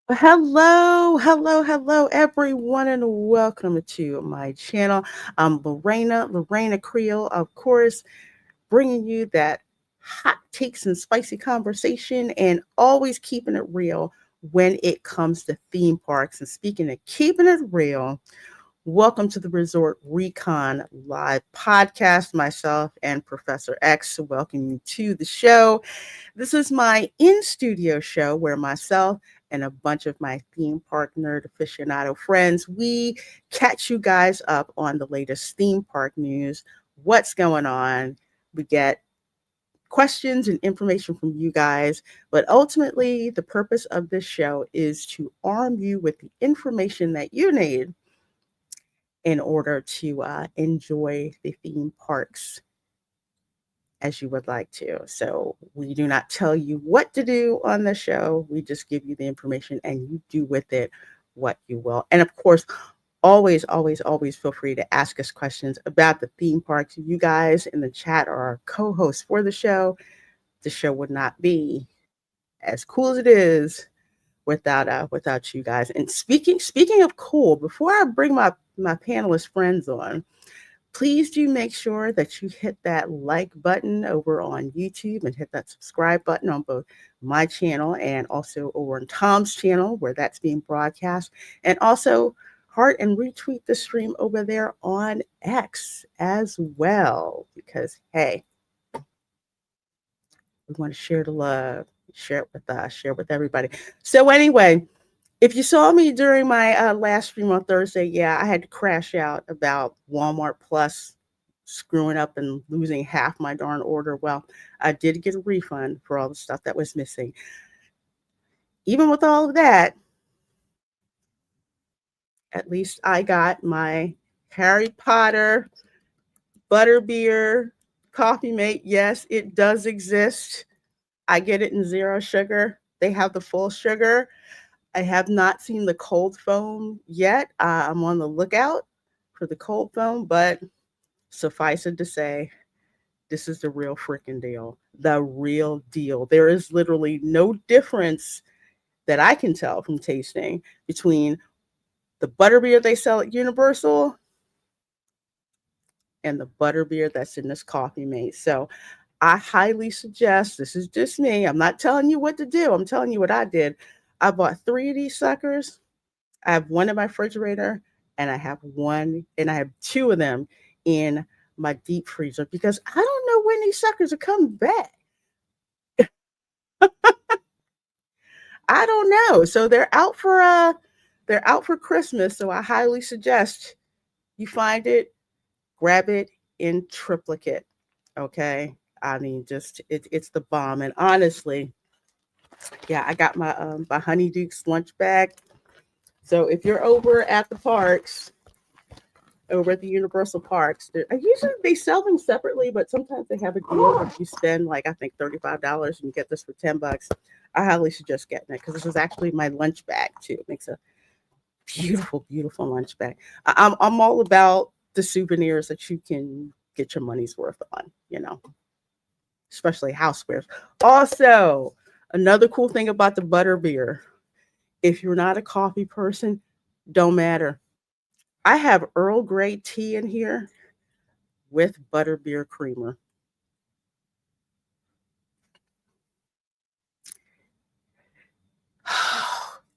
Hello, everyone, and welcome to my channel. I'm Lorena Creole, of course, bringing you that hot takes and spicy conversation and always keeping it real when it comes to theme parks. And speaking of keeping it real, welcome to the Resort Recon Live podcast. Myself and Professor X welcome you to the show. This is my in studio show where myself and a bunch of my theme park nerd aficionado friends, we catch you guys up on the latest theme park news, what's going on. We get questions and information from you guys, but ultimately, the purpose of this show is to arm you with the information that you need in order to enjoy the theme parks as you would like to. So we do not tell you what to do on the show. We just give you the information and you do with it what you will. And of course, always feel free to ask us questions about the theme parks. You guys in the chat are our co-hosts for the show. The show would not be as cool as it is without you guys. And speaking of cool, before I bring my panelist friends on, please do make sure that you hit that like button over on YouTube and hit that subscribe button on both my channel and also over on Tom's channel where that's being broadcast. And also heart and retweet the stream over there on X as well. Because hey, we want to share the love, share it with us, share it with everybody. So anyway, if you saw me during my last stream on Thursday, yeah, I had to crash out about Walmart Plus screwing up and losing half my darn order. Well, I did get a refund for all the stuff that was missing. Even with all of that, at least I got my Harry Potter butterbeer coffee mate. Yes, it does exist. I get it in zero sugar. They have the full sugar. I have not seen the cold foam yet. I'm on the lookout for the cold foam, but suffice it to say, this is the real freaking deal. The real deal. There is literally no difference that I can tell from tasting between the butterbeer they sell at Universal and the butterbeer that's in this coffee mate. So I highly suggest, this is just me. I'm not telling you what to do. I'm telling you what I did. I bought 3 of these suckers. I have one in my refrigerator and I have 2 of them in my deep freezer because I don't know when these suckers are coming back. I don't know. So they're out for Christmas. So I highly suggest you find it, grab it in triplicate. Okay. I mean, just it's the bomb. And honestly, yeah, I got my Honeydews lunch bag. So if you're over at the parks, over at the Universal Parks, usually they sell them separately, but sometimes they have a deal if you spend like I think $35 and you get this for $10. I highly suggest getting it because this is actually my lunch bag too. It makes a beautiful lunch bag. I'm all about the souvenirs that you can get your money's worth on, especially housewares. Also, another cool thing about the butter beer, if you're not a coffee person, don't matter. I have Earl Grey tea in here with butterbeer creamer.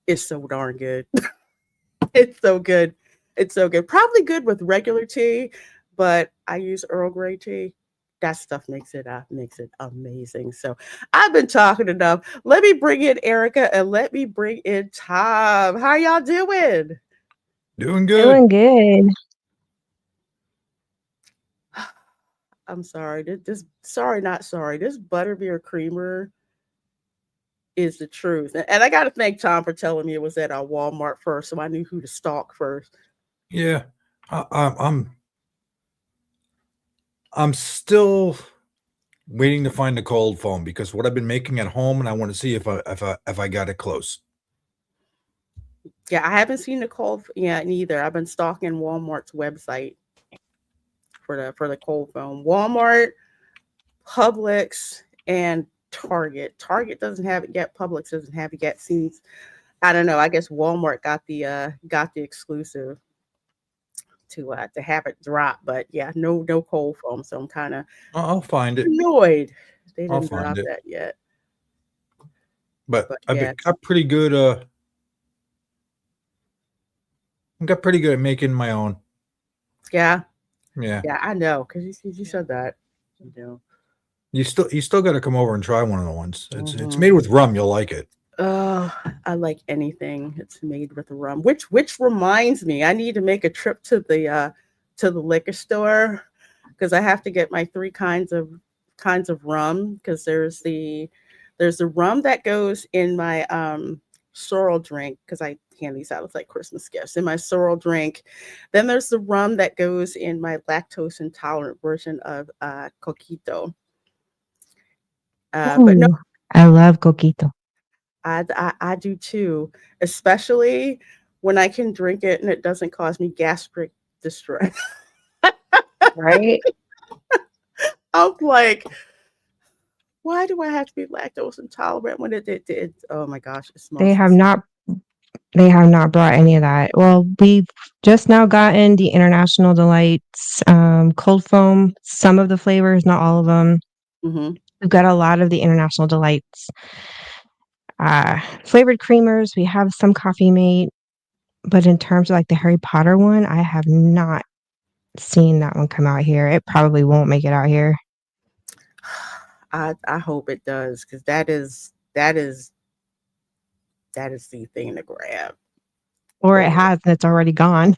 It's so darn good. It's so good. It's so good. Probably good with regular tea, but I use Earl Grey tea. That stuff makes it amazing. So I've been talking enough. Let me bring in Erica and let me bring in Tom. How y'all doing? Doing good. Doing good. I'm sorry. Sorry, not sorry. This butterbeer creamer is the truth. And I got to thank Tom for telling me it was at our Walmart first, so I knew who to stalk first. Yeah, I'm still waiting to find the cold foam because what I've been making at home, and I want to see if I got it close. Yeah, I haven't seen the cold yet neither. I've been stalking Walmart's website for the cold foam. Walmart, Publix, and Target. Target doesn't have it yet. Publix doesn't have it yet. Seems I don't know. I guess Walmart got the exclusive to have it drop, but yeah, no cold foam. So I'm kind of I'll find it. annoyed they I'll didn't find drop it. that yet. But But yeah, got pretty good. I got pretty good at making my own. yeah, Yeah. yeah. I know because you said that. You know. You still got to come over and try one of the ones. It's Hmm. made with rum. You'll like it. Oh, I like anything that's made with rum. Which reminds me, I need to make a trip to the liquor store because I have to get my three kinds of rum because there's the rum that goes in my sorrel drink because I hand these out as like Christmas gifts in my sorrel drink. Then there's the rum that goes in my lactose intolerant version of coquito. But no, Ooh, I love coquito. I do too, especially when I can drink it and it doesn't cause me gastric distress. Right? I'm like, why do I have to be lactose intolerant when it oh my gosh, it They smells have so not they have not brought any of that. Well, we've just now gotten the International Delights cold foam, some of the flavors, not all of them. hmm We've got a lot of the International Delights flavored creamers. We have some coffee mate, but in terms of like the Harry Potter one, I have not seen that one come out here. It probably won't make it out here. I hope it does because that is the thing to grab. Or it Oh, has and it's already gone.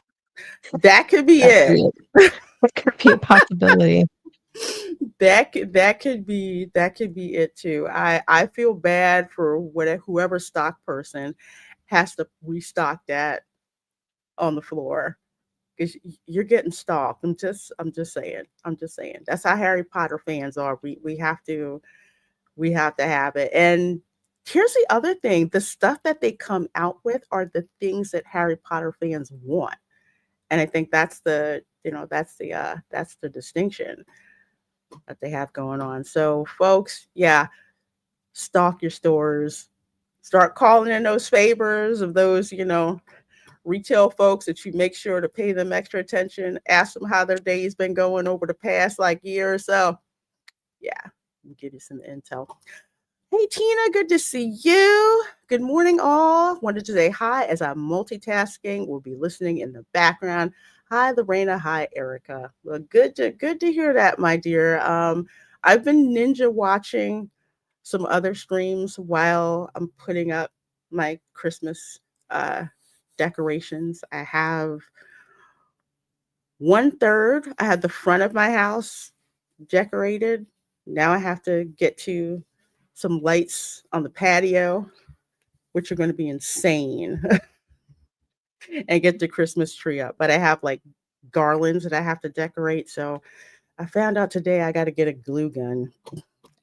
that could be That could it. be it. That could be a possibility. That could be it too. I feel bad for whatever whoever stock person has to restock that on the floor because you're getting stalked. I'm just saying. I'm just saying. That's how Harry Potter fans are. We have to have it. And here's the other thing: the stuff that they come out with are the things that Harry Potter fans want, and I think that's the that's the distinction that they have going on. So, folks, yeah, stock your stores. Start calling in those favors of those retail folks that you make sure to pay them extra attention. Ask them how their day's been going over the past like year or so. Yeah, we'll give you some intel. Hey Tina, good to see you. Good morning, all. Wanted to say hi as I'm multitasking. We'll be listening in the background. Hi, LaReina. Hi, Erica. Well, good to hear that, my dear. I've been ninja watching some other streams while I'm putting up my Christmas uh, decorations. I have one third. I had the front of my house decorated. Now I have to get to some lights on the patio, which are going to be insane, and get the Christmas tree up. But I have like garlands that I have to decorate. So I found out today I got to get a glue gun.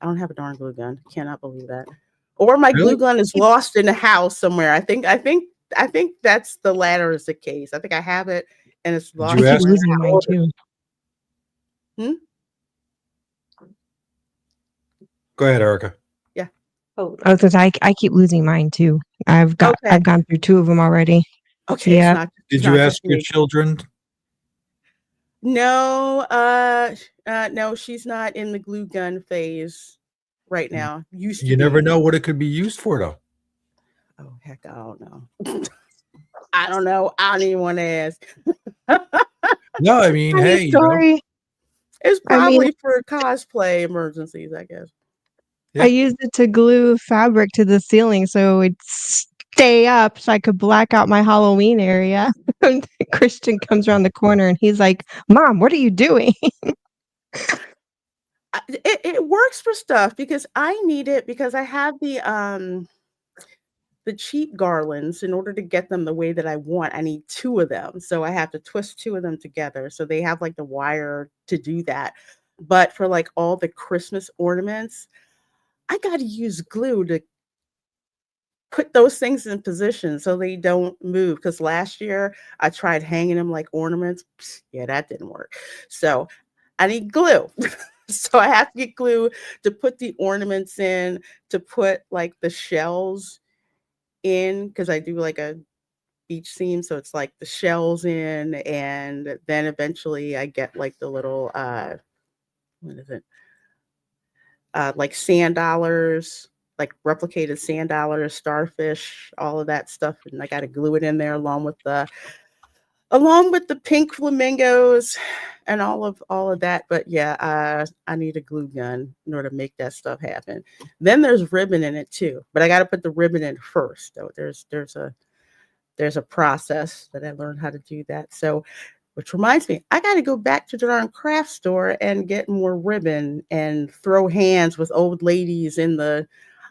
I don't have a darn glue gun. Cannot believe that. Or my glue Really? gun is lost in the house somewhere. I think that's the latter is the case. I think I have it and it's Did I you lost keep ask somewhere your in the losing house. mine children? too. Hmm? Go ahead, Erica. Yeah. Oh, because I keep losing mine too. Okay. I've gone through two of them already. Okay. Yeah. Did It's you not ask just your me. children? No, no, she's not in the glue gun phase right now. Used to You never be. know what it could be used for, though. Oh heck, I don't know. I don't know. I don't even want to ask. No, I mean, Funny hey, story. It's I mean, probably for cosplay emergencies, I guess. I yeah. used it to glue fabric to the ceiling so it'd stay up so I could black out my Halloween area. And Christian comes around the corner and he's like, "Mom, what are you doing?" It works for stuff because I need it because I have the cheap garlands. In order to get them the way that I want, I need two of them. So I have to twist two of them together. So they have like the wire to do that. But for like all the Christmas ornaments, I got to use glue to put those things in position so they don't move. Because last year I tried hanging them like ornaments. Yeah, that didn't work. So I need glue. So I have to get glue to put the ornaments in, to put like the shells in because I do like a beach theme, so it's like the shells in, and then eventually I get like the little what is it? Like sand dollars, like replicated sand dollars, starfish, all of that stuff, and I got to glue it in there along with the pink flamingos and all of that. But yeah, I need a glue gun in order to make that stuff happen. Then there's ribbon in it too, but I got to put the ribbon in first. So there's a process that I learned how to do that. So, which reminds me, I got to go back to the darn craft store and get more ribbon and throw hands with old ladies in the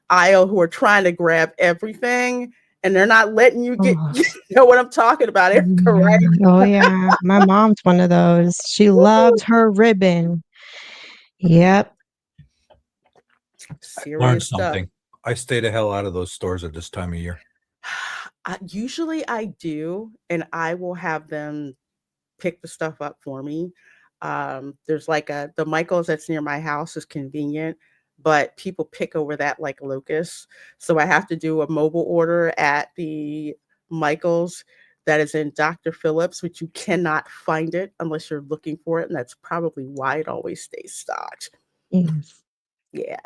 aisle who are trying to grab everything and they're not letting you get, Oh, you know what I'm talking about, Erica, yeah. right? Oh, yeah. My mom's one of those. She loves her ribbon. Yep. Learn Serious stuff. something. I stay the hell out of those stores at this time of year. Usually I do, and I will have them pick the stuff up for me. There's like the Michaels that's near my house is convenient, but people pick over that like locusts. So I have to do a mobile order at the Michaels that is in Dr. Phillips, which you cannot find it unless you're looking for it. And that's probably why it always stays stocked. Yes. Yeah.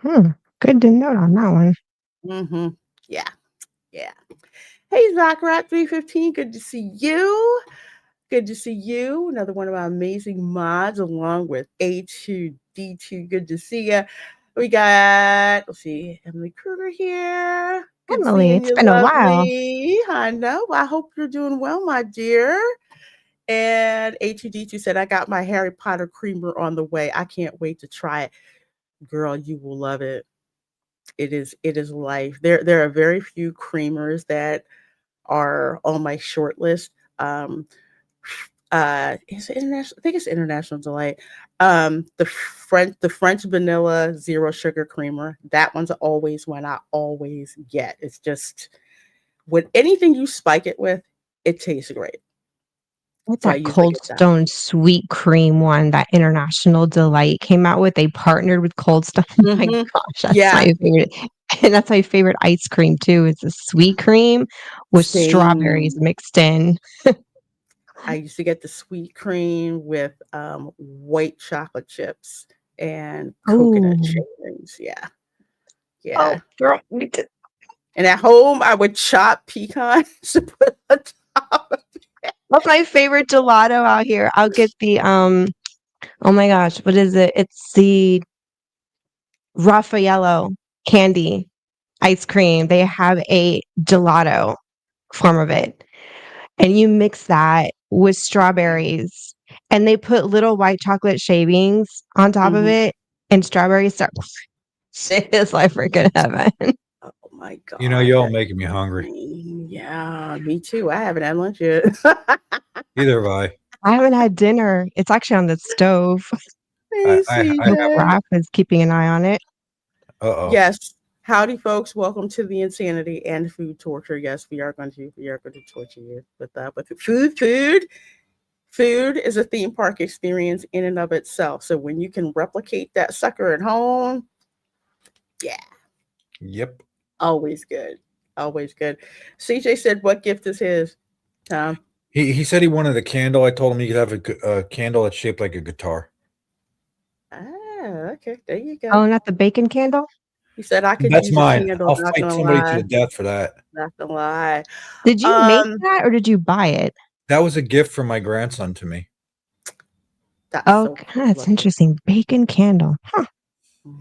Hmm. Good to note on that one. Mm-hmm. Yeah. Yeah. Hey, Zachrat 315. Good to see you. Good to see you. Another one of our amazing mods along with A2D2. Good to see you. We got, let's see, Emily Kruger here. Good Emily, seeing it's you, been a while. lovely. I know. I hope you're doing well, my dear. And A2D2 said, I got my Harry Potter creamer on the way. I can't wait to try it. Girl, you will love it. It is life. There are very few creamers that are on my short list. Is it international? I think it's International Delight. The French vanilla zero sugar creamer. That one's always one I always get. It's just with anything you spike it with, it tastes great. With So I that usually Cold get that one. Stone sweet cream one that International Delight came out with. They partnered with Cold Stone. My Mm-hmm. gosh, that's Yeah, my favorite. And that's my favorite ice cream too. It's a sweet cream with strawberries same. mixed in. I used to get the sweet cream with white chocolate chips and coconut Oh, shavings. Yeah, oh, yeah. girl, me too. And at home, I would chop pecans to put on top. That's my favorite gelato out here. I'll get the oh my gosh, what is it? It's the Raffaello candy ice cream. They have a gelato form of it. And you mix that with strawberries, and they put little white chocolate shavings on top of Mhm. it, and strawberries are it's like freaking heaven. Oh my You know, god, y'all that's making me hungry. yeah, me too. I haven't had lunch yet. Either have I. I haven't had dinner. It's actually on the stove. Hey, I The have. CJ. Raph is keeping an eye on it. Uh-oh. Yes. Howdy, folks. Welcome to the insanity and food torture. Yes, we are going to torture you with food. Food is a theme park experience in and of itself. So when you can replicate that sucker at home, yeah, Yep. always good. Always good. CJ said, "What gift is his?" Tom. He said he wanted a candle. I told him he could have a candle that's shaped like a guitar. Okay. There you Oh, go. not the bacon candle? He said, "I could That's use a mine. candle." I'll Not fight gonna somebody to lie. the death for that. Not gonna lie. Did you make Um, that or did you buy it? That was a gift from my grandson to me. that's so Okay, cool. that's Lovely. interesting. Bacon candle. Huh. Mhm.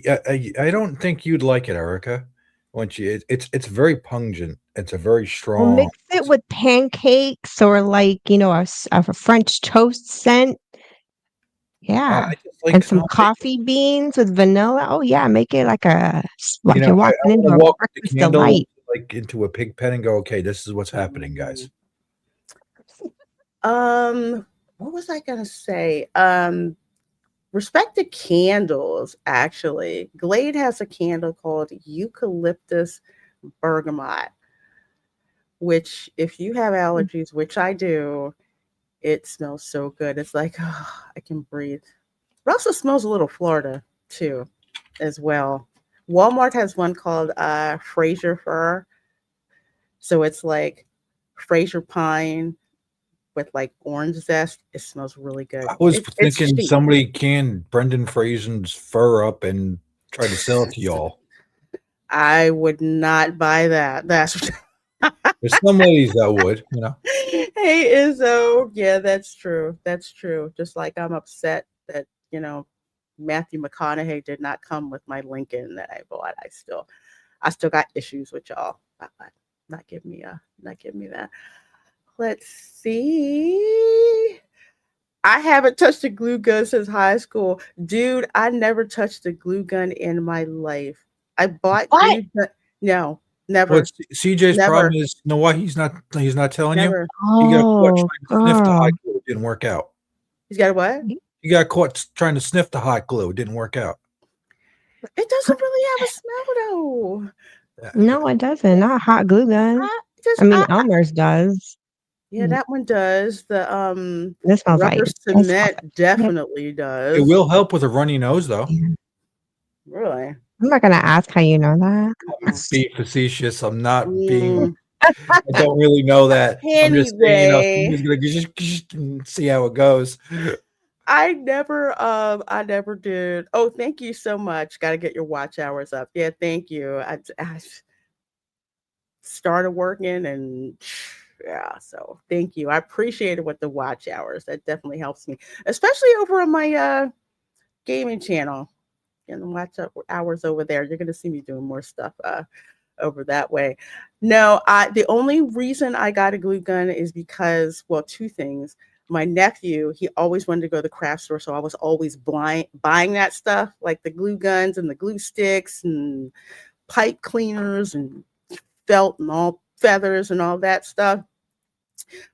Yeah, I don't think you'd like it, Erica. Once you, it's very pungent. It's a very Well, strong. mix it with pancakes or like, a French toast scent. I Yeah, just like and some some bacon. coffee beans with vanilla. Oh, yeah, make it like You like know, you're I walking want into to a walk with the breakfast candle delight. like into a pig pen and go, okay, this is what's happening, guys. Mhm. What was I gonna say? Respect to candles, actually. Glade has a candle called Eucalyptus Bergamot, which, if you have allergies, which I do, it smells so good. It's like, oh, I can breathe. It also smells a little Florida, too, as well. Walmart has one called Fraser Fir. So it's like Fraser pine with like orange zest. It smells really good. I was It's thinking cheap. somebody canned Brendan Fraser's fur up and tried to sell it to y'all. I would not buy that. That's There's some ladies that would, you know. hey Izzo. Yeah, that's true. That's true. Just like I'm upset that, Matthew McConaughey did not come with my Lincoln that I bought. I still got issues with y'all. Not give me that. Let's see. I haven't touched a glue gun since high school. Dude, I never touched a glue gun in my life. I bought What? glue gun. No, What never, CJ's problem never, is, you know why he's not telling you? never. He got caught Oh, trying to sniff the girl. hot glue. It didn't work out. He's got a what? He got caught trying to sniff the hot glue. It didn't work out. It doesn't really have a smell though. Yeah. No, it doesn't. Not hot glue gun. I just I mean, I Elmer's does. Yeah, that one does. The This smells rubber like it smells cement like shit. definitely It does. will help with a runny nose, though. Yeah. Really? I'm not gonna ask how you know that. Uh-uh. Being facetious. I'm not being. Mm, I don't really know that. I'm just saying, anyway, somebody's gonna see how it goes. I never did. Oh, thank you so much. Got to get your watch hours up. Yeah, thank you. I started working and yeah, so thank you. I appreciate it with the watch hours. That definitely helps me, especially over on my gaming channel. And the hours over there. You're gonna see me doing more stuff over that way. No, the only reason I got a glue gun is because, well, two things. My nephew, he always wanted to go to the craft store, so I was always buying that stuff, like the glue guns and the glue sticks and pipe cleaners and felt and all feathers and all that stuff.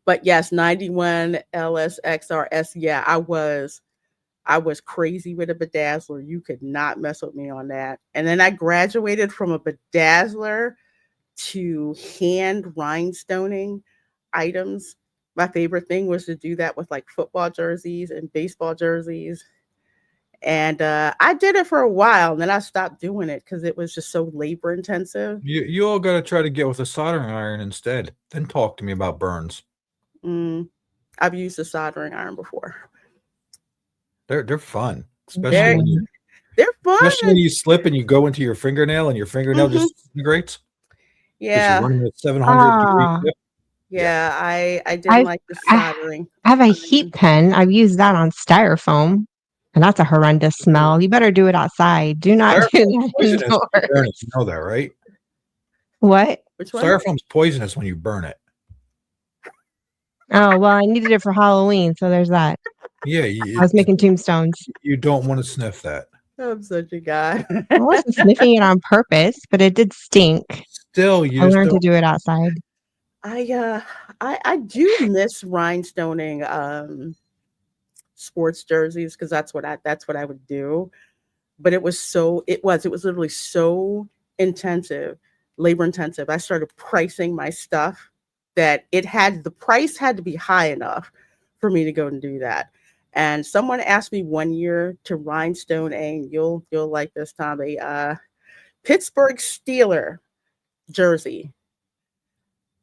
But yes, 91 LSXRS. Yeah, I was crazy with a bedazzler. You could not mess with me on that. And then I graduated from a bedazzler to hand rhinestoning items. My favorite thing was to do that with like football jerseys and baseball jerseys. And I did it for a while, and then I stopped doing it because it was just so labor intensive. You all got to try to get with a soldering iron instead. Then talk to me about burns. Mm, I've used a soldering iron before. They're fun, They're Mhm. they're especially when fun. you slip and you go into your fingernail and your fingernail Hmm. just disintegrates because you're Yeah, running at 700 degrees. Ah, Yeah. yeah. I didn't I've like the I soldering I have a heat iron. pen. I've used that on styrofoam, and that's a horrendous smell. You better do it outside. Do not do Styrofoam's that poisonous when you burn it. indoors. You know that, right? What? Which one? Styrofoam's poisonous when you burn it. Oh, well, I needed it for Halloween, so there's that. Yeah, I was making tombstones. you don't want to sniff that. I'm such a guy. I wasn't sniffing it on purpose, but it did stink. Still, you I just learned to don't. do it outside. I I do miss rhinestoning sports jerseys because that's what I would do. But it was literally so intensive, labor intensive. I started pricing my stuff that the price had to be high enough for me to go and do that. And someone asked me one year to rhinestone you'll like this, Tom, a Pittsburgh Steeler jersey.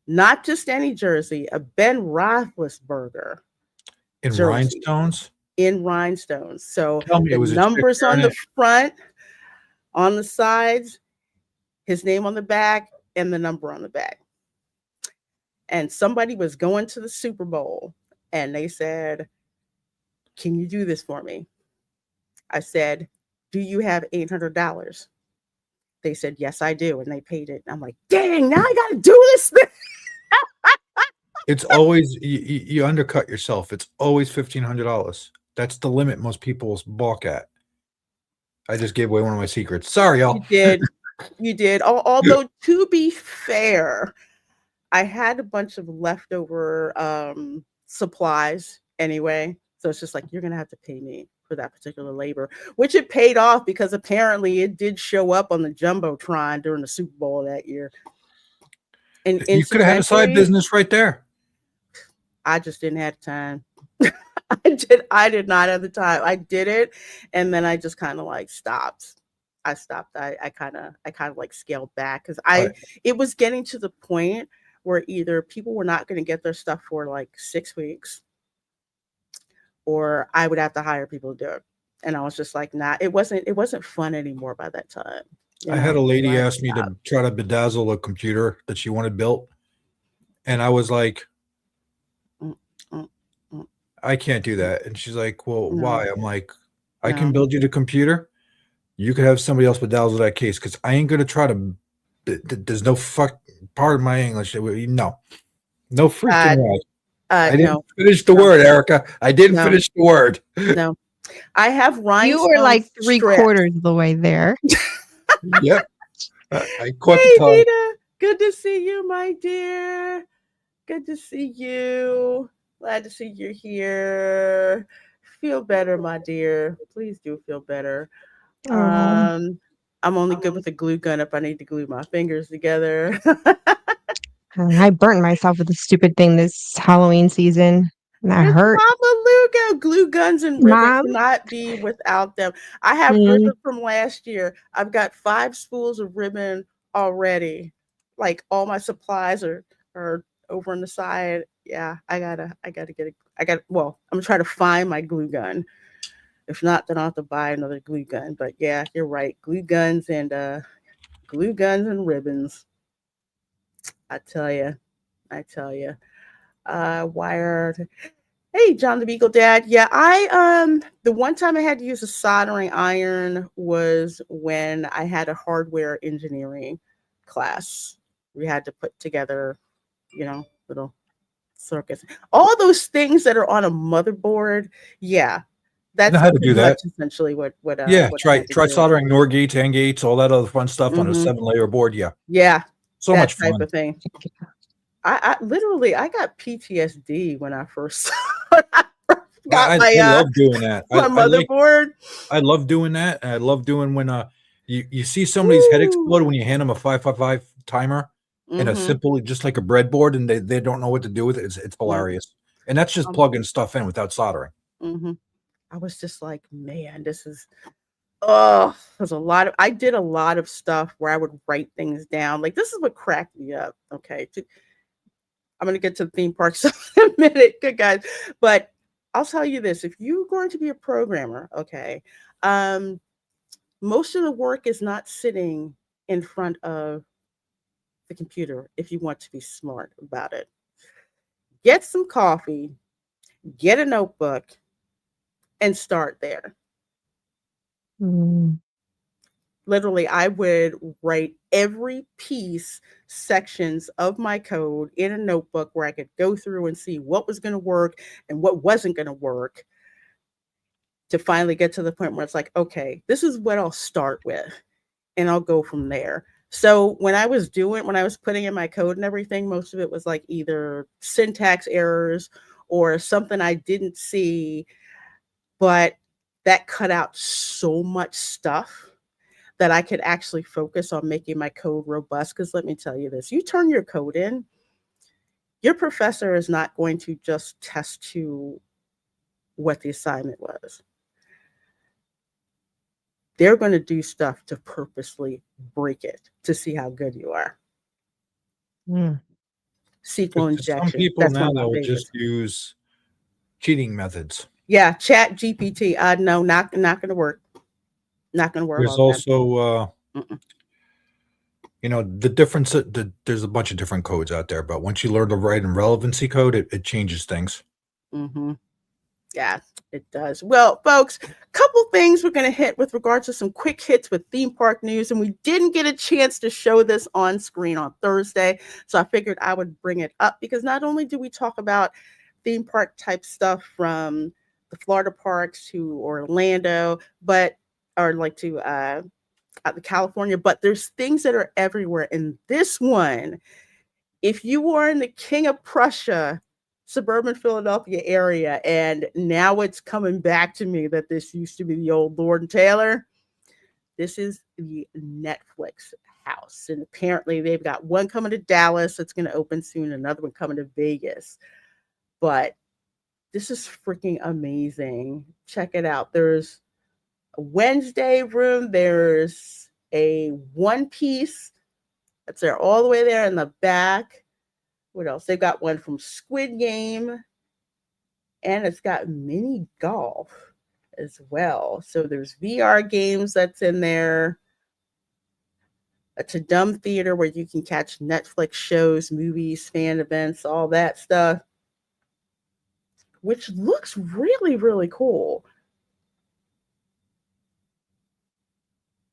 Not just any jersey, a Ben Roethlisberger In jersey rhinestones? in rhinestones. So Tell me it the was a chick numbers on wearing the it. front, on the sides, his name on the back, and the number on the back. And somebody was going to the Super Bowl and they said, "Can you do this for me?" I said, "Do you have $800?" They said, "Yes, I do." And they paid it. I'm like, dang, now I got to do this thing. It's always you undercut yourself. It's always $1,500. That's the limit most people balk at. I just gave away one of my secrets. Sorry, You y'all. did. You did. Although, to be fair, I had a bunch of leftover supplies anyway. So it's just like, you're going to have to pay me for that particular labor, which it paid off because apparently it did show up on the Jumbotron during the Super Bowl that year. And You could have had a side incidentally, business right there. I just didn't have time. I did not have the time. I did it and then I just kind of like stopped. I stopped. I kind of like scaled back because I it was getting to the point where either people were not going to get their stuff for like 6 weeks, or I would have to hire people to do it. And I was just like, nah, it wasn't fun anymore by that time. I had a So lady I ask me stopped. to try to bedazzle a computer that she wanted built, and I was like, Mm, mm, mm, I can't do mm. that. And she's like, well, No, why? I'm like, I can no. build you the computer. You could have somebody else bedazzle that case because I ain't gonna try to. There's no fuck part of my English. No, no freaking Uh, way. I didn't no, finish the no, word, Erica. I didn't no, finish the word. no. I have You were rhinestone like three strips. quarters of the way there. Yep, I caught the Hey, tongue. Nita. Good to see you, my dear. Good to see you. Glad to see you're here. Feel better, my dear. Please do feel better. Oh, Um, I'm only good with a glue gun if I need to glue my fingers together. I burnt myself with a stupid thing this Halloween season. And that It's hurt. Mama Lugo. Glue guns and ribbon Mom? cannot be without them. I have Mm, ribbon from last year. I've got 5 spools of ribbon already. Like all my supplies are over on the side. Yeah, I gotta get it. Well, I'm gonna try to find my glue gun. If not, then I'll have to buy another glue gun. But yeah, you're right. Glue guns and ribbons. I tell you. I tell you. Wired. Hey, John the Beagle Dad. Yeah, the one time I had to use a soldering iron was when I had a hardware engineering class. We had to put together, little circuits. All those things that are on a motherboard. Yeah, I know that's how to pretty do much that. essentially Yeah, what I try had to try do. soldering NOR gates, AND gates, all that other fun stuff on a Hmm. 7-layer board. Yeah, Yeah, so that much type fun. of thing. I literally I got PTSD when I first when I first got I love doing that. my motherboard. I love doing that. And I love doing when you see somebody's head Woo. explode when you hand them a 555 timer in a Mhm. simple just like a breadboard and they don't know what to do with it. It's Yeah. hilarious. And that's just Um, plugging stuff in without soldering. mhm. I was just like, man, this is oh, there's a lot of I did a lot of stuff where I would write things down. Like this is what cracked me up. Okay. I'm gonna get to the theme parks in a minute, good guys. But I'll tell you this: if you're going to be a programmer, okay, um, most of the work is not sitting in front of the computer if you want to be smart about it. Get some coffee, get a notebook, and start there. mm, Literally, I would write every piece, sections of my code in a notebook where I could go through and see what was going to work and what wasn't going to work to finally get to the point where it's like, okay, this is what I'll start with and I'll go from there. So when I was putting in my code and everything, most of it was like either syntax errors or something I didn't see, but that cut out so much stuff that I could actually focus on making my code robust. Because let me tell you this, you turn your code in, your professor is not going to just test to what the assignment was. They're going to do stuff to purposely break it to see how good you are. mm. SQL Because some injection. people That's one now of my they'll just favorites. use cheating methods. Yeah, Chat GPT. No, not gonna work. Not gonna work There's all that. also Mm-mm. the difference there's a bunch of different codes out there, but once you learn to write in relevancy code, it changes things. Mm-hmm. Yeah, it does. Well, folks, couple things we're going to hit with regards to some quick hits with theme park news. And we didn't get a chance to show this on screen on Thursday. So I figured I would bring it up because not only do we talk about theme park type stuff from the Florida parks to Orlando, but or like to California, but there's things that are everywhere. And this one, if you are in the King of Prussia, suburban Philadelphia area, and now it's coming back to me that this used to be the old Lord and Taylor, this is the Netflix house. And apparently they've got one coming to Dallas that's going to open soon, another one coming to Vegas. But this is freaking amazing. Check it out. There's Wednesday room, there's a one piece that's there all the way there in the back. What else? They've got one from Squid Game, and it's got mini golf as well. So there's VR games that's in there. A Tadum theater where you can catch Netflix shows, movies, fan events, all that stuff, which looks really, really cool.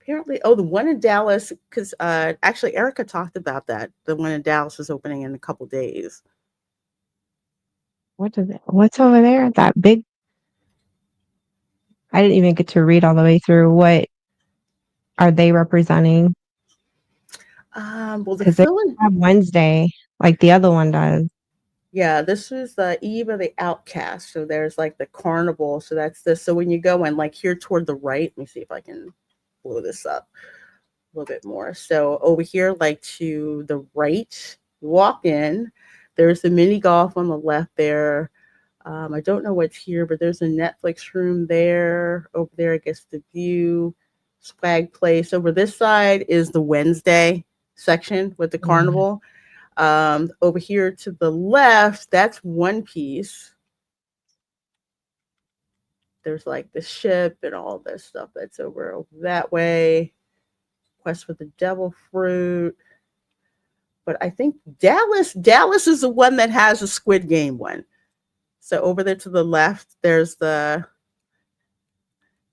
Apparently, oh, the one in Dallas, because actually Erica talked about that. The one in Dallas is opening in a couple days. What's over there? That big I didn't even get to read all the way through. What are they representing? Well, the Because they Philly, have Wednesday, like the other one does. yeah, this is the Eve of the Outcast. So there's like the carnival. So that's this. So when you go in, like here toward the right, let me see if I can blow this up a little bit more. So over here, like to the right, you walk in. There's the mini golf on the left there. I don't know what's here, but there's a Netflix room there. Over there, I guess the view, swag place. Over this side is the Wednesday section with the Mhm. carnival. Over here to the left, that's One Piece. There's like the ship and all this stuff that's over that way. Quest for the Devil Fruit. But I think Dallas is the one that has a Squid Game one. So over there to the left, So I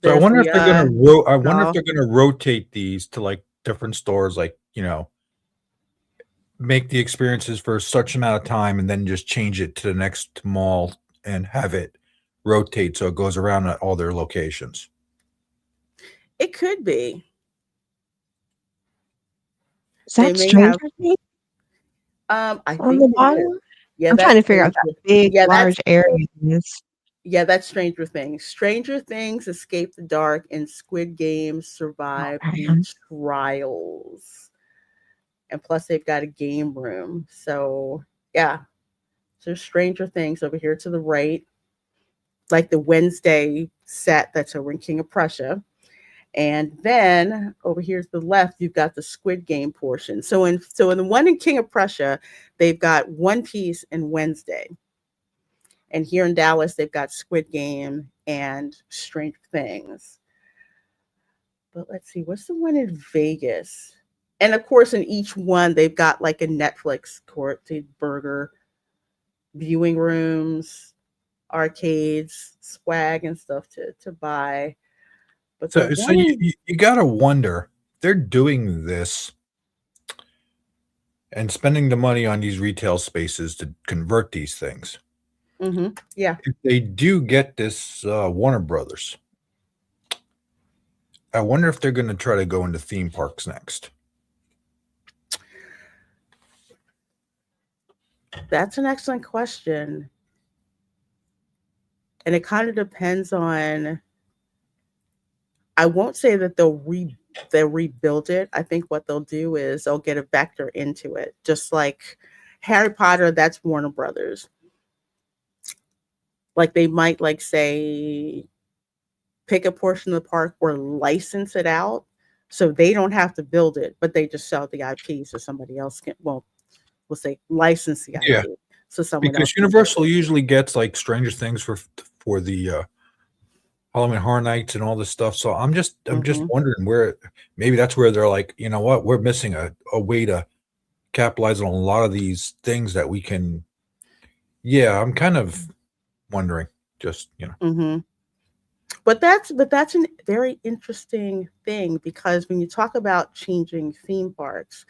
there's wonder if the they're gonna I wonder if golf. they're gonna rotate these to like different stores, like make the experiences for such amount of time, and then just change it to the next mall and have it rotate so it goes around at all their locations. It could be. Is They that may have. Stranger Things I on think the it is. bottom? Yeah, I'm trying that's to figure out that Stranger. big, Yeah, that's large area is. yeah, that's Stranger Things. Stranger Things, Escape the Dark, and Squid Game survive the Okay. trials. And plus, they've got a game room. So yeah, so Stranger Things over here to the right, like the Wednesday set that's over in King of Prussia. And then over here to the left, you've got the Squid Game portion. So in the one in King of Prussia, they've got One Piece and Wednesday. And here in Dallas, they've got Squid Game and Stranger Things. But let's see, what's the one in Vegas? And of course, in each one, they've got like a Netflix court, burger, viewing rooms, arcades, swag, and stuff to buy. But the So one you in, you, you gotta wonder, they're doing this and spending the money on these retail spaces to convert these things. yeah, If they do get this Warner Brothers, I wonder if they're going to try to go into theme parks next. that's an excellent question. And it kind of depends on, I won't say that they'll rebuild it. I think what they'll do is they'll get a vector into it. Just like Harry Potter, that's Warner Brothers. Like they might like say pick a portion of the park or license it out so they don't have to build it, but they just sell the IP so somebody else can, well, we'll say license the Yeah, IP so someone else because can build Universal it. usually gets like Stranger Things for the Halloween Horror Nights and all this stuff. So I'm just Hmm. wondering where maybe that's where they're like, you know what, we're missing a way to capitalize on a lot of these things that we can. Yeah, I'm kind of wondering. Just Hmm. But that's a very interesting thing because when you talk about changing theme parks,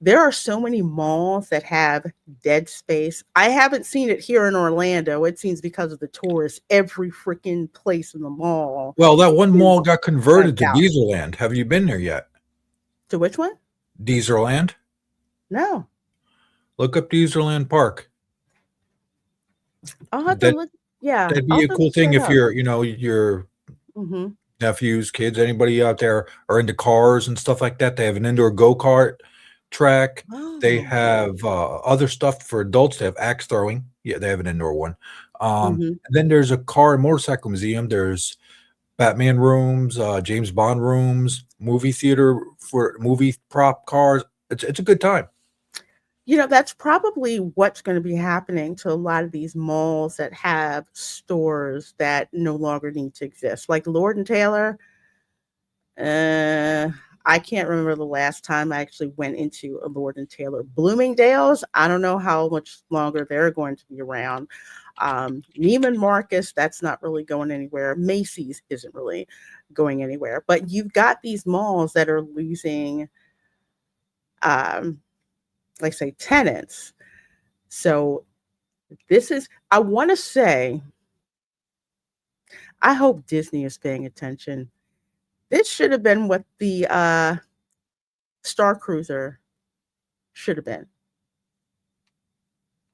there are so many malls that have dead space. I haven't seen it here in Orlando. It seems because of the tourists, every freaking place in the mall well, that one is mall got converted decked to out. Dieselland. Have you been there yet? To which one? Dieselland. No. Look up Dieselland Park. I'll have to That look. Yeah, that'd I'll be have a to cool look thing that if up. your Hmm. nephews, kids, anybody out there are into cars and stuff like that. They have an indoor go-kart track. They Oh. have other stuff for adults. They have axe throwing. Yeah, they have an indoor one. Hmm. And then there's a car and motorcycle museum. There's Batman rooms, James Bond rooms, movie theater for movie prop cars. It's a good time. That's probably what's going to be happening to a lot of these malls that have stores that no longer need to exist. Like Lord and Taylor, uh, I can't remember the last time I actually went into a Lord and Taylor. Bloomingdale's, I don't know how much longer they're going to be around. Neiman Marcus, that's not really going anywhere. Macy's isn't really going anywhere. But you've got these malls that are losing, um, like say, tenants. So I want to say, I hope Disney is paying attention. This should have been what the Star Cruiser should have been.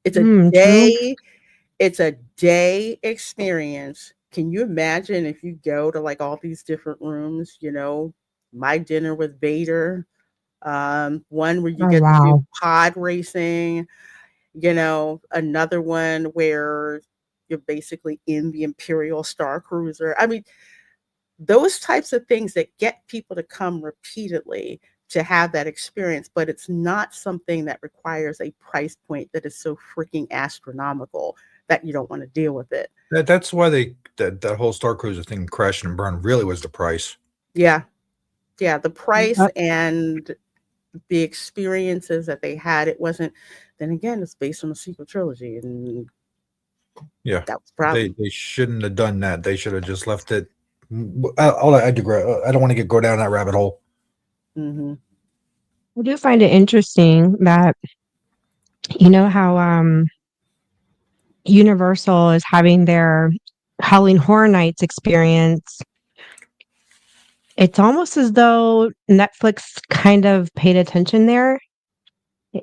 It's a True. day, it's a day experience. Can you imagine if you go to like all these different rooms, my dinner with Vader, one where you Oh, get to do wow. pod racing, another one where you're basically in the Imperial Star Cruiser. I mean, those types of things that get people to come repeatedly to have that experience, but it's not something that requires a price point that is so freaking astronomical that you don't want to deal with it. That's why that whole Star Cruiser thing crashing and burn really was the price. Yeah. Yeah. The price Uh, and the experiences that they had, it wasn't, then again, it's based on the sequel trilogy. And Yeah, that was the problem. they shouldn't have done that. They should have just left it. I digress. I don't want to go down that rabbit hole. Hmm. I do find it interesting that you know how Universal is having their Halloween Horror Nights experience. It's almost as though Netflix kind of paid attention there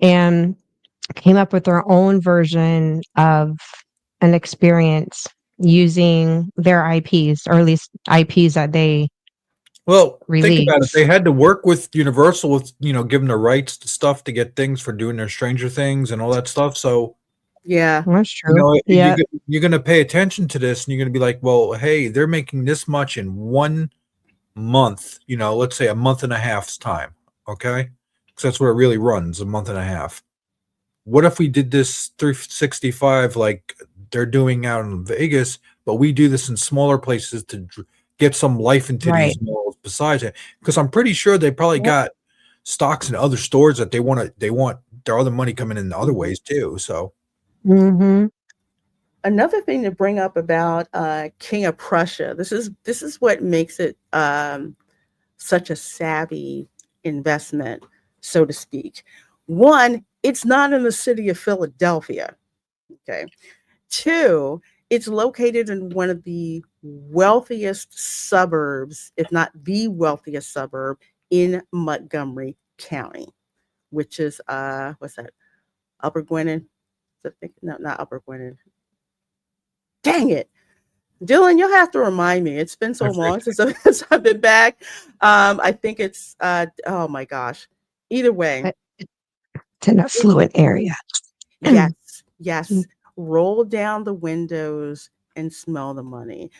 and came up with their own version of an experience using their IPs, or at least IPs that they Well, think about it. release. They had to work with Universal with give them the rights to stuff to get things for doing their Stranger Things and all that stuff. So Yeah. That's true. you Yeah. you're going to pay attention to this, and you're going to be like, well, hey, they're making this much in 1 month. Let's say a month and a half's time. Okay, because that's what it really runs, a month and a half. What if we did this 365 like they're doing out in Vegas, but we do this in smaller places to get some life into Right. these malls besides it? Because I'm pretty sure they probably Yep. got stocks in other stores that they want their other money coming in other Mhm. ways too. So Mhm. Another thing to bring up about King of Prussia, this is what makes it such a savvy investment, so to speak. One, it's not in the city of Philadelphia. Okay. Two, it's located in one of the wealthiest suburbs, if not the wealthiest suburb in Montgomery County, which is what's that? Upper Gwinnett? No, not Upper Gwinnett. Dang it. Dylan, you'll have to remind me. It's been I so forget. long since I've been back. I think it's oh my gosh. Either way, But it's an it, affluent area. yes, yes. Roll down the windows and smell the money.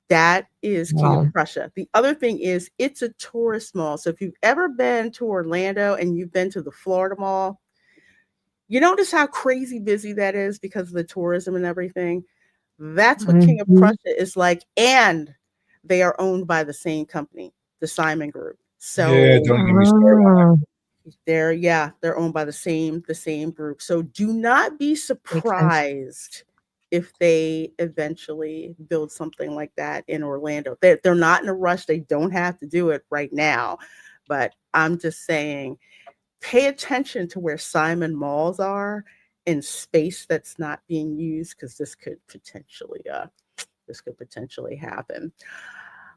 That is King of Wow. Prussia. The other thing is it's a tourist mall. So if you've ever been to Orlando and you've been to the Florida Mall, you notice how crazy busy that is because of the tourism and everything. That's what King of Mhm. Prussia is like, and they are owned by the same company, the Simon Group. Yeah, So don't get me started on Oh, they're owned by the same group. So do not be makes sense. surprised if they eventually build something like that in Orlando. They're not in a rush. They don't have to do it right now, but I'm just saying, pay attention to where Simon malls are in space that's not being used because this could potentially happen.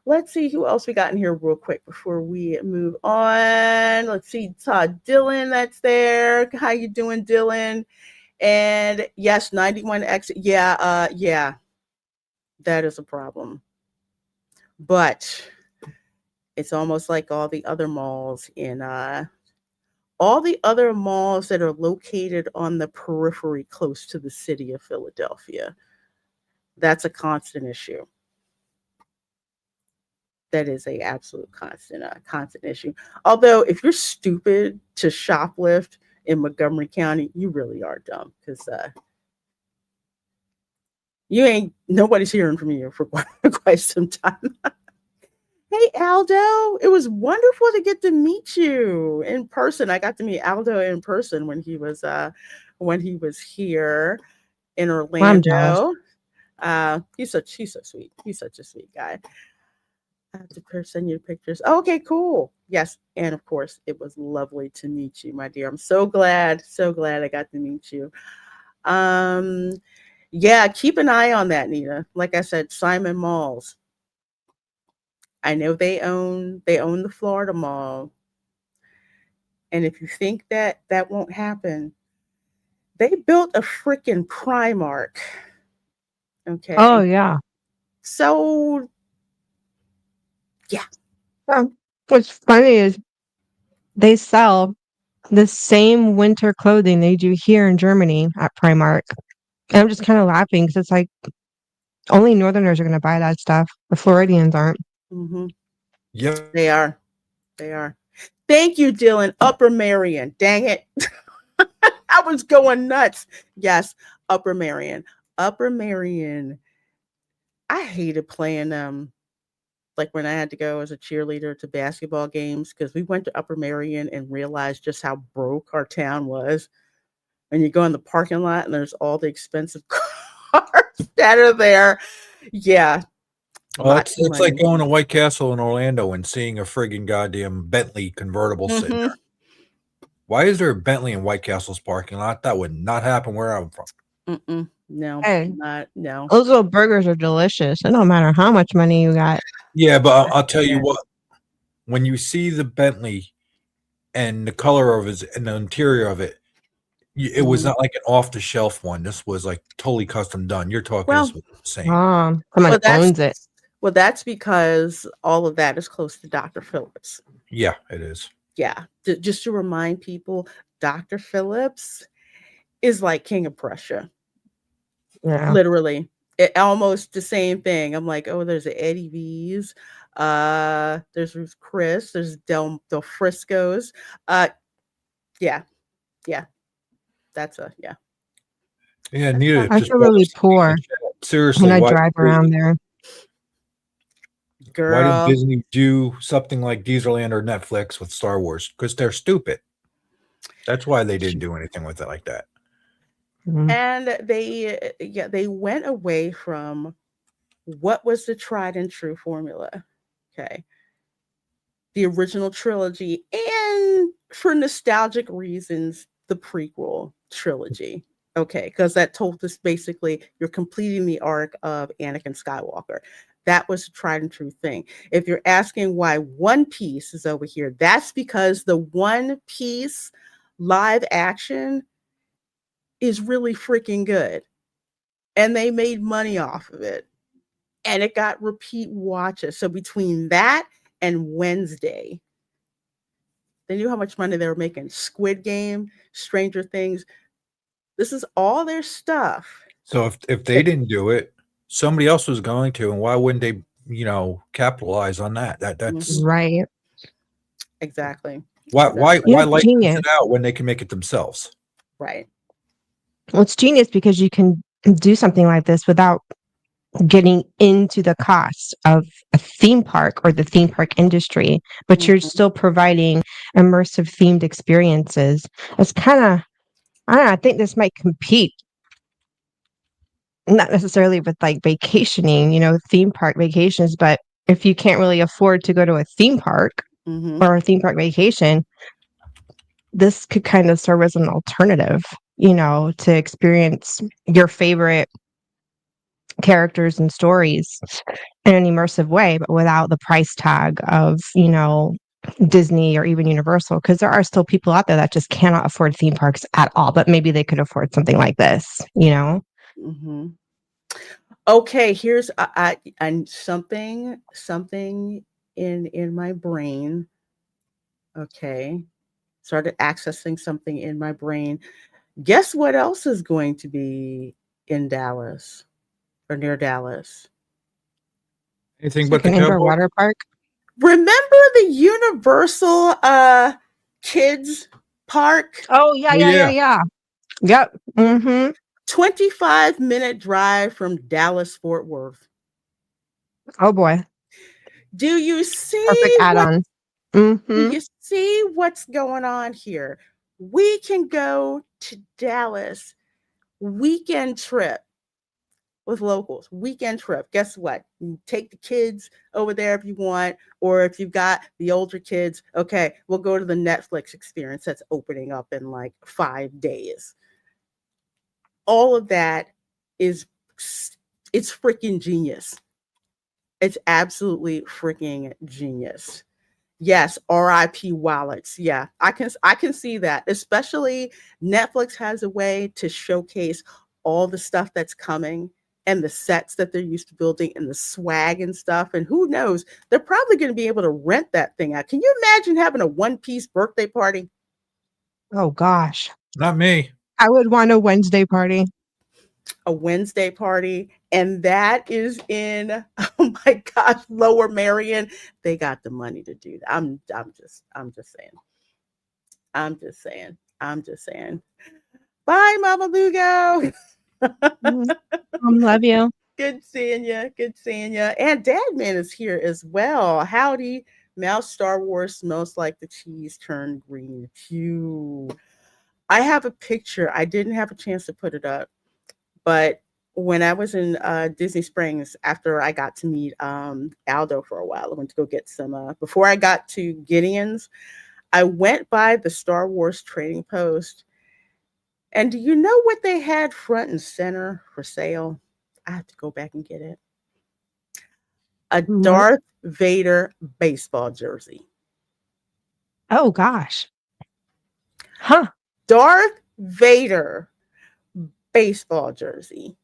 Let's see who else we got in here real quick before we move on. Let's see, Todd Dylan, that's there. How you doing, Dylan? And yes, 91X. Yeah, that is a problem. But it's almost like all the other malls that are located on the periphery close to the city of Philadelphia. That's a constant issue. That is a absolute constant issue. Although, if you're stupid to shoplift in Montgomery County, you really are dumb because you ain't nobody's hearing from you for quite some time. Hey Aldo, it was wonderful to get to meet you in person. I got to meet Aldo in person when he was here in I'm jealous. Orlando. He's so sweet. He's such a sweet guy. I have to send you pictures. Oh, okay, cool. Yes, and of course, it was lovely to meet you, my dear. I'm so glad I got to meet you. Um, yeah, keep an eye on that, Nita. Like I said, Simon Malls. I know they own the Florida Mall, and if you think that that won't happen, they built a freaking Primark. Oh Okay, yeah. so yeah. Um, what's funny is they sell the same winter clothing they do here in Germany at Primark. And I'm just kind of laughing because it's like only Northerners are going to buy that stuff. The Floridians aren't. Hmm. Yep. They are. They are. Thank you, Dylan. Upper Marion. Dang it. I was going nuts. Yes, Upper Marion. Upper Marion. I hated playing like when I had to go as a cheerleader to basketball games because we went to Upper Marion and realized just how broke our town was. And you go in the parking lot and there's all the expensive cars that are there. Yeah, a Well, lot too it's like money. going to White Castle in Orlando and seeing a friggin' goddamn Bentley convertible sitting Hmm. there. Why is there a Bentley in White Castle's parking lot? That would not happen where I'm from. Mm-mm. No, Hey, not no. those little burgers are delicious. It don't matter how much money you got. Yeah, but I'll tell you Yeah. what. When you see the Bentley and the color of it and the interior of it, it was Mhm. not like an off the shelf one. This was like totally custom done. You're talking Well, this was insane. Someone well, that's owns it. that's because all of that is close to Dr. Phillips. Yeah, it is. Yeah, just to remind people, Dr. Phillips is like King of Prussia, Yeah. literally. Almost the same thing. I'm like, oh, there's a Eddie V's, there's Ruth Chris, there's Del Frisco's. Uh, yeah, yeah, that's a yeah, Yeah, that's Nita I Dr. just feel brought up really something in the poor chat. when Seriously, I drive around there. why didn't Girl. Disney do something like Dieselland or Netflix with Star Wars? Because they're stupid. That's why they didn't do anything with it like that. Mhm. And they went away from what was the tried and true formula. Okay. The original trilogy, and for nostalgic reasons, the prequel trilogy. Okay, because that told us basically you're completing the arc of Anakin Skywalker. That was a tried and true thing. If you're asking why One Piece is over here, that's because the One Piece live action is really freaking good. And they made money off of it. And it got repeat watches. So between that and Wednesday, they knew how much money they were making. Squid Game, Stranger Things. This is all their stuff. So if they didn't do it, somebody else was going to, and why wouldn't they, capitalize on that? That's Mhm. Right. Exactly. You know, why it's license genius. it out when they can make it themselves? Right. Well, it's genius because you can do something like this without getting into the cost of a theme park or the theme park industry, but you're Mhm. still providing immersive themed experiences. It's kind of, I don't know, I think this might compete, not necessarily with like vacationing, theme park vacations, but if you can't really afford to go to a theme park Mhm. or a theme park vacation, this could kind of serve as an alternative, to experience your favorite characters and stories in an immersive way, but without the price tag of, Disney or even Universal, because there are still people out there that just cannot afford theme parks at all, but maybe they could afford something like this. Mhm. Okay, here's and something in my brain. Okay. Started accessing something in my brain. Guess what else is going to be in Dallas or near Dallas? Anything It's but like the an indoor cowboy? water park. Remember the Universal kids park? Oh, yeah, Oh yeah, yeah, yeah. yeah. Yep. Mhm. 25-minute drive from Dallas Fort Worth. Oh, boy. Do you Perfect see what add-on. do Mhm. you see what's going on here? We can go to Dallas weekend trip with locals. Weekend trip. Guess what? You take the kids over there if you want, or if you've got the older kids, okay, we'll go to the Netflix experience that's opening up in like 5 days. All of that is it's freaking genius. It's absolutely freaking genius. Yes, RIP wallets. Yeah, I can see that. Especially Netflix has a way to showcase all the stuff that's coming and the sets that they're used to building and the swag and stuff. And who knows, they're probably going to be able to rent that thing out. Can you imagine having a one-piece birthday party? Oh, gosh. Not me. I would want a Wednesday party. A Wednesday party, and that is in oh my gosh, Lower Marion. They got the money to do that. I'm just saying. I'm just saying. Bye, Mama Lugo. Mhm. Love you. Good seeing you. Good seeing you. And Dadman is here as well. Howdy. Mouse Star Wars smells like the cheese turned green. Phew. I have a picture. I didn't have a chance to put it up, but when I was in Disney Springs, after I got to meet Aldo for a while, I went to go get some. Before I got to Gideon's, I went by the Star Wars trading post. And do you know what they had front and center for sale? I have to go back and get it. A What? Darth Vader baseball jersey. Oh, gosh. Huh. Darth Vader baseball jersey.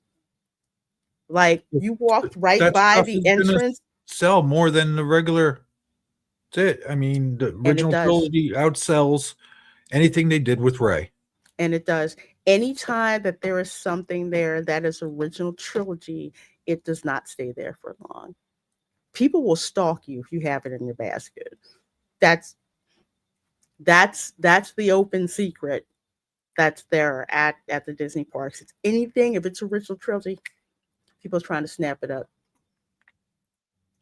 Like you walked right That by stuff the is gonna entrance, sell more than the regular. That's it. I mean, the and it original does. trilogy outsells anything they did with Ray. And it does. Anytime that there is something there that is original trilogy, it does not stay there for long. People will stalk you if you have it in your basket. That's that's the open secret that's there at the Disney parks. It's anything if it's original trilogy, people trying to snap it up.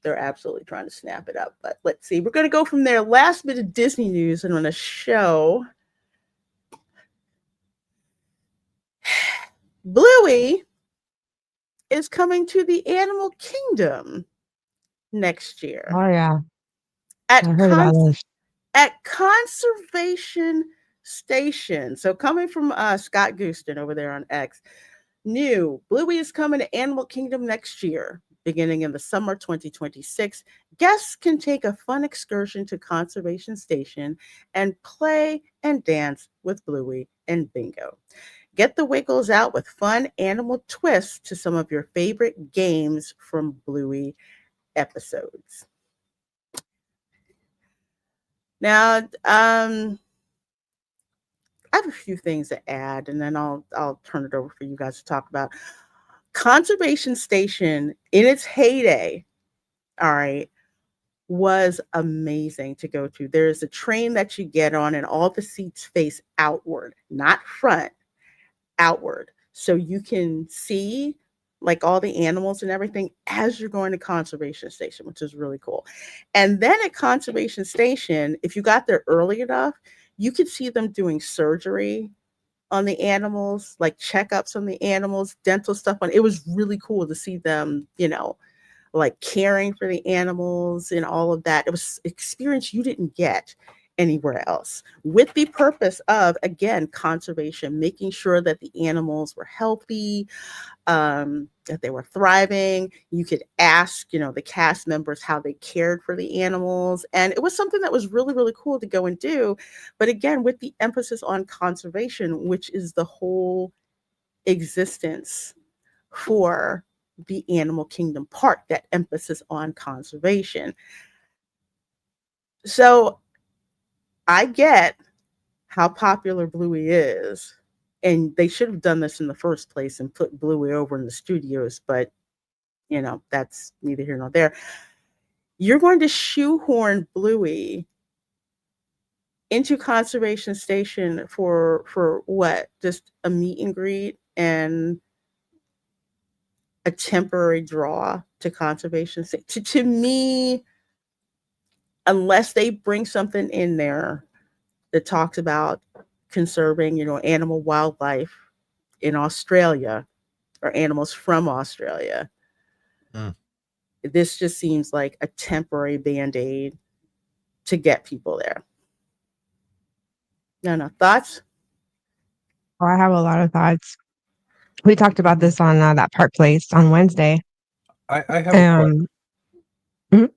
They're absolutely trying to snap it up. But let's see. We're going to go from there. Last bit of Disney news and on a show. Bluey is coming to the Animal Kingdom next year Oh, yeah. I at heard about this. at Conservation Station. So coming from Scott Gooston over there on X, new Bluey is coming to Animal Kingdom next year. Beginning in the summer 2026, guests can take a fun excursion to Conservation Station and play and dance with Bluey and Bingo. Get the wiggles out with fun animal twists to some of your favorite games from Bluey episodes. Now, I have a few things to add, and then I'll turn it over for you guys to talk about. Conservation Station in its heyday, all right, was amazing to go to. There's a train that you get on, and all the seats face outward, not front, outward. So you can see like all the animals and everything as you're going to Conservation Station, which is really cool. And then at Conservation Station, if you got there early enough, you could see them doing surgery on the animals, like checkups on the animals, dental stuff on. It was really cool to see them, like caring for the animals and all of that. It was experience you didn't get anywhere else, with the purpose of, again, conservation, making sure that the animals were healthy, that they were thriving. You could ask, the cast members how they cared for the animals. And it was something that was really, really cool to go and do. But again, with the emphasis on conservation, which is the whole existence for the Animal Kingdom Park, that emphasis on conservation. So I get how popular Bluey is. And they should have done this in the first place and put Bluey over in the studios, but that's neither here nor there. You're going to shoehorn Bluey into conservation station for what? Just a meet and greet and a temporary draw to conservation. To me, unless they bring something in there that talks about conserving, animal wildlife in Australia or animals from Australia, Mm. this just seems like a temporary band-aid to get people there. No, no thoughts. Oh, I have a lot of thoughts. We talked about this on that Park Place on Wednesday. I have a question. Um,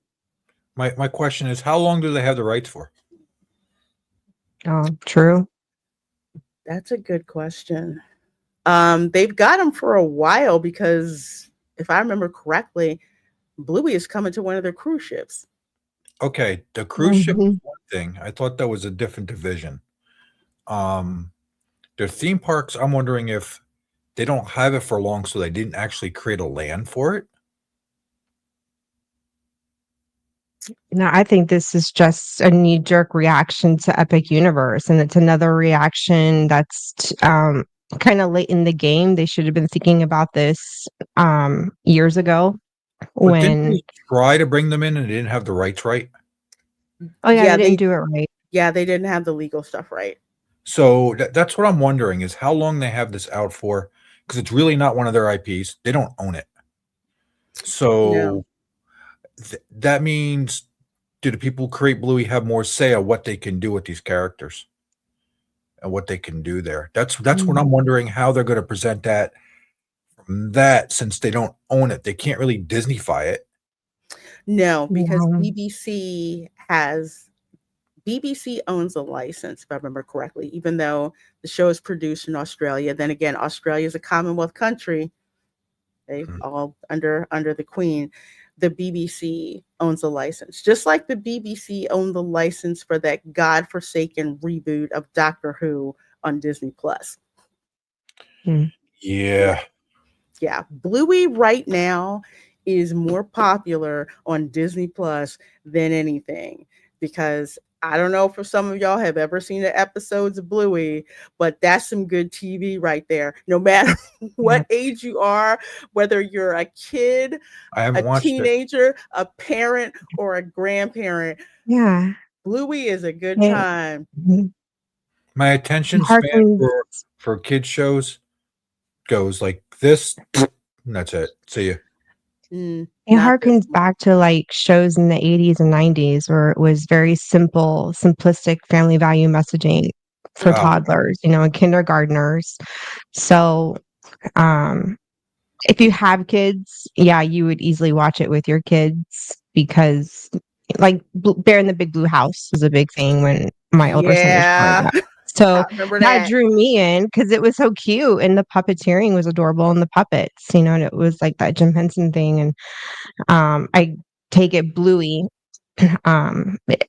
mhm. My question is, how long do they have the rights for? Oh, true. That's a good question. They've got them for a while because if I remember correctly, Bluey is coming to one of their cruise ships. Okay, the cruise ship is Mhm. one thing. I thought that was a different division. Um, the theme parks, I'm wondering if they don't have it for long, so they didn't actually create a land for it. No, I think this is just a knee-jerk reaction to Epic Universe, and it's another reaction that's kind of late in the game. They should have been thinking about this years ago But didn't when, they try to bring them in and they didn't have the rights right? oh yeah, Yeah, they didn't they do it right. yeah, they didn't have the legal stuff right. So that's what I'm wondering is how long they have this out for, because it's really not one of their IPs. They don't own it. No. So that means, do the people who create Bluey have more say on what they can do with these characters and what they can do there? That's what Mm. I'm wondering how they're going to present that from that, since they don't own it. They can't really Disneyfy it. No, because Yeah. BBC owns a license, if I remember correctly, even though the show is produced in Australia. Then again, Australia is a Commonwealth country. They Mm. all under the Queen. The BBC owns a license, just like the BBC owned the license for that godforsaken reboot of Doctor Who on Disney Plus. Mm. Yeah, Yeah. yeah. Bluey right now is more popular on Disney Plus than anything because I don't know if some of y'all have ever seen the episodes of Bluey, but that's some good TV right there. No matter Yeah. what age you are, whether you're a kid, I a haven't watched it. teenager, a parent, or a grandparent, Yeah. Bluey is a good It, time. mhm. My It attention span harkens, for kids shows goes like this, and that's it. See you. it Not this harkens one. back to like shows in the 80s and 90s where it was very simple, simplistic family value messaging for Ah, toddlers, and kindergartners. So, um, if you have kids, yeah, you would easily watch it with your kids because, like, Bear in the Big Blue House was a big thing when my older son was growing Yeah, up. So I remember that that. drew me in because it was so cute and the puppeteering was adorable and the puppets, and it was like that Jim Henson thing. And I take it Bluey, it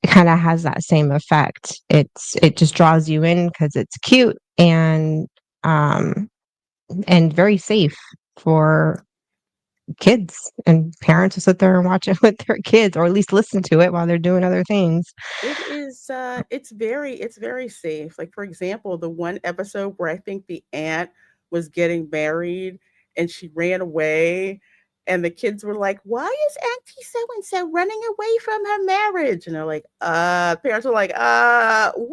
kind of has that same effect. It just draws you in because it's cute um, and very safe for kids, and parents will sit there and watch it with their kids or at least listen to it while they're doing other things. It is it's very safe. Like for example, the one episode where I think the aunt was getting married and she ran away and the kids were like, "Why is Auntie so and so running away from her marriage?" And they're like, parents are like, well, I don't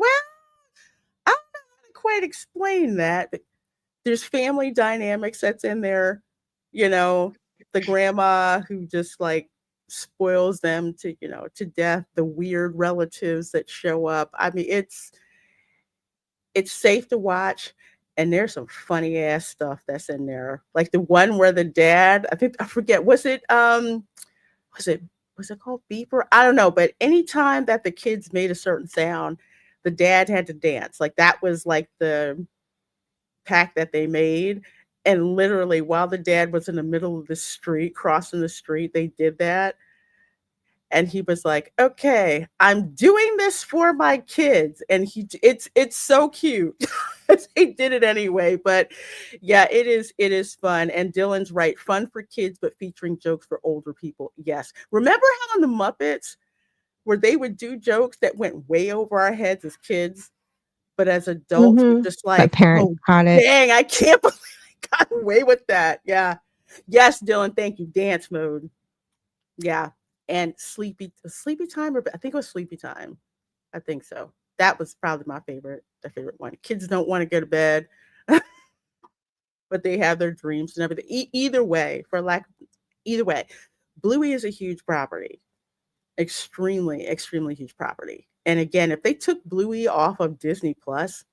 know how to quite explain that. But there's family dynamics that's in there, you know, the grandma who just like spoils them to death, the weird relatives that show up. I mean, it's safe to watch and there's some funny ass stuff that's in there. Like the one where the dad, I think I forget, was it was it called beeper? I don't know, but anytime that the kids made a certain sound, the dad had to dance. Like that was like the pack that they made. And literally, while the dad was in the middle of the street, crossing the street, they did that. And he was like, "Okay, I'm doing this for my kids," and it's so cute. they did it anyway. But yeah, it is fun. And Dylan's right, fun for kids, but featuring jokes for older people. Yes. Remember how in the Muppets where they would do jokes that went way over our heads as kids, but as adults we're Mhm. just But like, parents oh caught it. dang, I can't believe I got away with that. Yeah. Yes, Dylan, thank you. Dance mode. Yeah. And sleepy time, or I think it was sleepy time. I think so. That was probably my favorite one. Kids don't want to go to bed, but they have their dreams and everything. Either way, either way, Bluey is a huge property, extremely, extremely huge property. And again, if they took Bluey off of Disney Plus,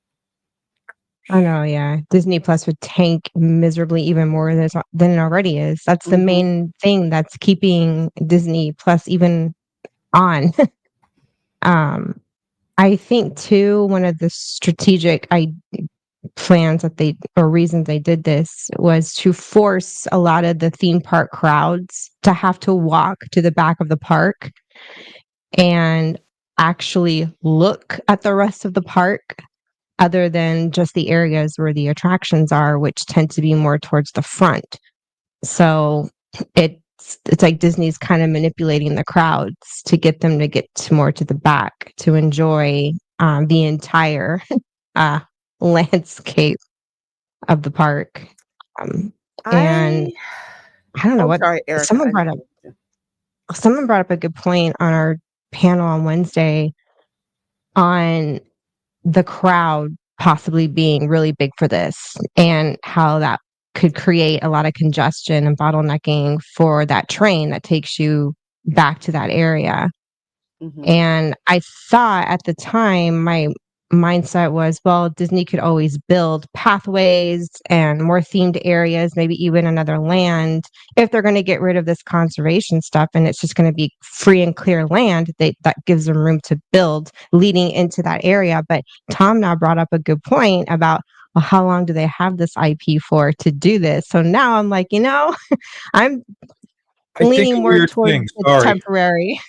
I know, yeah. Disney Plus would tank miserably even more than it already is. That's the hmm main thing that's keeping Disney Plus even on. Um, I think too, one of the strategic plans that they or reasons they did this was to force a lot of the theme park crowds to have to walk to the back of the park and actually look at the rest of the park other than just the areas where the attractions are, which tend to be more towards the front. So it's like Disney's kind of manipulating the crowds to get them to get to more to the back to enjoy the entire uh, landscape of the park. Um, and I I don't know oh what sorry, Erica. someone I brought didn't up. mean to. Someone brought up a good point on our panel on Wednesday on the crowd possibly being really big for this and how that could create a lot of congestion and bottlenecking for that train that takes you back to that area. hmm And I thought at the time, my mindset was, well, Disney could always build pathways and more themed areas, maybe even another land, if they're going to get rid of this conservation stuff and it's just going to be free and clear land that gives them room to build leading into that area. But Tom now brought up a good point about, well, how long do they have this IP for to do this? So now I'm like, I'm I think leaning a more weird towards thing. it's Sorry, temporary.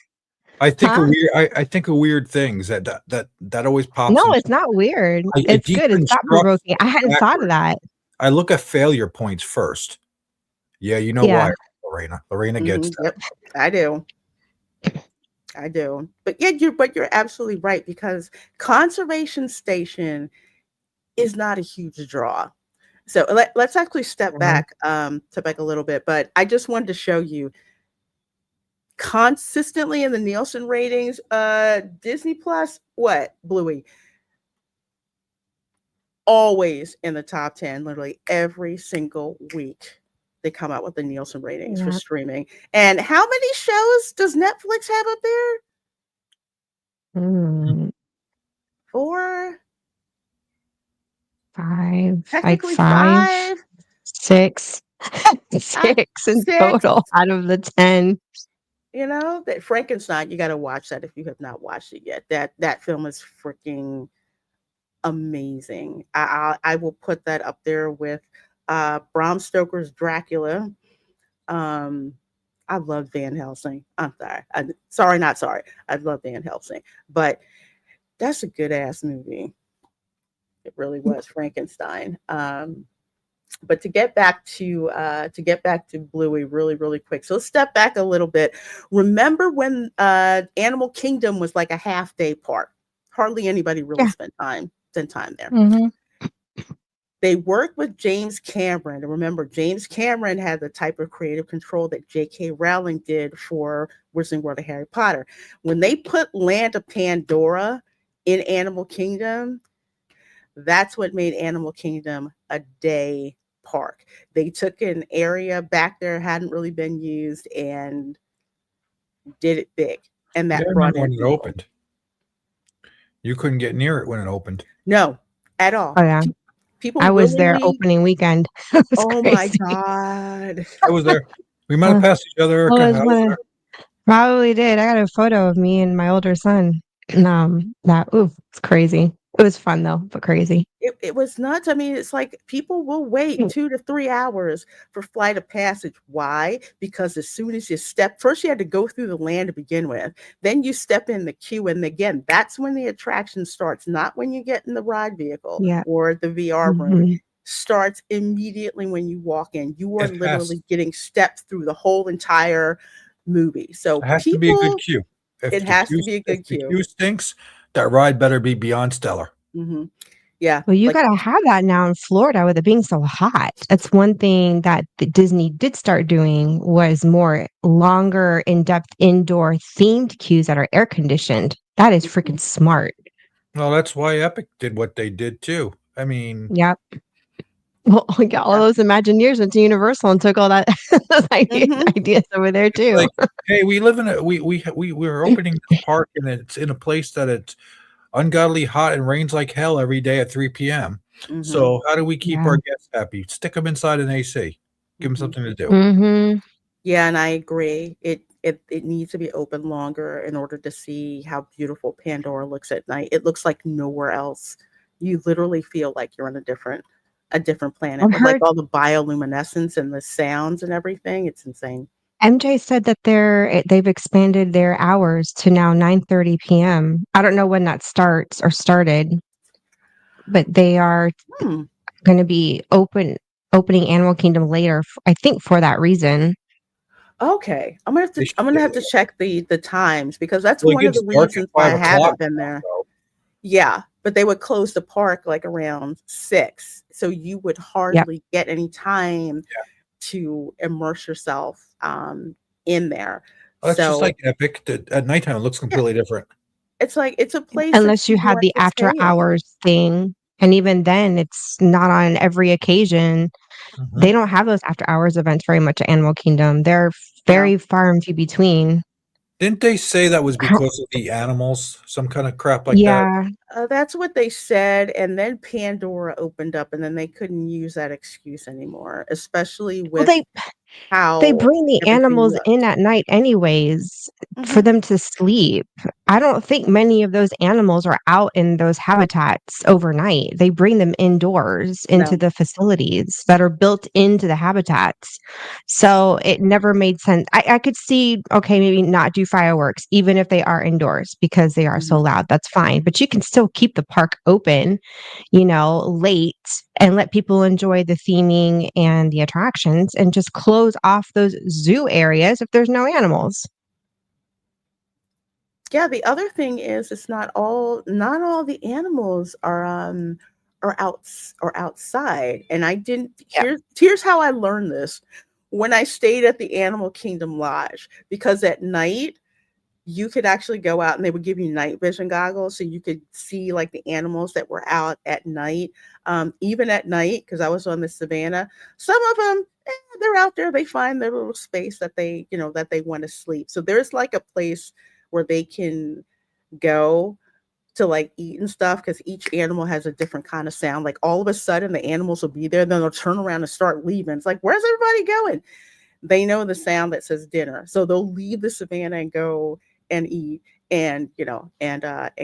I think a Huh? weird. I think a weird things that always No, pops in. it's not weird. I It's good. It's thought deconstruct provoking. I hadn't thought of backwards. that. I look at failure points first. Yeah, you know why, Yeah. Lorena. Lorena gets that. Yep. I do. I do. But yeah, you're absolutely right because Conservation Station is not a huge draw. So let's actually Mhm. step back a little bit. But I just wanted to show you consistently in the Nielsen ratings, Disney Plus, what Bluey, always in the top 10, literally every single week. They come out with the Nielsen ratings for Yeah. streaming. And how many shows does Netflix have up there? Mm, Four, like technically five, five, 6, uh, 6 in six. total out of the 10. That Frankenstein, you got to watch that if you have not watched it yet. That film is freaking amazing. I will put that up there with Bram Stoker's Dracula. Um, I love Van Helsing. I'm sorry. Sorry, not sorry. I love Van Helsing, but that's a good ass movie. It really was Frankenstein. But to get back to Bluey really really quick. So let's step back a little bit. Remember when Animal Kingdom was like a half day park? Hardly anybody really Yeah. spent time there. Mhm. They worked with James Cameron. And remember, James Cameron had the type of creative control that J.K. Rowling did for Wizarding World of Harry Potter. When they put Land of Pandora in Animal Kingdom, that's what made Animal Kingdom a day park. They took an area back there hadn't really been used and did it big, and Yeah, I that brought remember in when it people. opened. You couldn't get near it when it opened. No, at Oh, all. yeah. People I was there willingly. opening weekend. It was Oh my crazy. god. I was there. We might have Uh, passed each other, I Erica. was I was one of there. probably did. I got a photo of me and my older son. That ooh, it's crazy. It was fun though, but crazy. It was nuts. I mean, it's like people will wait Mm, 2 to 3 hours for flight of passage. Why? Because as soon as you step, first you had to go through the land to begin with. Then you step in the queue, and again, that's when the attraction starts. Not when you get in the ride vehicle yeah. or the VR room. Mhm. Starts immediately when you walk in. You are It has literally getting stepped through the whole entire movie. So it has to be a good people, queue. it has to be a If good the queue. queue stinks, that ride better be beyond stellar. Hmm. Yeah, Well, you like gotta have that now in Florida with it being so hot. That's one thing that Disney did start doing was more longer, in-depth indoor themed queues that are air conditioned. That is freaking smart. Well, that's why Epic did what they did too. I mean, Yep. Well, we got all yeah. those Imagineers went to Universal and took all that those Hmm. ideas over there it's too. like, hey, we live in a we're opening this park and it's in a place that it's ungodly hot and rains like hell every day at 3 p.m. Hmm. So how do we keep Yeah. our guests happy? Stick them inside an AC. Give them Hmm. something to do. Mhm. Yeah, and I agree. It needs to be open longer in order to see how beautiful Pandora looks at night. It looks like nowhere else. You literally feel like you're on a different planet I've with like heard all the bioluminescence and the sounds and everything. It's insane. MJ said that they've expanded their hours to now 9:30 PM. I don't know when that starts or started, but they are Hmm. gonna be opening Animal Kingdom later, I think for that reason. Okay. They should, I'm gonna have to check the times because that's well, it one of gets the dark at reasons why I 5 o'clock haven't been now, there. so Yeah, but they would close the park like around 6. So you would Yep. hardly get any time to immerse yourself in there. well, that's just So like Epic. At nighttime, it looks yeah, completely different. it's like it's a place that Unless you people have like the to after stay in. hours thing, and even then, it's not on every occasion. They Mhm. don't have those after hours events very much at Animal Kingdom. They're No. very far and few between. Didn't they say that was How because of the animals? Some kind of crap like that? Yeah. That's what they said, and then Pandora opened up, and then they couldn't use that excuse anymore, especially Well, with they how bring the everything animals in looks. at night anyways for Hmm. them to sleep. I don't think many of those animals are out in those habitats overnight. They bring them indoors into No. the facilities that are built into the habitats. So it never made sense. I could see, okay, maybe not do fireworks, even if they are indoors because they are so Hmm. loud. That's fine. But you can still keep the park open, late and let people enjoy the theming and the attractions and just close off those zoo areas if there's no animals. Yeah, the other thing is it's not all the animals are outside. And I didn't Yep. here's how I learned this when I stayed at the Animal Kingdom Lodge, because at night you could actually go out and they would give you night vision goggles so you could see like the animals that were out at night. Even at night, because I was on the savannah, some of them, they're out there, they find their little space that they want to sleep. So there's like a place where they can go to like eat and stuff, because each animal has a different kind of sound. Like all of a sudden the animals will be there, then they'll turn around and start leaving. It's like, where's everybody going? They know the sound that says dinner, so they'll leave the savannah and go and eat, and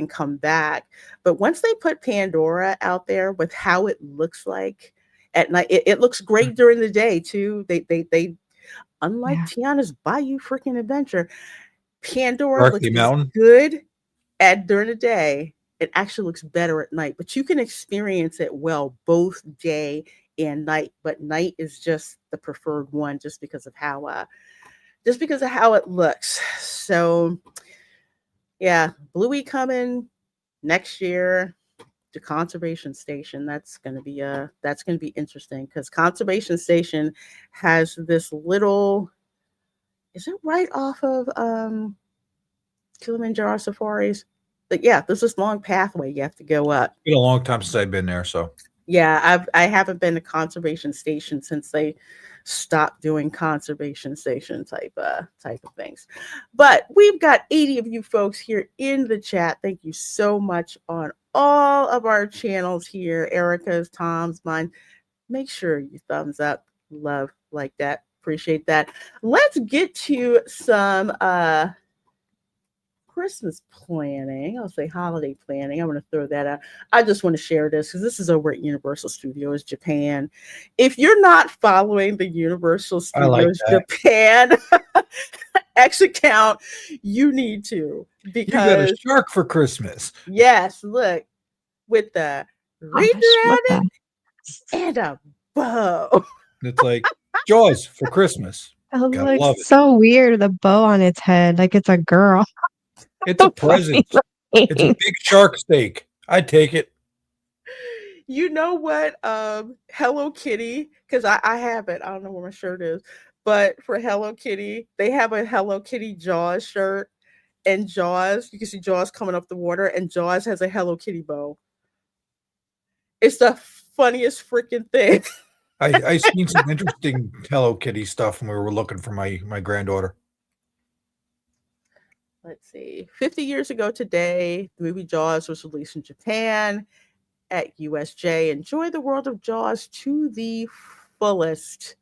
come back. But once they put Pandora out there with how it looks like at night, it looks great during the day too. They unlike Yeah. Tiana's Bayou freaking Adventure, Pandora looks Berkeley as Mountain. good at during the day. It actually looks better at night, but you can experience it well both day and night. But night is just the preferred one, just because of how it looks. So yeah, Bluey coming next year to Conservation Station. That's gonna be interesting because Conservation Station has this little. Is it right off of Kilimanjaro Safaris? But yeah, there's this long pathway you have to go up. It's been a long time since I've been there, so Yeah, I haven't been to Conservation Station since they stopped doing conservation station type of things. But we've got 80 of you folks here in the chat. Thank you so much on all of our channels here. Erica's, Tom's, mine. Make sure you thumbs up, love like that. Appreciate that. Let's get to some Christmas planning, I'll say holiday planning. I'm going to throw that out. I just want to share this because this is over at Universal Studios Japan. If you're not following the Universal I like Studios that. Japan X account, you need to, You got a because shark for Christmas. yes, look, with the Gosh, what redragon the? and a bow. It's like Jaws for Christmas. It Gotta looks love it. so weird. The bow on its head, like it's a girl. It's a Funny present. It's a looking. big shark steak. I'd take it. You know what? Hello Kitty, because I have it. I don't know where my shirt is, but for Hello Kitty, they have a Hello Kitty Jaws shirt, and Jaws, you can see Jaws coming up the water, and Jaws has a Hello Kitty bow. It's the funniest freaking thing. I seen some interesting Hello Kitty stuff when we were looking for my granddaughter. Let's see. 50 years ago today, the movie Jaws was released in Japan at USJ. Enjoy the world of Jaws to the fullest.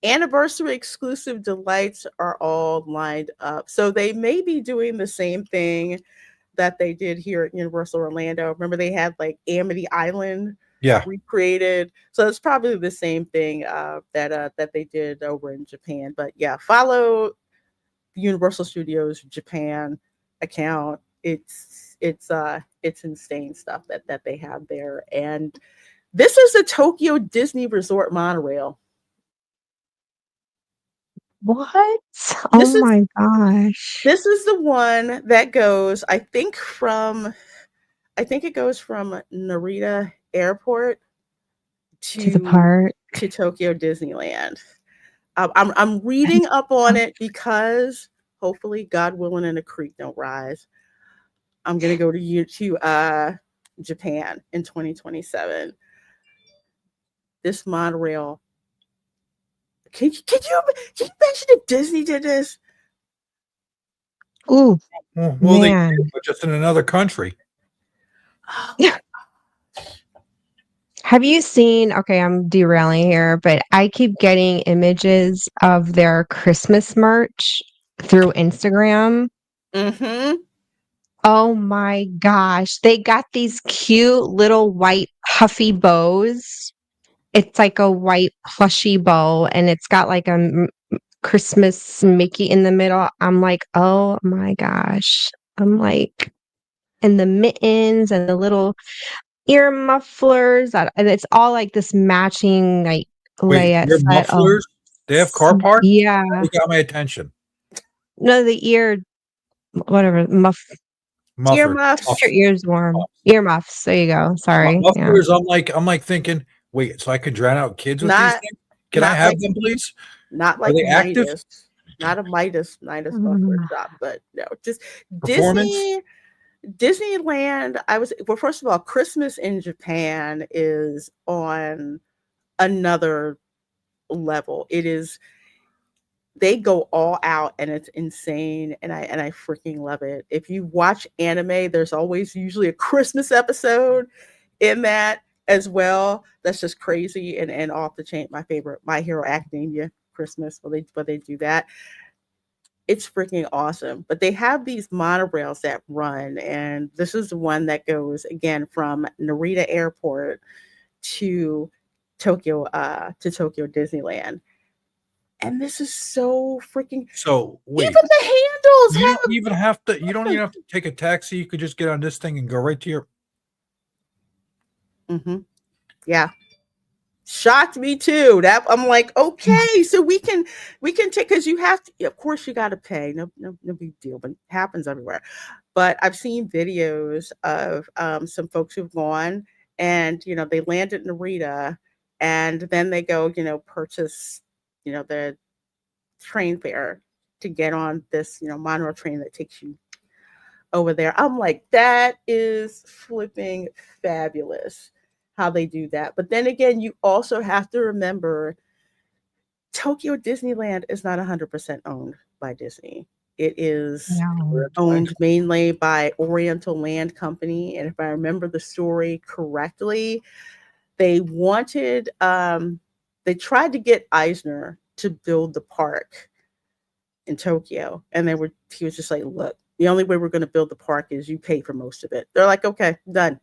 Anniversary exclusive delights are all lined up. So they may be doing the same thing that they did here at Universal Orlando. Remember, they had like Amity Island Yeah. recreated. So it's probably the same thing that they did over in Japan. But yeah, follow Universal Studios Japan account. It's insane stuff that they have there. And this is the Tokyo Disney Resort monorail. What? Oh This is my gosh. this is the one that goes, I think it goes from Narita Airport To the to park. Tokyo Disneyland. I'm reading up on it because hopefully, God willing, and a creek don't rise. I'm gonna go to Japan in 2027. This monorail. Can you imagine if Disney did this? Ooh, Well, they did, man. but just in another country. Oh my Have you seen, okay, I'm derailing here, but I keep getting images of their Christmas merch through Instagram. Mm-hmm. Oh my gosh. They got these cute little white puffy bows. It's like a white plushy bow and it's got like a Christmas Mickey in the middle. I'm like, oh my gosh. I'm like, and the mittens and the little ear mufflers. And it's all like this matching like Wait, layette your set. Oh, mufflers? They have car parts? yeah. They got my attention. No, the ear, whatever, Mufflers. Earmuffs. your ears warm. Earmuffs. There you go. Sorry. Yeah. Mufflers, I'm like thinking, wait, so I can drown out kids with these Not things? Can I not have like them, please? not Are like they active? Midas. Not a Midas muffler Mm. shop, but no, just Performance? Disneyland. Well, first of all, Christmas in Japan is on another level. It is, they go all out and it's insane, and I freaking love it. If you watch anime, there's always usually a Christmas episode in that as well. That's just crazy and off the chain. My favorite, My Hero Academia Christmas, where they do that. It's freaking awesome. But they have these monorails that run, and this is the one that goes again from Narita Airport to Tokyo Disneyland. And this is so freaking, So even wait, the handles you don't have even have to. You don't even have to take a taxi. You could just get on this thing and go right to your. hmm yeah. Shocked me too. That I'm like, okay, so we can take, because you have to, of course you gotta pay. No big deal, but it happens everywhere. But I've seen videos of some folks who've gone, and they land at Narita, and then they go, purchase, the train fare to get on this, monorail train that takes you over there. I'm like, that is flipping fabulous how they do that. But then again, you also have to remember Tokyo Disneyland is not 100% owned by Disney. It is No. owned mainly by Oriental Land Company. And if I remember the story correctly, they they tried to get Eisner to build the park in Tokyo. And he was just like, look, The only way we're going to build the park is you pay for most of it. They're like, okay, done.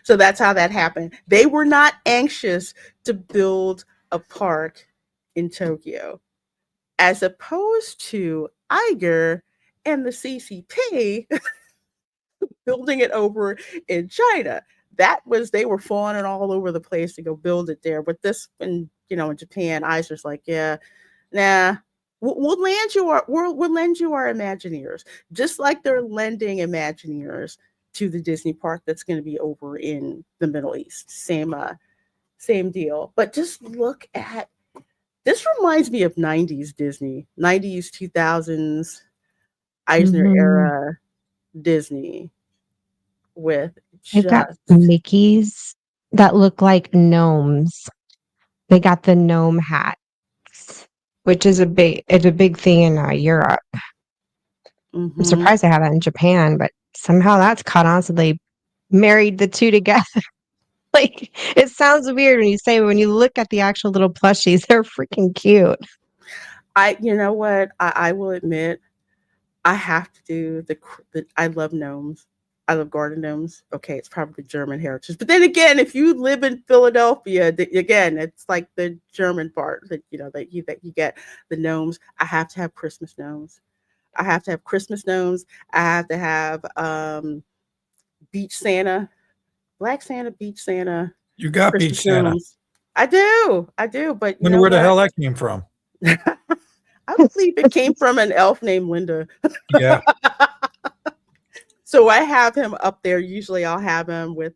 So that's how that happened. They were not anxious to build a park in Tokyo, as opposed to Iger and the CCP building it over in China. That was, they were fawning all over the place to go build it there. But this, in Japan, Iger's like, yeah, nah. We'll lend you our Imagineers, just like they're lending Imagineers to the Disney park that's going to be over in the Middle East. Same deal. But just look at this. Reminds me of '90s Disney, '90s 2000s Eisner Mhm. era Disney with They've got just Mickeys that look like gnomes. They got the gnome hats, which is a big thing in Europe. I'm hmm surprised they have that in Japan, but somehow that's caught on, so they married the two together. Like, it sounds weird when you say, but when you look at the actual little plushies, they're freaking cute. you know what, I will admit, I have to do the I love gnomes. I love garden gnomes. Okay, it's probably German heritage. But then again, if you live in Philadelphia, again, it's like the German part that you get the gnomes. I have to have Christmas gnomes. I have to have Christmas gnomes. I have to have beach Santa, Black Santa, beach Santa, You got Christmas Beach Santa. gnomes. I do. I do. But you Wonder know where the what? hell that came from. I believe it came from an elf named Linda. Yeah. So I have him up there. Usually I'll have him with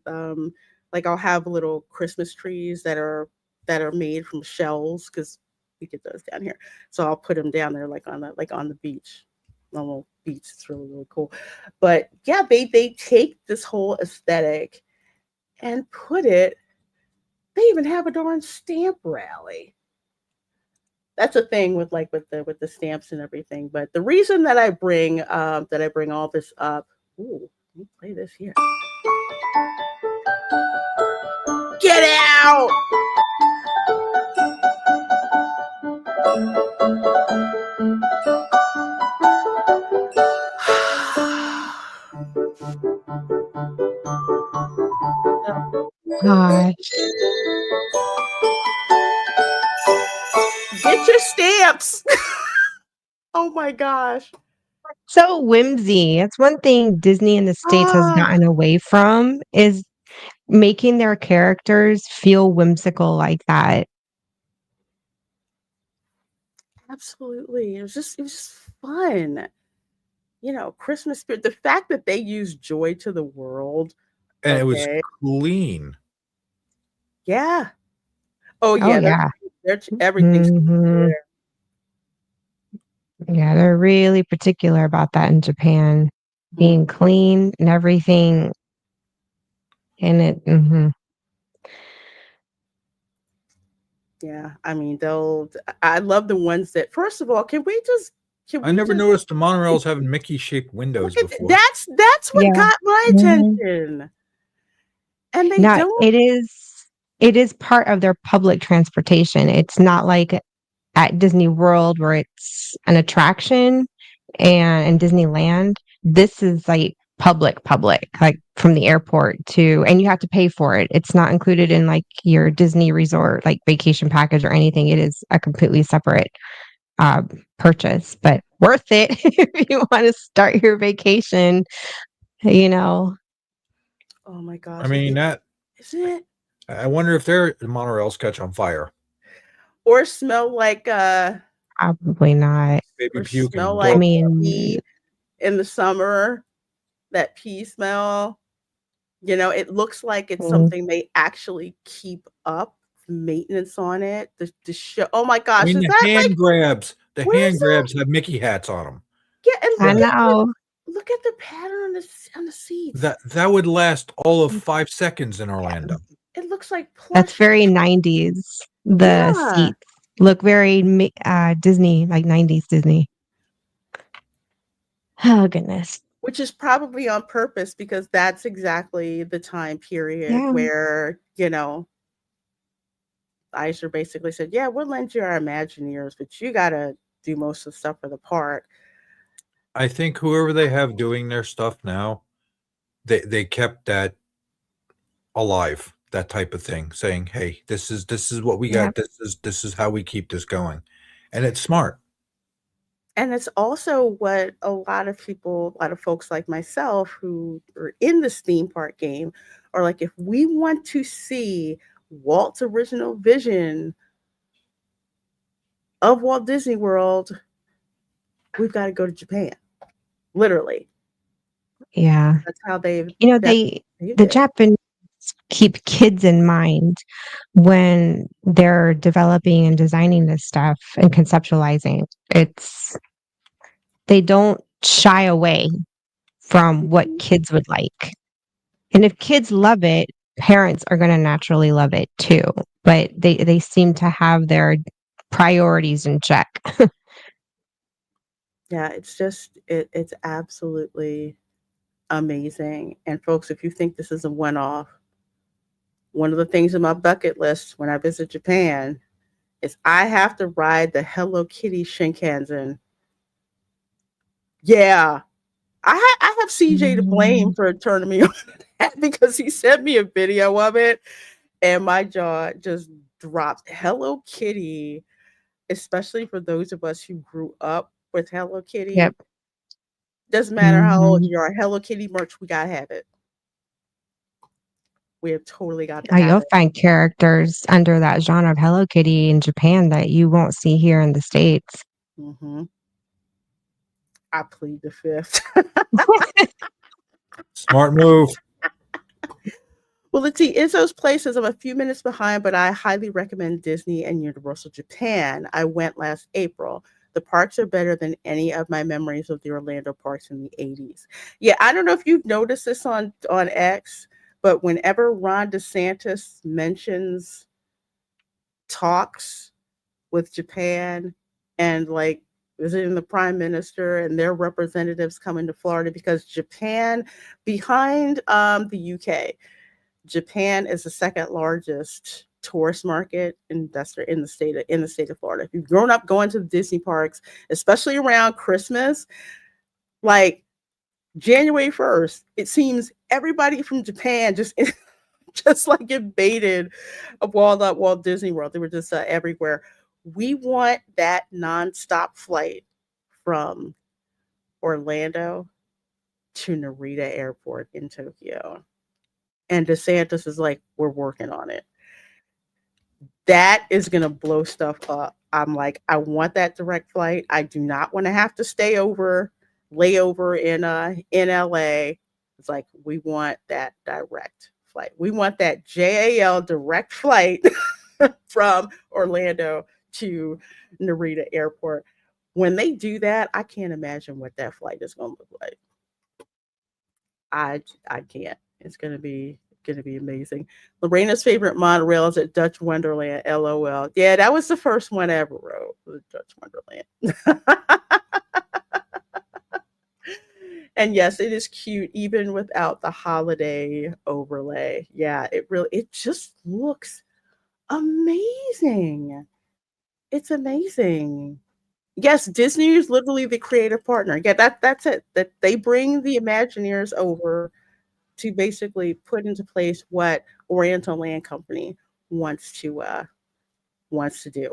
like I'll have little Christmas trees that are made from shells because we get those down here. So I'll put him down there like on the beach. On a little beach. It's really, really cool. But yeah, they take this whole aesthetic and put it, they even have a darn stamp rally. That's a thing with the stamps and everything. But the reason that I bring all this up, ooh, let me play this here. Get out! Gosh. Get your stamps! Oh my gosh. So whimsy. It's one thing Disney in the States has Ah, gotten away from is making their characters feel whimsical like that. absolutely. It was just fun. Christmas spirit. The fact that they use joy to the world. And it was Okay. clean. Yeah. Oh Oh, yeah. yeah. Everything's Mhm. there. Yeah, they're really particular about that in Japan, Mhm. being clean and everything in it. Mhm. Yeah. I mean, I love the ones that. First of all, can I we never just noticed the monorails having Mickey-shaped windows look at before. that's what Yeah. got my Mhm. attention. And they Now don't. it is part of their public transportation. It's not like at Disney World where it's an attraction and in Disneyland. This is like public, like from the airport to, and you have to pay for it. It's not included in like your Disney resort, like vacation package or anything. It is a completely separate purchase, but worth it if you want to start your vacation, you know. Oh my I gosh, mean, that isn't it? I wonder if their monorails catch on fire. Or smell like Probably not. Baby or puke smell and I dog. like mean, pee in the summer. That pee smell. It looks like it's mm, something they actually keep up maintenance on it. The show. Oh my I gosh, mean, is the that like hand grabs. The what is hand that? grabs have Mickey hats on them. Yeah, and I know. look at the pattern on the seats. That would last all of 5 seconds in Orlando. It looks like That's plush. very 90s. The Yeah, seats look very Disney, like 90s Disney. Oh, goodness. which is probably on purpose because that's exactly the time period Yeah. where Aisha basically said, "Yeah, we'll lend you our Imagineers, but you gotta do most of the stuff for the park." I think whoever they have doing their stuff now, they kept that alive, that type of thing, saying, "Hey, this is what we Yeah. got. This is how we keep this going," and it's smart. And it's also what a lot of people, a lot of folks like myself who are in this theme park game are like, if we want to see Walt's original vision of Walt Disney World, we've got to go to Japan. Literally. Yeah. That's how they've You know, that's they saved the it. Japanese keep kids in mind when they're developing and designing this stuff and conceptualizing. It's they don't shy away from what Mhm. kids would like. And if kids love it, parents are going to naturally love it too. But they seem to have their priorities in check. Yeah, it's just it's absolutely amazing. And folks, if you think this is a one-off, one of the things on my bucket list when I visit Japan is I have to ride the Hello Kitty Shinkansen. Yeah, I have CJ to blame Mm. for turning me on to that because he sent me a video of it and my jaw just dropped. Hello Kitty, especially for those of us who grew up with Hello Kitty, Yep. doesn't matter how old Mhm. you are, Hello Kitty merch, we gotta have it. We have totally got to have You'll it. find characters under that genre of Hello Kitty in Japan that you won't see here in the States. Hmm. I plead the fifth. Smart move. Well, let's see. Izzo's places. I'm a few minutes behind, but I highly recommend Disney and Universal Japan. I went last April. The parks are better than any of my memories of the Orlando parks in the 80s. Yeah, I don't know if you've noticed this on X, but whenever Ron DeSantis mentions talks with Japan and like visiting the prime minister and their representatives coming to Florida, because Japan, behind the UK, Japan is the second largest tourist market investor in the state of Florida. If you've grown up going to the Disney parks, especially around Christmas, like January 1st, it seems everybody from Japan just just like invaded Walt Disney World. They were just everywhere. We want that nonstop flight from Orlando to Narita Airport in Tokyo. And DeSantis is like, we're working on it. That is going to blow stuff up. I'm like, I want that direct flight. I do not want to have to layover in LA. It's like we want that direct flight. We want that JAL direct flight from Orlando to Narita Airport. When they do that, I can't imagine what that flight is going to look like. I can't. It's gonna be amazing. LaReina's favorite monorail is at Dutch Wonderland. LOL. Yeah, that was the first one I ever rode. Was Dutch Wonderland. And yes, it is cute even without the holiday overlay. Yeah, it just looks amazing. It's amazing. Yes, Disney is literally the creative partner. Yeah, that's it. That they bring the Imagineers over to basically put into place what Oriental Land Company wants to do.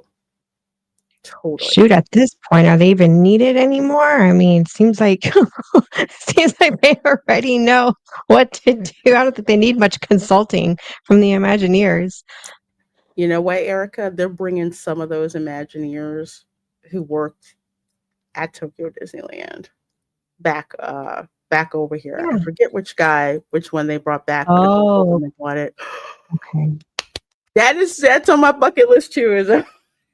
Totally. Shoot, at this point, are they even needed anymore? I mean, seems like they already know what to do. I don't think they need much consulting from the Imagineers. You know what, Erica? They're bringing some of those Imagineers who worked at Tokyo Disneyland back over here. I Yeah. forget which one they brought back, but a couple of Oh, them bought it. okay. That's on my bucket list too.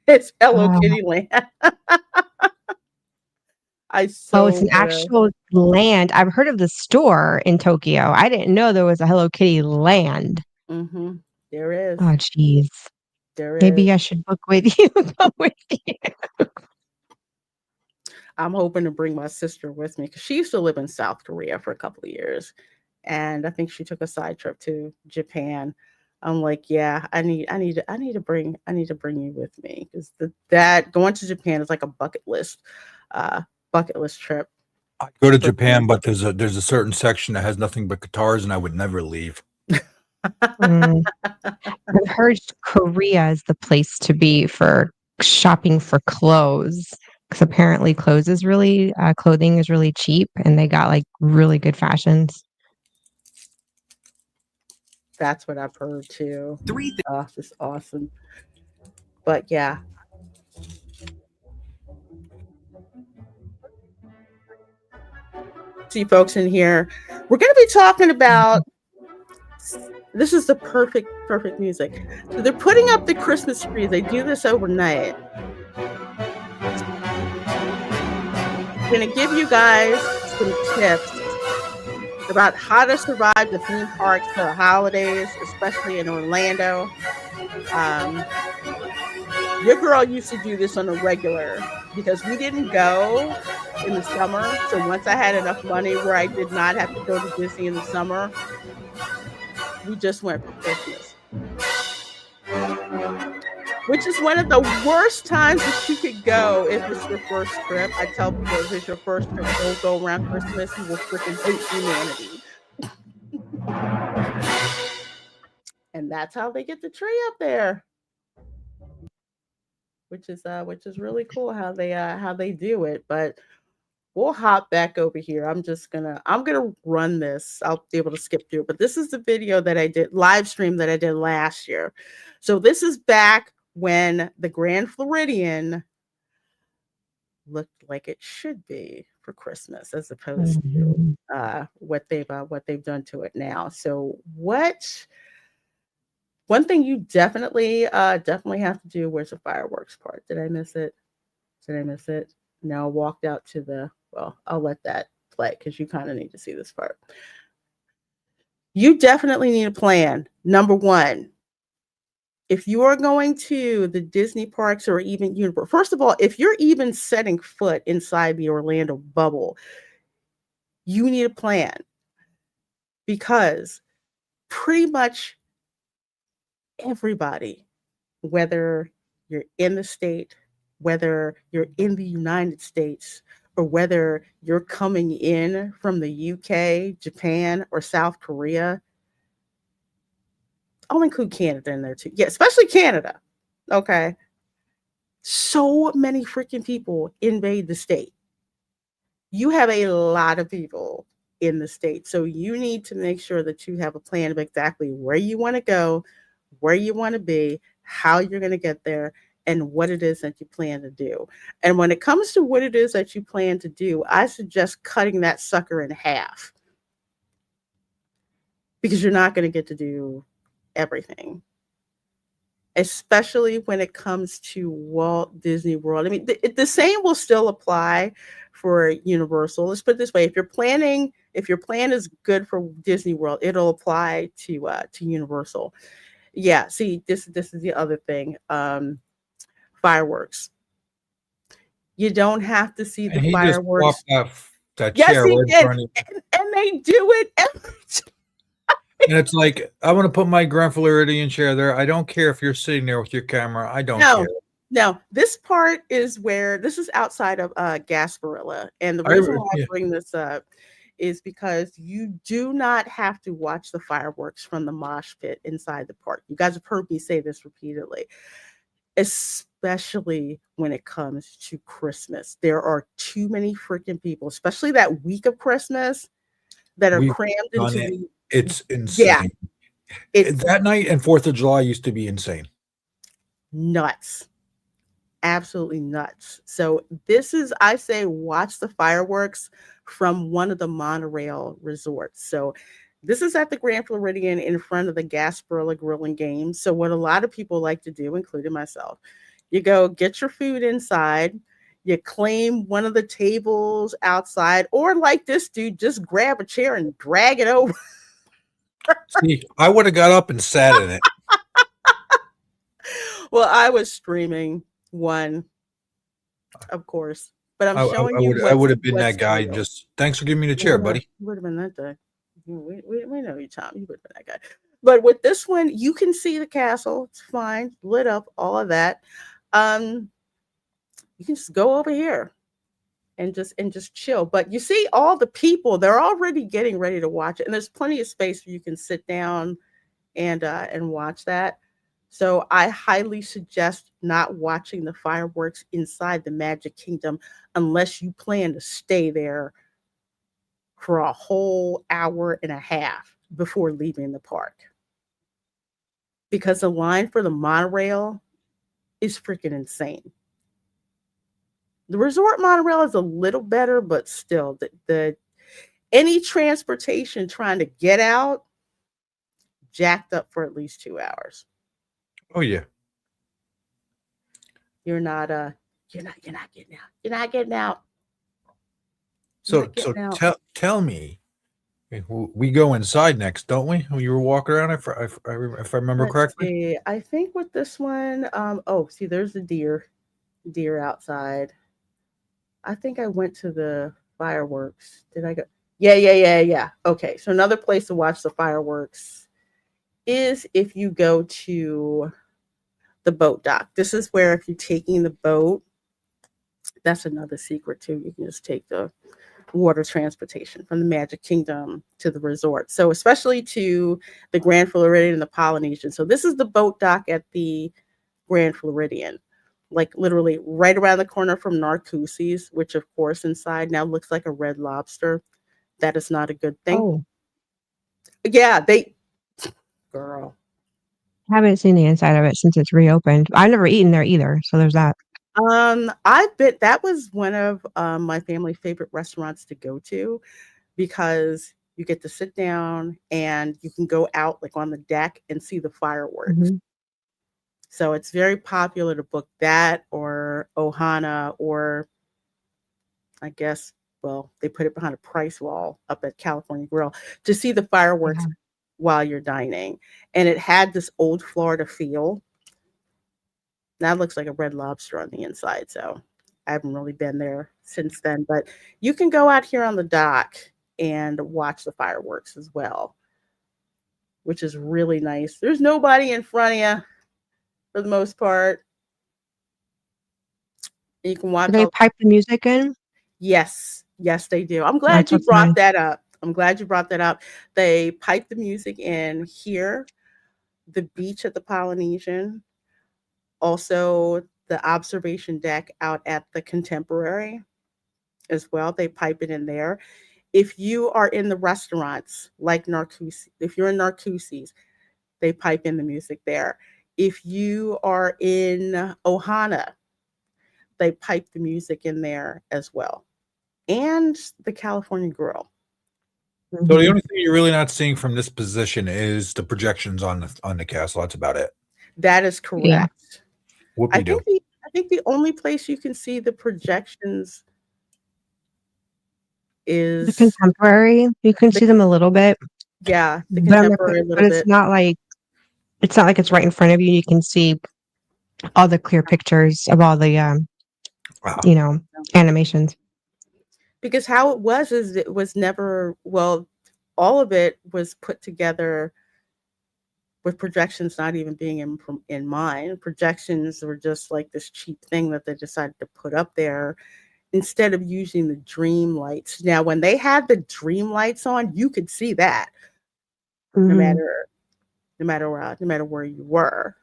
It's Hello Uh, Kitty Land. I oh, it's so an wanna. actual land. I've heard of the store in Tokyo. I didn't know there was a Hello Kitty land. Mm-hmm. There is. Oh, geez. There is. Maybe I should book with you. Go with you. I'm hoping to bring my sister with me because she used to live in South Korea for a couple of years, and I think she took a side trip to Japan. I'm like, yeah, I need to bring you with me because that going to Japan is like a bucket list trip. I go to for Japan, but there's a certain section that has nothing but guitars, and I would never leave. Mm. I've heard Korea is the place to be for shopping for clothes because apparently clothing is really cheap, and they got like really good fashions. That's what I've heard too. Oh, just awesome. But yeah, see folks in here. We're going to be talking about this is the perfect music. So they're putting up the Christmas tree. They do this overnight. I'm going to give you guys some tips about how to survive the theme parks for the holidays, especially in Orlando. Um, your girl used to do this on a regular because we didn't go in the summer. So once I had enough money where I did not have to go to Disney in the summer, we just went for Christmas, which is one of the worst times that you could go if it's your first trip. I tell people if it's your first trip, don't go around Christmas. You will freaking hate humanity. And that's how they get the tree up there, which is really cool how they do it. But we'll hop back over here. I'm gonna run this. I'll be able to skip through, but this is the video that I did live stream that I did last year. So this is back when the Grand Floridian looked like it should be for Christmas, as opposed to Mhm. what they've done to it now. So what one thing you definitely have to do, where's the fireworks part? Did I miss it? Did I miss it? No, I walked out to the well, I'll let that play because you kind of need to see this part. You definitely need a plan. Number one, if you are going to the Disney parks or even Universal, first of all, if you're even setting foot inside the Orlando bubble, you need a plan because pretty much everybody, whether you're in the state, whether you're in the United States, or whether you're coming in from the UK, Japan, or South Korea, I'll include Canada in there too. Yeah, especially Canada. Okay. So many freaking people invade the state. You have a lot of people in the state. So you need to make sure that you have a plan of exactly where you want to go, where you want to be, how you're going to get there, and what it is that you plan to do. And when it comes to what it is that you plan to do, I suggest cutting that sucker in half because you're not going to get to do everything, especially when it comes to Walt Disney World. I mean, the same will still apply for Universal. Let's put it this way: if your plan is good for Disney World, it'll apply to Universal. Yeah. See, this is the other thing. Fireworks. You don't have to see the And he just fireworks. plopped that Yes, chair he right in did, front of you. and they do it every And it's like, I want to put my Grand Floridian chair there. I don't care if you're sitting there with your camera. I don't care. No, no. This part is where this is outside of Gasparilla, and the I reason why I yeah, bring this up is because you do not have to watch the fireworks from the mosh pit inside the park. You guys have heard me say this repeatedly, especially when it comes to Christmas. There are too many freaking people, especially that week of Christmas, that are we've crammed done into it. the It's yeah. insane. It's That night and 4th of July used to be insane. nuts. Absolutely nuts. So this is I say watch the fireworks from one of the monorail resorts. So this is at the Grand Floridian in front of the Gasparilla Grill and Games. So what a lot of people like to do, including myself, you go get your food inside, you claim one of the tables outside, or like this dude, just grab a chair and drag it over. See, I would have got up and sat in it. Well, I was streaming one, of course, but I'm showing you I would have been what's that guy. real. Just thanks for giving me the You chair, would have buddy. you would have been that guy. We know you, Tom. You would have been that guy. But with this one, you can see the castle. It's fine, lit up, all of that. Um, you can just go over here. and just chill. But you see all the people, they're already getting ready to watch it. And there's plenty of space where you can sit down and watch that. So I highly suggest not watching the fireworks inside the Magic Kingdom unless you plan to stay there for a whole hour and a half before leaving the park. Because the line for the monorail is freaking insane. The resort monorail is a little better, but still, the any transportation trying to get out jacked up for at least 2 hours. Oh yeah. You're not you're not getting out. You're not getting out. You're So not getting out. tell me, we go inside next, don't we? When you were walking around, if I remember Let's correctly. see. I think with this one, oh, see, there's the deer outside. I think I went to the fireworks. Did I go? Yeah, yeah, yeah, yeah. Okay, so another place to watch the fireworks is if you go to the boat dock. This is where if you're taking the boat, that's another secret too. You can just take the water transportation from the Magic Kingdom to the resort. So especially to the Grand Floridian and the Polynesian. So this is the boat dock at the Grand Floridian, like literally right around the corner from Narcoossee's, which of course inside now looks like a red lobster. That is not a good thing. Oh, Yeah, they girl. haven't seen the inside of it since it's reopened. I've never eaten there either, so there's that. I've been that was one of my family favorite restaurants to go to because you get to sit down and you can go out like on the deck and see the fireworks. Mhm. So it's very popular to book that or Ohana or I guess well, they put it behind a price wall up at California Grill to see the fireworks Yeah. while you're dining. And it had this old Florida feel. That looks like a red lobster on the inside. So I haven't really been there since then. But you can go out here on the dock and watch the fireworks as well, which is really nice. There's nobody in front of you for the most part. You can Do watch they all. pipe the music in? Yes, yes, they do. I'm glad That's you what's brought nice. that up. I'm glad you brought that up. They pipe the music in here, the beach at the Polynesian, also the observation deck out at the Contemporary as well. They pipe it in there. If you are in the restaurants like Narcoossee's, if you're in Narcoossee's, they pipe in the music there. If you are in Ohana, they pipe the music in there as well. And the California Grill. So the Mhm. only thing you're really not seeing from this position is the projections on the castle. That's about it. That is Yeah. correct. I Whoopie do. think the I think the only place you can see the projections The is contemporary, you can the see them a little bit, yeah, the but Contemporary a little bit. it's not like it's right in front of you. You can see all the clear pictures of all the Wow. you know, animations. Because how it was is it was never well, all of it was put together with projections not even being in mind. Projections were just like this cheap thing that they decided to put up there instead of using the dream lights. Now, when they had the dream lights on, you could see that no Mhm. matter no matter where you were.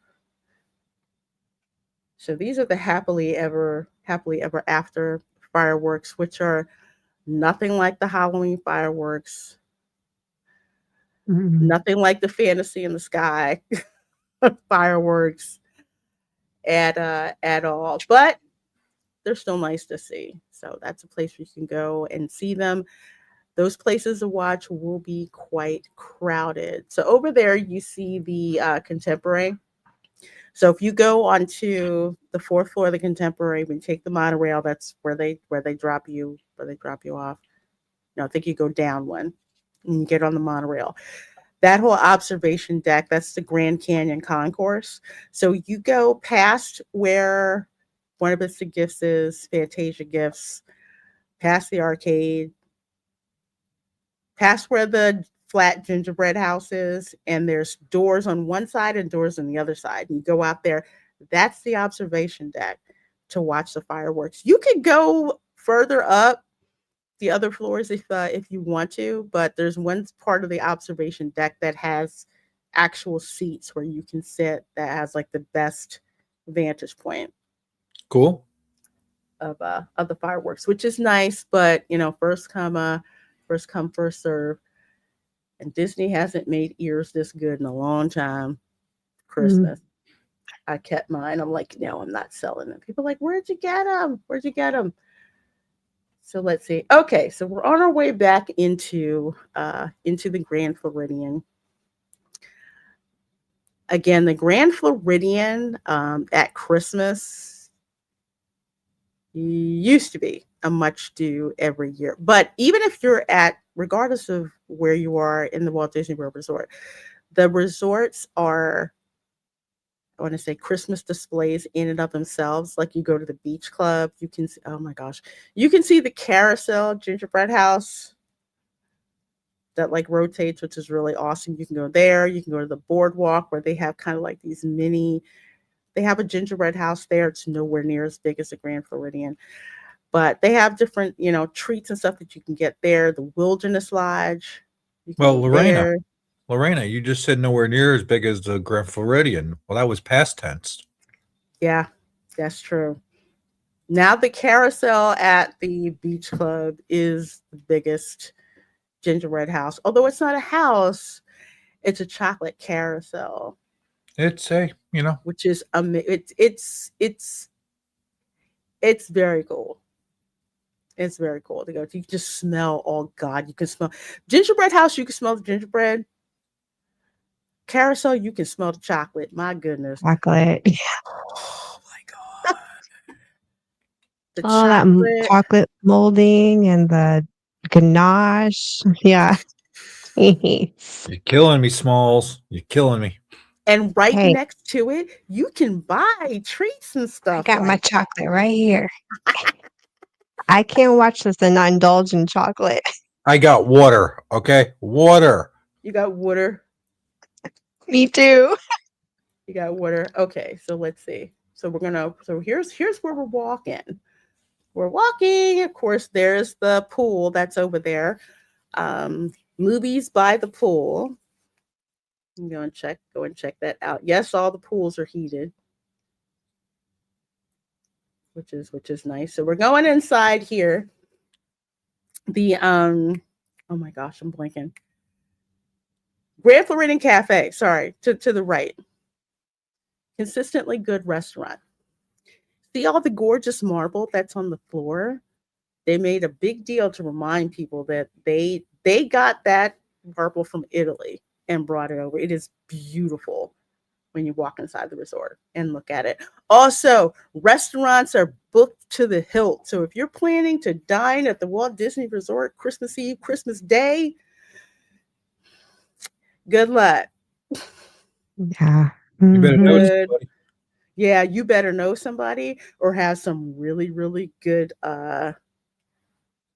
So these are the happily ever after fireworks, which are nothing like the Halloween fireworks, Mhm. nothing like the fantasy in the sky fireworks at all. But they're still nice to see. So that's a place where you can go and see them. Those places to watch will be quite crowded. So over there, you see the Contemporary. So if you go onto the fourth floor of the Contemporary, when you take the monorail, that's where they drop you off. No, I think you go down one and you get on the monorail. That whole observation deck, that's the Grand Canyon Concourse. So you go past where Buena Vista Gifts is, Fantasia Gifts, past the arcade, past where the flat gingerbread house is, and there's doors on one side and doors on the other side. And you go out there, that's the observation deck to watch the fireworks. You could go further up the other floors if you want to, but there's one part of the observation deck that has actual seats where you can sit that has like the best vantage point Cool. of the fireworks, which is nice, but you know, first come first serve. And Disney hasn't made ears this good in a long time. Mm. Christmas. I kept mine. I'm like, no, I'm not selling them. People are like, where'd you get them? Where'd you get them? So let's see. Okay, so we're on our way back into the Grand Floridian. Again, the Grand Floridian at Christmas used to be a much do every year. But even if you're at, regardless of where you are in the Walt Disney World Resort, the resorts are, I want to say, Christmas displays in and of themselves. Like you go to the beach club, you can see, oh my gosh, you can see the carousel gingerbread house that like rotates, which is really awesome. You can go there. You can go to the boardwalk where they have kind of like these mini. They have a gingerbread house there. It's nowhere near as big as the Grand Floridian, but they have different, you know, treats and stuff that you can get there. The Wilderness Lodge, you can Well, go there. Lorena, you just said nowhere near as big as the Grand Floridian. Well, that was past tense. Yeah, that's true. Now the carousel at the beach club is the biggest gingerbread house. Although it's not a house, it's a chocolate carousel, It's a, you know, which is it's very cool. It's very cool to go to. You can just smell. Oh God, you can smell gingerbread house. You can smell the gingerbread carousel. You can smell the chocolate. My goodness. Chocolate. oh my god, The Oh, that chocolate. chocolate molding and the ganache. Yeah. Hey, you're killing me, Smalls. You're killing me. And right I next to it, you can buy treats and stuff got my like chocolate right here. I can't watch this and not indulge in chocolate. I got water. Okay, water. you got water. Me too. You got water. Okay, so let's see. So we're gonna. So here's where we're walking. We're walking. Of course, there's the pool that's over there. Movies by the pool. I'm going to go and check that out. Yes, all the pools are heated, which is nice. So we're going inside here. The oh my gosh, I'm blanking. Grand Floridian Cafe. Sorry, to the right. Consistently good restaurant. See all the gorgeous marble that's on the floor? They made a big deal to remind people that they got that marble from Italy and brought it over. It is beautiful when you walk inside the resort and look at it. Also, restaurants are booked to the hilt. So if you're planning to dine at the Walt Disney Resort Christmas Eve, Christmas Day, good luck. Yeah. You better know Hmm. Good. somebody. Yeah, you better know somebody or have some really, really good hmm,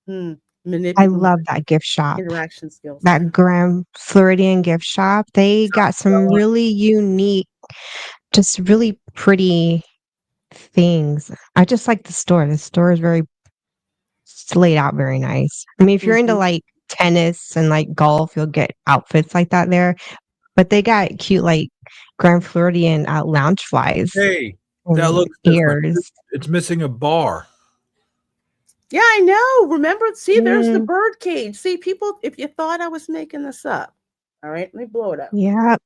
I manipulative love that gift shop. interaction skills. That Grand Floridian gift shop. They got some really unique, just really pretty things. I just like the store. The store is very it's laid out very nice. I mean, if you're into Mhm. like tennis and like golf, you'll get outfits like that there. But they got cute like Grand Floridian lounge flies Hey, that and looks different. ears. It's missing a bar. Yeah, I know. Remember, see, there's the Mm, bird cage. See, people, if you thought I was making this up, all right, let me blow it up. yeah.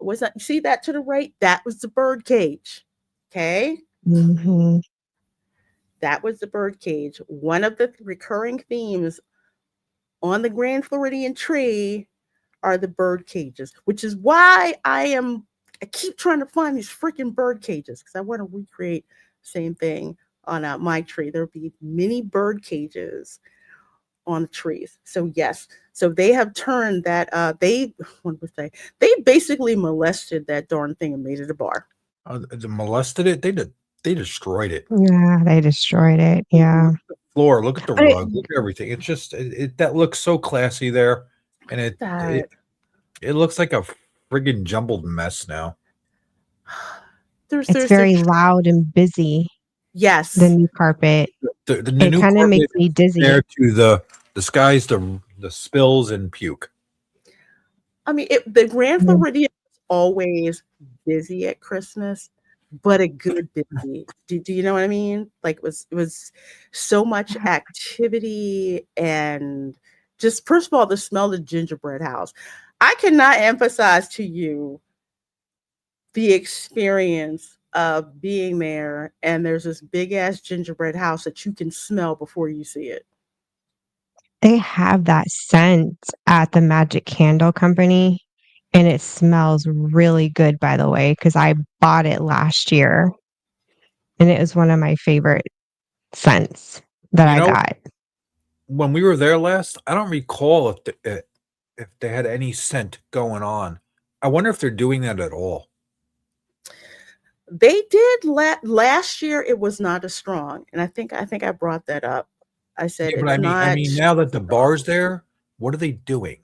Was that, you see that to the right? That was the bird cage. Okay. Hmm. That was the bird cage. One of the recurring themes on the Grand Floridian tree are the bird cages, which is why I keep trying to find these freaking bird cages because I want to recreate the same thing on my tree. There'll be mini bird cages on the trees. So yes, so they have turned that they what would say they basically molested that darn thing and made it a bar. They molested it. They destroyed it. Yeah, they destroyed it. Mhm. Yeah. Floor. Look at the But rug. Look at everything. It's just that looks so classy there, and That it looks like a friggin' jumbled mess now. it's there's very loud and busy. the Yes. new carpet. The It new kind of makes carpet me compared dizzy. to the skies, the spills and puke. I mean, the Grand Mm. Floridian is always busy at Christmas, but a good busy. Do you know what I mean? Like it was so much activity and just first of all, the smell of the gingerbread house. I cannot emphasize to you the experience of being there and there's this big ass gingerbread house that you can smell before you see it. They have that scent at the Magic Candle Company, and it smells really good, by the way, because I bought it last year, and it was one of my favorite scents that You I know, got. when we were there last, I don't recall if they had any scent going on. I wonder if they're doing that at all. They did last year it was not as strong. And I think I brought that up. I said Yeah, but it's I not mean, now that the strong bar's there, what are they doing?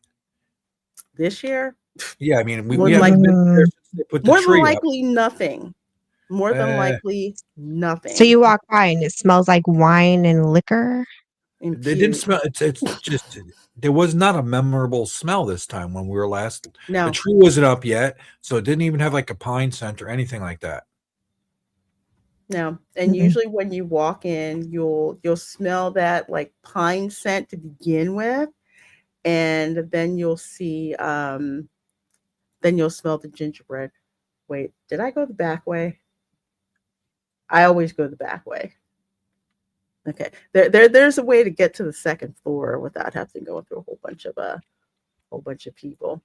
this year. Yeah, I mean, we More than haven't likely been there Mm. since they put the more than tree up. likely nothing. More than Uh, likely So nothing you walk by and it smells like wine and liquor? in they didn't puke. smell. It's just there was not a memorable smell this time when we were last. The No, tree wasn't up yet, so it didn't even have like a pine scent or anything like that. no. And Mm. usually when you walk in, you'll smell that like pine scent to begin with, and then you'll smell the gingerbread. Wait, did I go the back way? I always go the back way. Okay. There's a way to get to the second floor without having to go through a whole bunch of people.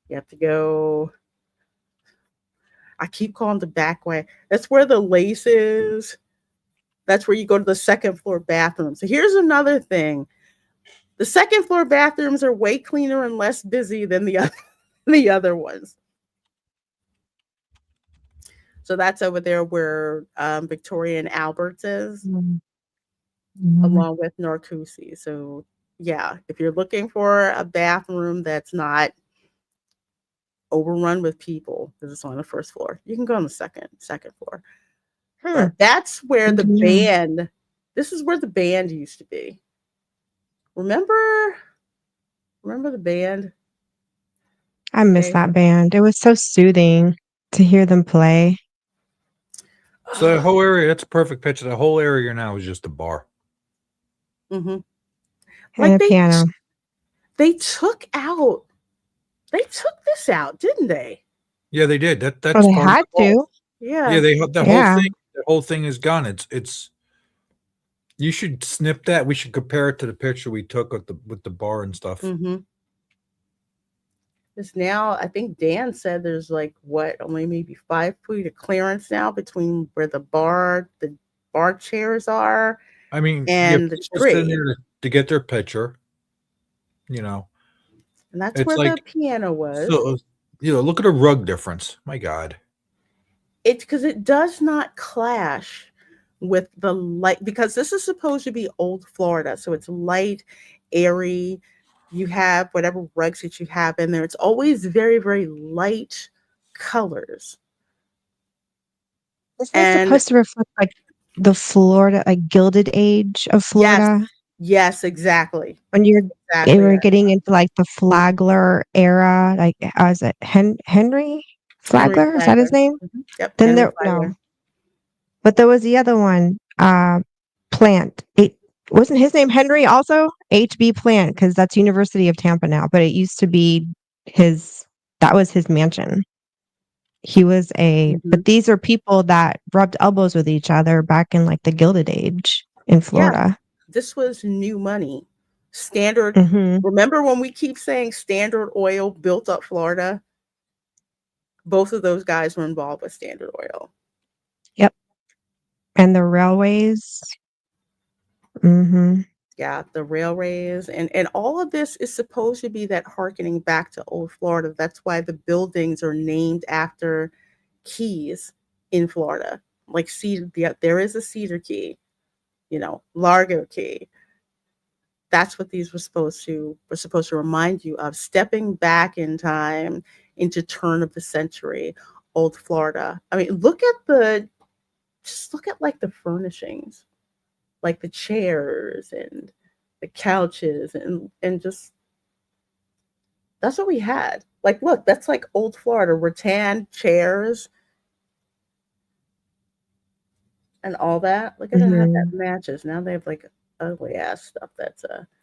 You have to go. I keep calling the back way. That's where the lace is. That's where you go to the second floor bathroom. So here's another thing. The second floor bathrooms are way cleaner and less busy than the other ones. So that's over there where Victoria and Alberts is, Mm. Mhm. along with Narcoossee. So yeah, if you're looking for a bathroom that's not overrun with people because it's on the first floor. You can go on the second floor. Hmm. But that's where Good the to know. band this is where the band used to be. Remember remember the band? I miss Okay. that band. It was so soothing to hear them play So that whole area, that's a perfect picture. The whole area now is just a bar. hmm and Like a piano. they took out they took this out, didn't they? Yeah, they did. Well, That's they part of had the wall. to. Yeah, Yeah. they Yeah. the whole thing is gone. It's you should snip that. We should compare it to the picture we took with the bar and stuff. hmm It's now, I think Dan said there's like what, only maybe 5 feet of clearance now between where the bar chairs are I mean, you have and the people sitting tree. there to get their picture. You know, And that's it's where like the piano was. so. Look at a rug difference. My God. It's because it does not clash with the light, because this is supposed to be old Florida. So it's light, airy. You have whatever rugs that you have in there. It's always very, very light colors. Isn't it And supposed to reflect like the Florida, like Gilded Age of yes, Florida? yes, exactly. When Exactly we're that. getting into like the Flagler era, like is it Henry Henry Flagler? Is that his Flagler. name? Yep, Then Henry there no, Flagler. but there was the other one, Plant. It wasn't his name Henry also? HB Plant, because that's University of Tampa now, but it used to be his that was his mansion. He was Mhm. but these are people that rubbed elbows with each other back in like the Gilded Age in Yeah, Florida. this was new money. Standard. Mhm. Remember when we keep saying Standard Oil built up Florida? Both of those guys were involved with Standard Oil. Yep. And the railways. Mhm. Yeah, the railways and all of this is supposed to be that harkening back to old Florida. That's why the buildings are named after keys in Florida. Like Cedar, there is a Cedar Key, Largo Key. That's what these were supposed to remind you of, stepping back in time into turn of the century, old Florida. I mean, look at just look at like the furnishings, like the chairs and the couches and just that's what we had. Like, look, that's like old Florida rattan chairs and all that. Look at how that Mhm. matches. Now they have like ugly ass stuff.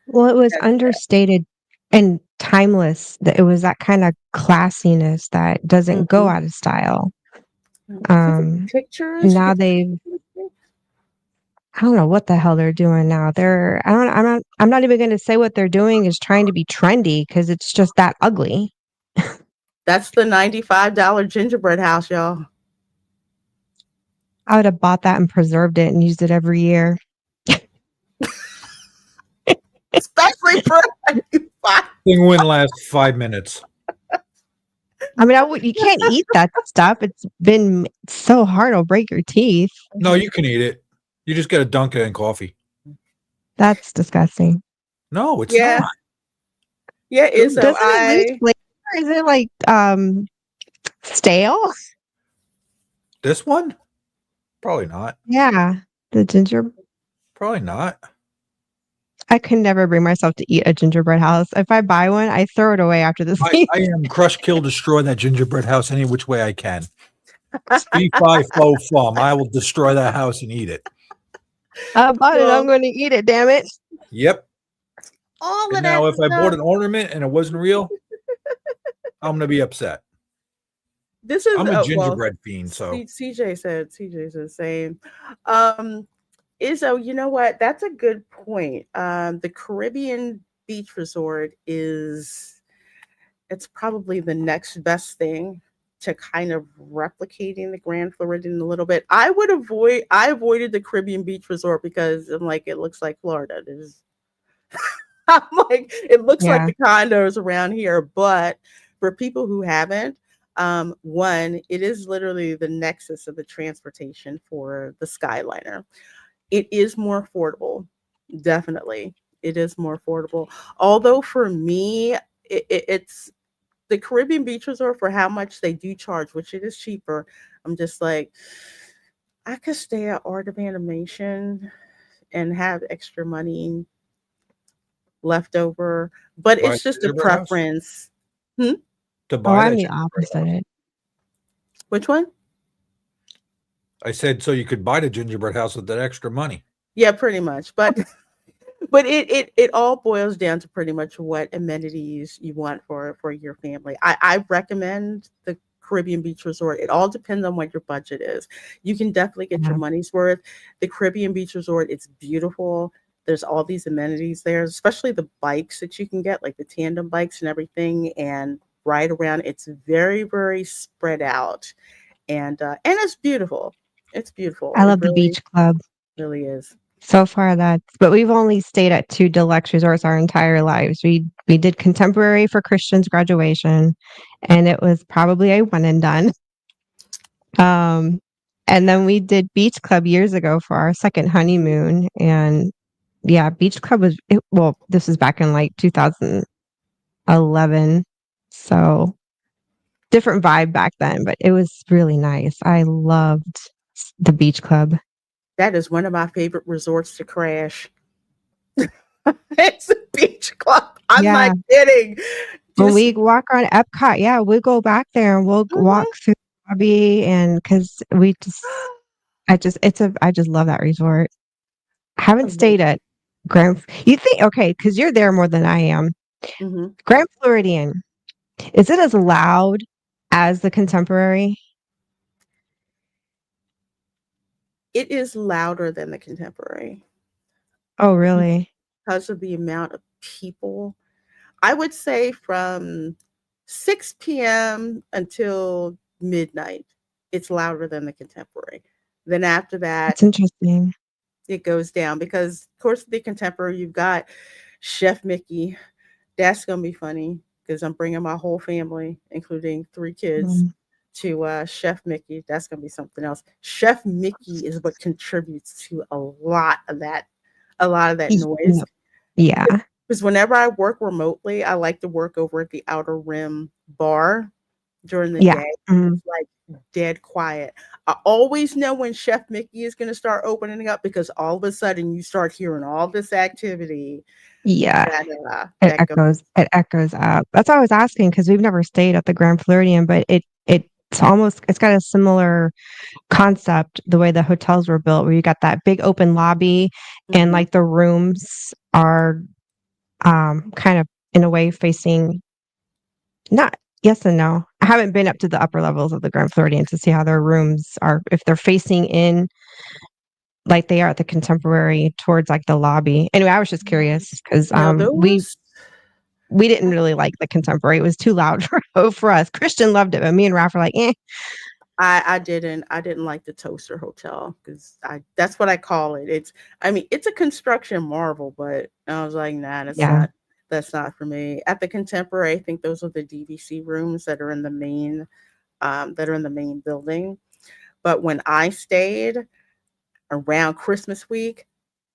Well, it was That's sad. understated and timeless. That it was that kind of classiness that doesn't go Mhm. out of style. I think it's Um, pictures. You now could take they pictures. I don't know what the hell they're doing now. I'm not even going to say what they're doing is trying to be trendy because it's just that ugly. That's the $95 gingerbread house, y'all. I would have bought that and preserved it and used it every year. Especially for 95. Thing wouldn't last 5 minutes. I mean, you can't eat that stuff. It's been so hard, it'll break your teeth. No, Mhm. you can eat it. You just got to dunk it in coffee. That's disgusting. No, it's Yeah. not. Yeah, Izzo, Doesn't it lose flavor? Is it like stale? This one? Probably not. Yeah. The ginger Probably not. I could never bring myself to eat a gingerbread house. If I buy one, I throw it away after the season. I am crush, kill, destroy that gingerbread house any which way I can. Fee, fi, fo, fum. I will destroy that house and eat it. I bought it. I'm well, going to eat it. Damn it! Yep. all And of that now if I bought stuff. an ornament and it wasn't real, I'm gonna be upset. This is I'm a well, gingerbread fiend, so CJ said the same. Um, Izzo, you know what? That's a good point. The Caribbean beach resort is it's probably the next best thing to kind of replicating the Grand Floridian a little bit. I avoided the Caribbean beach resort because I'm like it looks like Florida. I'm like it looks like Yeah. the condos around here, but for people who haven't, one, it is literally the nexus of the transportation for the Skyliner. It is more affordable, definitely. It is more affordable. Although for me, it's the Caribbean beach resort for how much they do charge, which it is cheaper. I'm just like, I could stay at Art of Animation and have extra money left over, but buy a it's just a gingerbread house preference. Hmm? to Oh, buy I'm that the gingerbread house. opposite. Which one? I said so you could buy the gingerbread house with that extra money. Yeah, pretty much. But it all boils down to pretty much what amenities you want for your family. I recommend the Caribbean beach resort. It all depends on what your budget is. You can definitely get your Yeah. money's worth. The Caribbean beach resort, it's beautiful. There's all these amenities there, especially the bikes that you can get, like the tandem bikes and everything, and ride around. It's very, very spread out, and it's beautiful. It's beautiful. I It love the really, beach club. really is. So far, but we've only stayed at 2 deluxe resorts our entire lives. We did contemporary for Christian's graduation, and it was probably a one and done. Um, and then we did beach club years ago for our second honeymoon, and yeah, beach club well, this was back in like 2011, so different vibe back then, but it was really nice. I loved the beach club. That is one of my favorite resorts to crash. It's a beach club. I'm not Yeah. kidding. When Just we walk on Epcot, yeah, we'll go back there and we'll walk mhm. through the lobby and because I just love that resort. I haven't stayed at you think, okay, because you're there more than I am. Mhm. Grand Floridian, is it as loud as the Contemporary? It is louder than the contemporary Oh, really? because of the amount of people. I would say from 6 p.m. until midnight, it's louder than the contemporary. Then after that, That's interesting. it goes down because, of course, the contemporary, you've got Chef Mickey. That's gonna be funny because I'm bringing my whole family, including 3 kids, Mm. to Chef Mickey. That's gonna be something else. Chef Mickey is what contributes to a lot of that No. noise. Yeah. Because whenever I work remotely, I like to work over at the Outer Rim bar during the Yeah. day. Mhm. It's like dead quiet. I always know when Chef Mickey is going to start opening up because all of a sudden you start hearing all this activity Yeah. that that goes. It echoes up. That's why I was asking because 'cause we've never stayed at the Grand Floridian, but it's almost it's got a similar concept the way the hotels were built, where you got that big open lobby and, Mhm. like, the rooms are, kind of in a way facing not yes and no. I haven't been up to the upper levels of the Grand Floridian to see how their rooms are if they're facing in like they are at the Contemporary towards, like, the lobby. Anyway, I was just curious 'cause, Now we those we didn't really like the Contemporary. It was too loud for us. Christian loved it, but me and Raph were like, "Eh." I didn't like the Toaster Hotel because I that's what I call it. I mean it's a construction marvel, but I was like, nah, Yeah. that's not for me. At the Contemporary, I think those are the DVC rooms that are in the main building. But when I stayed around Christmas week,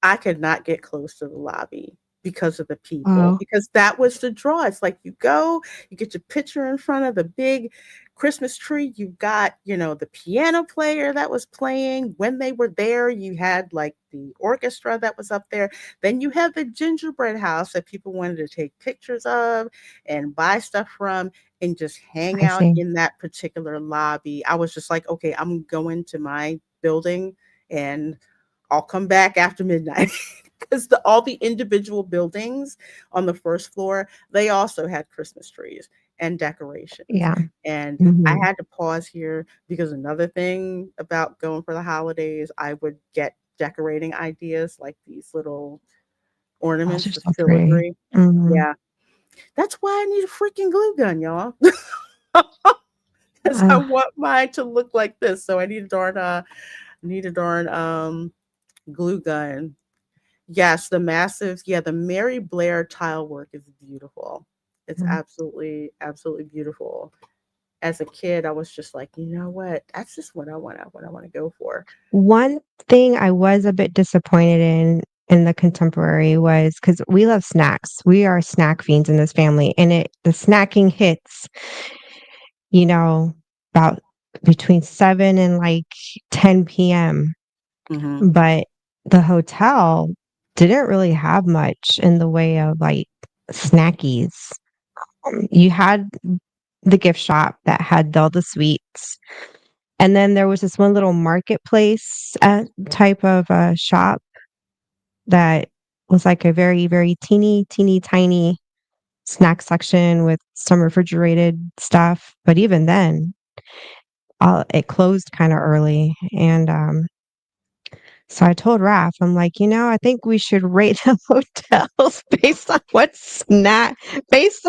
I could not get close to the lobby because of the people, Oh, because that was the draw. It's like you go, you get your picture in front of the big Christmas tree. You've got, the piano player that was playing. When they were there, you had like the orchestra that was up there. Then you had the gingerbread house that people wanted to take pictures of and buy stuff from and just hang I out see. in that particular lobby. I was just like, okay, I'm going to my building and I'll come back after midnight because all the individual buildings on the first floor, they also had Christmas trees and decorations. Yeah. And I Mhm. had to pause here because another thing about going for the holidays, I would get decorating ideas like these little Those ornaments, are the so pretty. filigree. Mhm. Yeah, that's why I need a freaking glue gun, y'all. Because I Ugh. want mine to look like this. So I need a darn glue gun. Yes, the massive, yeah, the Mary Blair tile work is beautiful. It's Mhm. absolutely, absolutely beautiful. As a kid, I was just like, you know what? That's just what I want to go for. One thing I was a bit disappointed in the Contemporary was because we love snacks. We are snack fiends in this family, and the snacking hits, you know, about between 7 and, like, 10 PM. Hmm. But the hotel didn't really have much in the way of, like, snackies. You had the gift shop that had all the sweets, and then there was this one little marketplace, type of, shop that was, like, a very, very teeny, teeny, tiny snack section with some refrigerated stuff, but even then, it closed kinda early, and, so I told Raph, I'm like, I think we should rate the hotels based on snacks."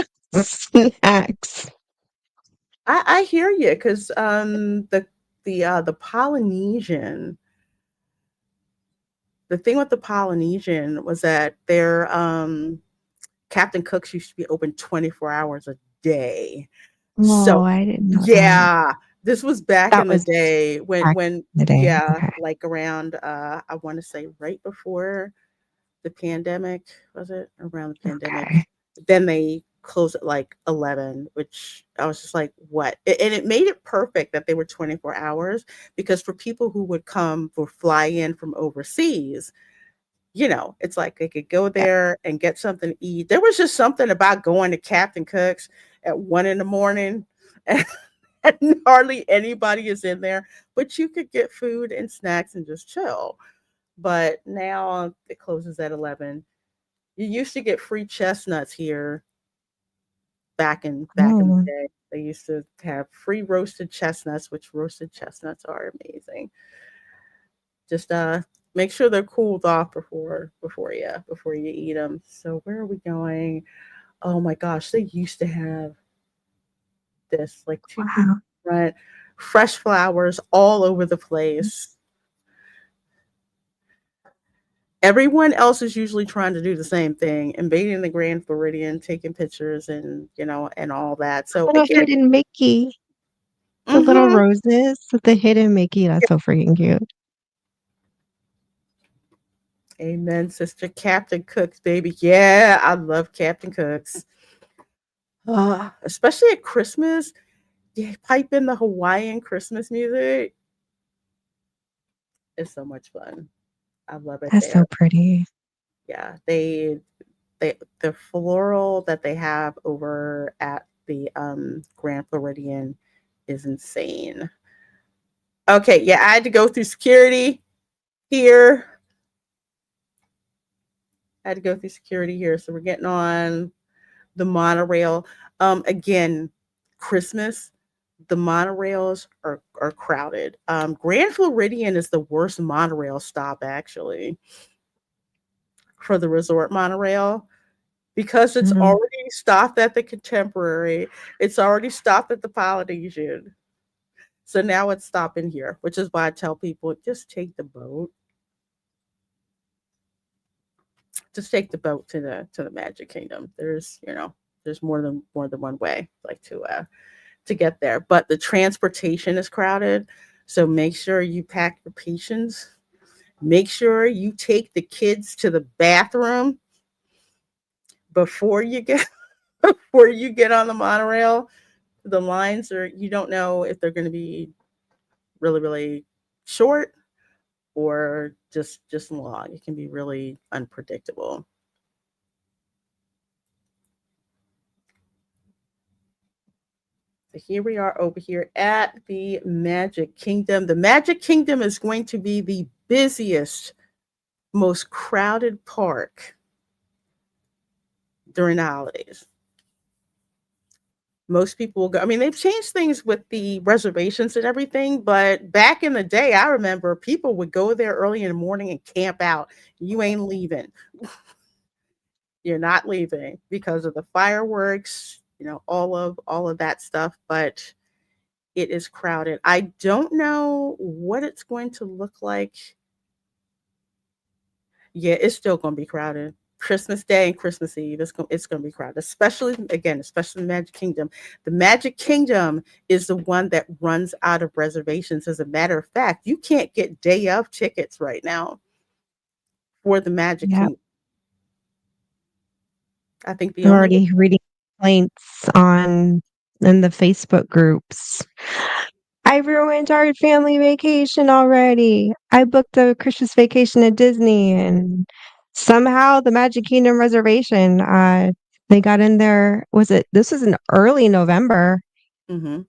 I hear you because the Polynesian, the thing with the Polynesian was that their Captain Cook's used to be open 24 hours a day. Oh, So, I didn't know that. yeah, this was back That in the was day back when in the day, yeah, okay, like around I want to say right before the pandemic, was it? Around the pandemic. okay. Then they closed at like 11, which I was just like, what? And it made it perfect that they were 24 hours because for people who would come or fly in from overseas, it's like they could go Yeah. there and get something to eat. There was just something about going to Captain Cook's at 1 in the morning and, and hardly anybody is in there, but you could get food and snacks and just chill. But now it closes at 11. You used to get free chestnuts here back in the Oh, day. They used to have free roasted chestnuts, which roasted chestnuts are amazing. Just make sure they're cooled off before you eat them. So where are we going? Oh my gosh, they used to have this like two people wow. front, fresh flowers all over the place. Everyone else is usually trying to do the same thing, invading the Grand Floridian, taking pictures and all that. So Little again, hidden Mickey. The little mhm, roses with the hidden Mickey, that's so freaking cute. amen, sister. Captain Cooks, baby. Yeah, I love Captain Cooks. Especially at Christmas. Yeah, pipe in the Hawaiian Christmas music. It's so much fun. I love it That's so there. pretty. Yeah, they the floral that they have over at the Grand Floridian is insane. Okay, yeah, I had to go through security here. I had to go through security here, so we're getting on the monorail. Again, Christmas, the monorails are crowded. Grand Floridian is the worst monorail stop actually for the resort monorail because it's Mhm. already stopped at the Contemporary. It's already stopped at the Polynesian. So now it's stopping here, which is why I tell people just take the boat. Just take the boat to the Magic Kingdom. There's there's more than one way like to get there, but the transportation is crowded. So make sure you pack your patience. Make sure you take the kids to the bathroom before you get before you get on the monorail. The lines are you don't know if they're going to be really short or just long. It can be really unpredictable. So here we are over here at the Magic Kingdom. The Magic Kingdom is going to be the busiest, most crowded park during the holidays. Most people will go. I mean, they've changed things with the reservations and everything, but back in the day, I remember people would go there early in the morning and camp out. You ain't leaving. You're not leaving because of the fireworks, all of that stuff, but it is crowded. I don't know what it's going to look like. Yeah, it's still going to be crowded. Christmas Day and Christmas Eve, it's going to be crowded, especially the Magic Kingdom. The Magic Kingdom is the one that runs out of reservations. As a matter of fact, you can't get day of tickets right now for the Magic Yeah. Kingdom. I think the I'm only already reading complaints on in the Facebook groups. I ruined our family vacation already. I booked a Christmas vacation at Disney and somehow the Magic Kingdom reservation, they got in there. This was in mm-hmm.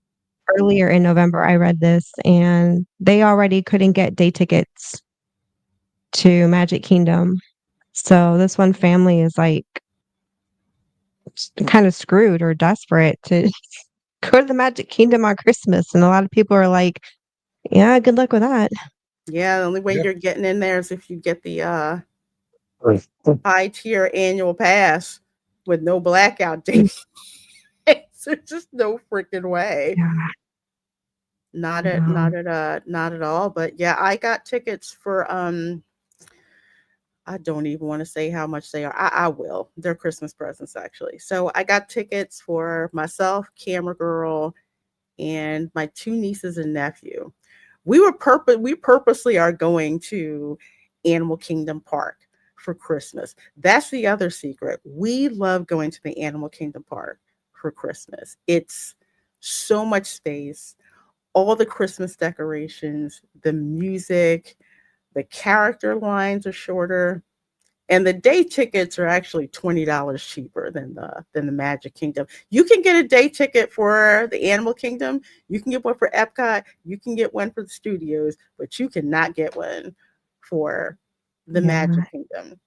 earlier in November, I read this, and they already couldn't get day tickets to Magic Kingdom. So this one family is like kind of screwed or desperate to go to the Magic Kingdom on Christmas. And a lot of people are like, yeah, good luck with that. Yeah, the only way Yeah. you're getting in there is if you get the high tier annual pass with no blackout dates. There's just no freaking way. Yeah, no. Not at all. But yeah, I got tickets for I don't even want to say how much they are. I will. They're Christmas presents actually. So I got tickets for myself, Camera Girl, and my two nieces and nephew. We purposely are going to Animal Kingdom Park for Christmas. That's the other secret. We love going to the Animal Kingdom Park for Christmas. It's so much space, all the Christmas decorations, the music, the character lines are shorter, and the day tickets are actually $20 cheaper than the Magic Kingdom. You can get a day ticket for the Animal Kingdom. You can get one for Epcot. You can get one for the studios, but you cannot get one for the Magic Yeah. Kingdom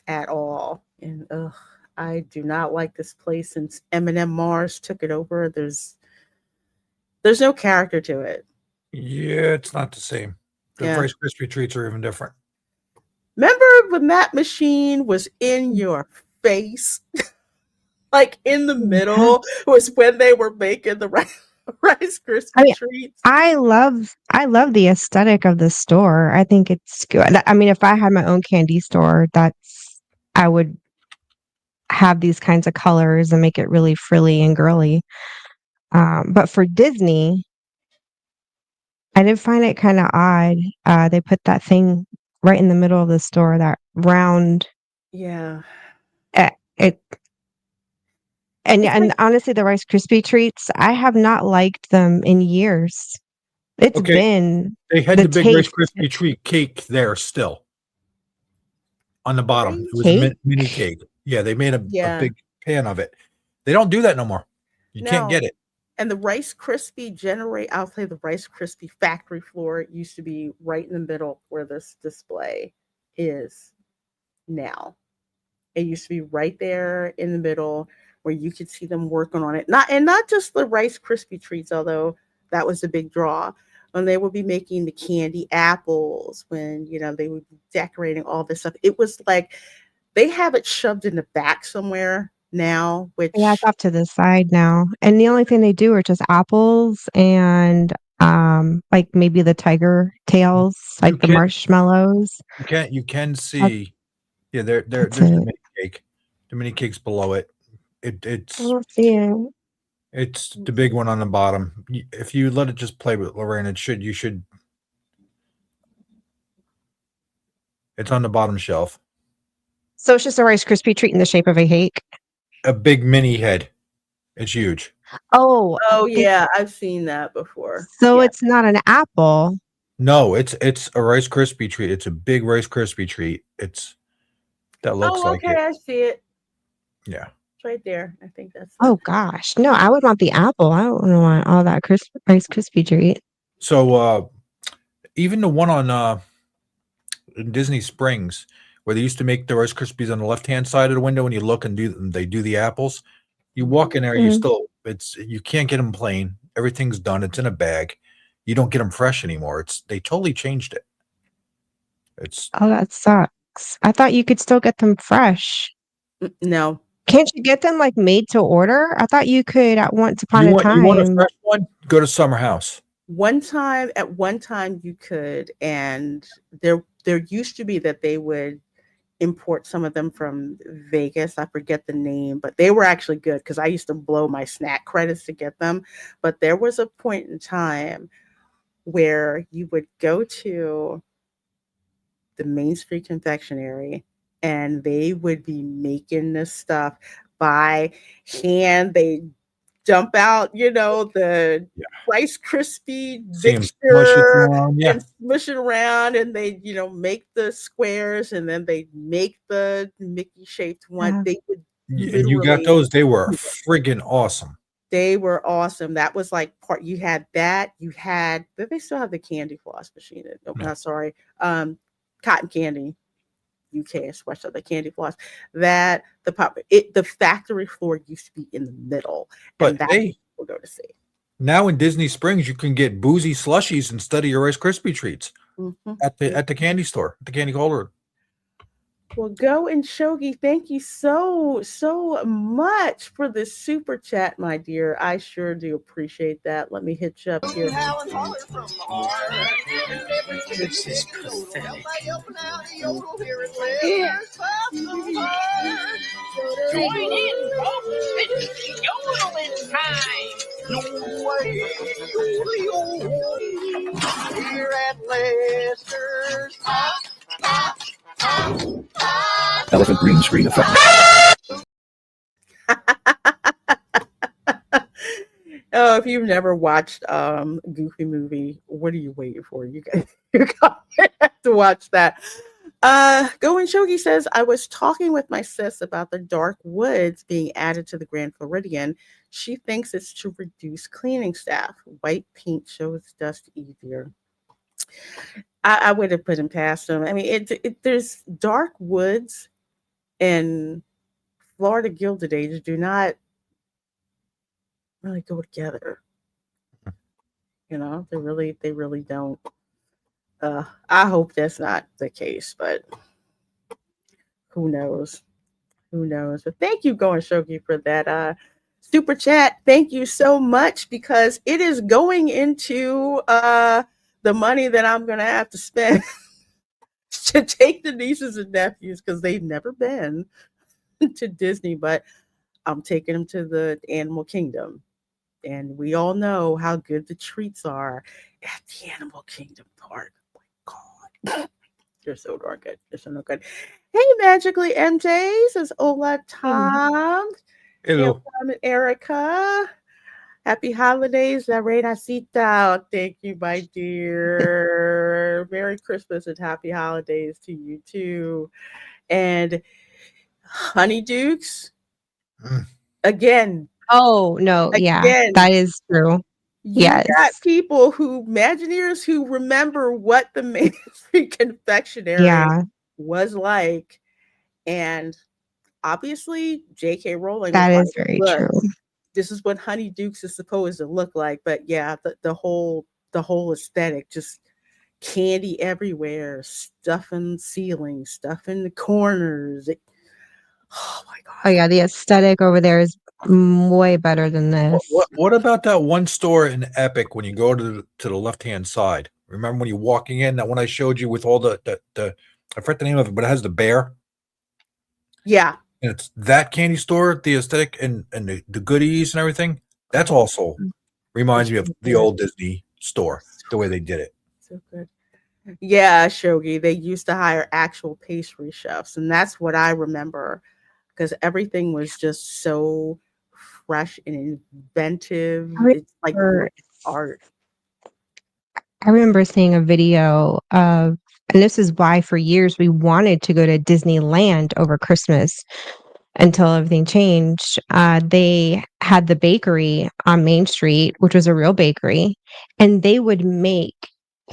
at all. And I do not like this place since Eminem Mars took it over. There's no character to it. Yeah, it's not the same. The Yeah. Rice Krispie treats are even different. Remember when that machine was in your face? Like in the Yeah. middle was when they were making the Rice I Krispie mean, treats. I love the aesthetic of the store. I think it's good. I mean, if I had my own candy store, I would have these kinds of colors and make it really frilly and girly. But for Disney, I did find it kind of odd. They put that thing right in the middle of the store, that round. Yeah. It. And It's like and honestly, the Rice Krispie treats, I have not liked them in years. It's Okay, been they had the the big Rice taste. Krispie treat cake there still on the the bottom. It was a Cake? mini cake. Yeah, they made a yeah. big pan of it. They don't do that no more. You can't No. get it. And the Rice Krispie generate I'll say the Rice Krispie factory floor used to be right in the middle where this display is now. It used to be right there in the middle where you could see them working on it. Not just the Rice Krispie treats, although that was a big draw. When they would be making the candy apples, when they would be decorating all this stuff. It was like they have it shoved in the back somewhere now, Yeah, it's which off to the side now. And the only thing they do are just apples and like maybe the tiger tails, You like the can marshmallows. you can That, see. Yeah, that's there's the it. mini cake. The mini cake's below it. It I it's don't see it. it's the big one on the bottom. If you let it just play with Lorraine, you should. It's on the bottom shelf. So it's just a Rice Krispie treat in the shape of a cake. A big mini head. It's huge. Oh, oh it, yeah, I've seen that before. so Yeah. it's not an apple. No, it's a Rice Krispie treat. It's a big Rice Krispie treat. It's that looks Oh, like okay, it. I see it. Yeah. It's right there. I think that's the Oh gosh, no, I would want the apple. I don't want all that Rice Krispie treat. So even the one on in Disney Springs where they used to make the Rice Krispies on the left hand side of the window, when you look and they do the apples. You walk in there, Mhm. you can't get them plain. Everything's done. It's in a bag. You don't get them fresh anymore. They totally changed it. It's Oh, that sucks. I thought you could still get them fresh. no. Can't you get them, like, made to order? I thought you could at once upon a you want a time. fresh one? Go to Summer House. At one time you could, and there used to be that they would import some of them from Vegas. I forget the name, but they were actually good because I used to blow my snack credits to get them. But there was a point in time where you would go to the Main Street Confectionery and they would be making this stuff by hand. They dump out, the Yeah. Rice Krispie See them smush it mixture around. Yeah. and smush it around, and they, make the squares, and then they make the Mickey shaped one. Yeah. They would And you got literally those. They were do it. friggin' awesome. They were awesome. That was like part. You had that. You had. But they still have the candy floss machine. No, No. not sorry. Cotton candy. UK espresso, the candy floss, that the factory floor used to be in the middle, and But that's hey, what we'll go to see. now in Disney Springs, you can get boozy slushies instead of your Rice Krispie treats Mhm. at the candy store, the candy holder. Well, go and Shogi, thank you so much for this super chat, my dear. I sure do appreciate that. Let me hit you up here. This is pathetic. Join in, folks. It's yodeling time. Here at Lester's. Elephant green screen effect. Oh, if you've never watched Goofy movie, what are you waiting for? You guys, you got to watch that. Go and Shogi says, I was talking with my sis about the dark woods being added to the Grand Floridian. She thinks it's to reduce cleaning staff. White paint shows dust easier. I would have put him past him. I mean, there's dark woods and Florida Gilded Age do not really go together. They really don't. I hope that's not the case, but who knows? Who knows? But thank you, Going Shogi, for that super chat. Thank you so much because it is going into the money that I'm gonna have to spend to take the nieces and nephews because they've never been to Disney, but I'm taking them to the Animal Kingdom. And we all know how good the treats are at the Animal Kingdom Park. Oh my God. They're so darn good. They're so good. Hey, Magically MJ says, Hola, Hey. Tom. Hello. Welcome, Erica. Happy holidays, La Reina. Thank you, my dear. Merry Christmas and happy holidays to you too. And Honeydukes, Mm. again, Oh, no, yeah, again, that is true. you got Yes. people who, Imagineers who remember what the mainstream confectionery Yeah, was like. And obviously, J.K. Rowling was that like, is very look, true. this is what Honeydukes is supposed to look like. But yeah, the whole aesthetic, just candy everywhere, stuff in the ceiling, stuff in the corners. Oh my Oh, gosh. yeah, the aesthetic over there is way better than What, this. what about that one store in Epic when you go to the left hand side? Remember when you're walking in, that one I showed you with all the I forget the name of it, but it has the bear. Yeah. And it's that candy store, the aesthetic and the goodies and everything. That's Oh, also reminds it's me of so the good. old Disney store, the way they did it. So good. Yeah, Shogi. They used to hire actual pastry chefs, and that's what I remember because everything was just so fresh and I inventive. It's like remember art. I remember seeing a video of, and this is why for years we wanted to go to Disneyland over Christmas until everything changed. They had the bakery on Main Street, which was a real bakery, and they would make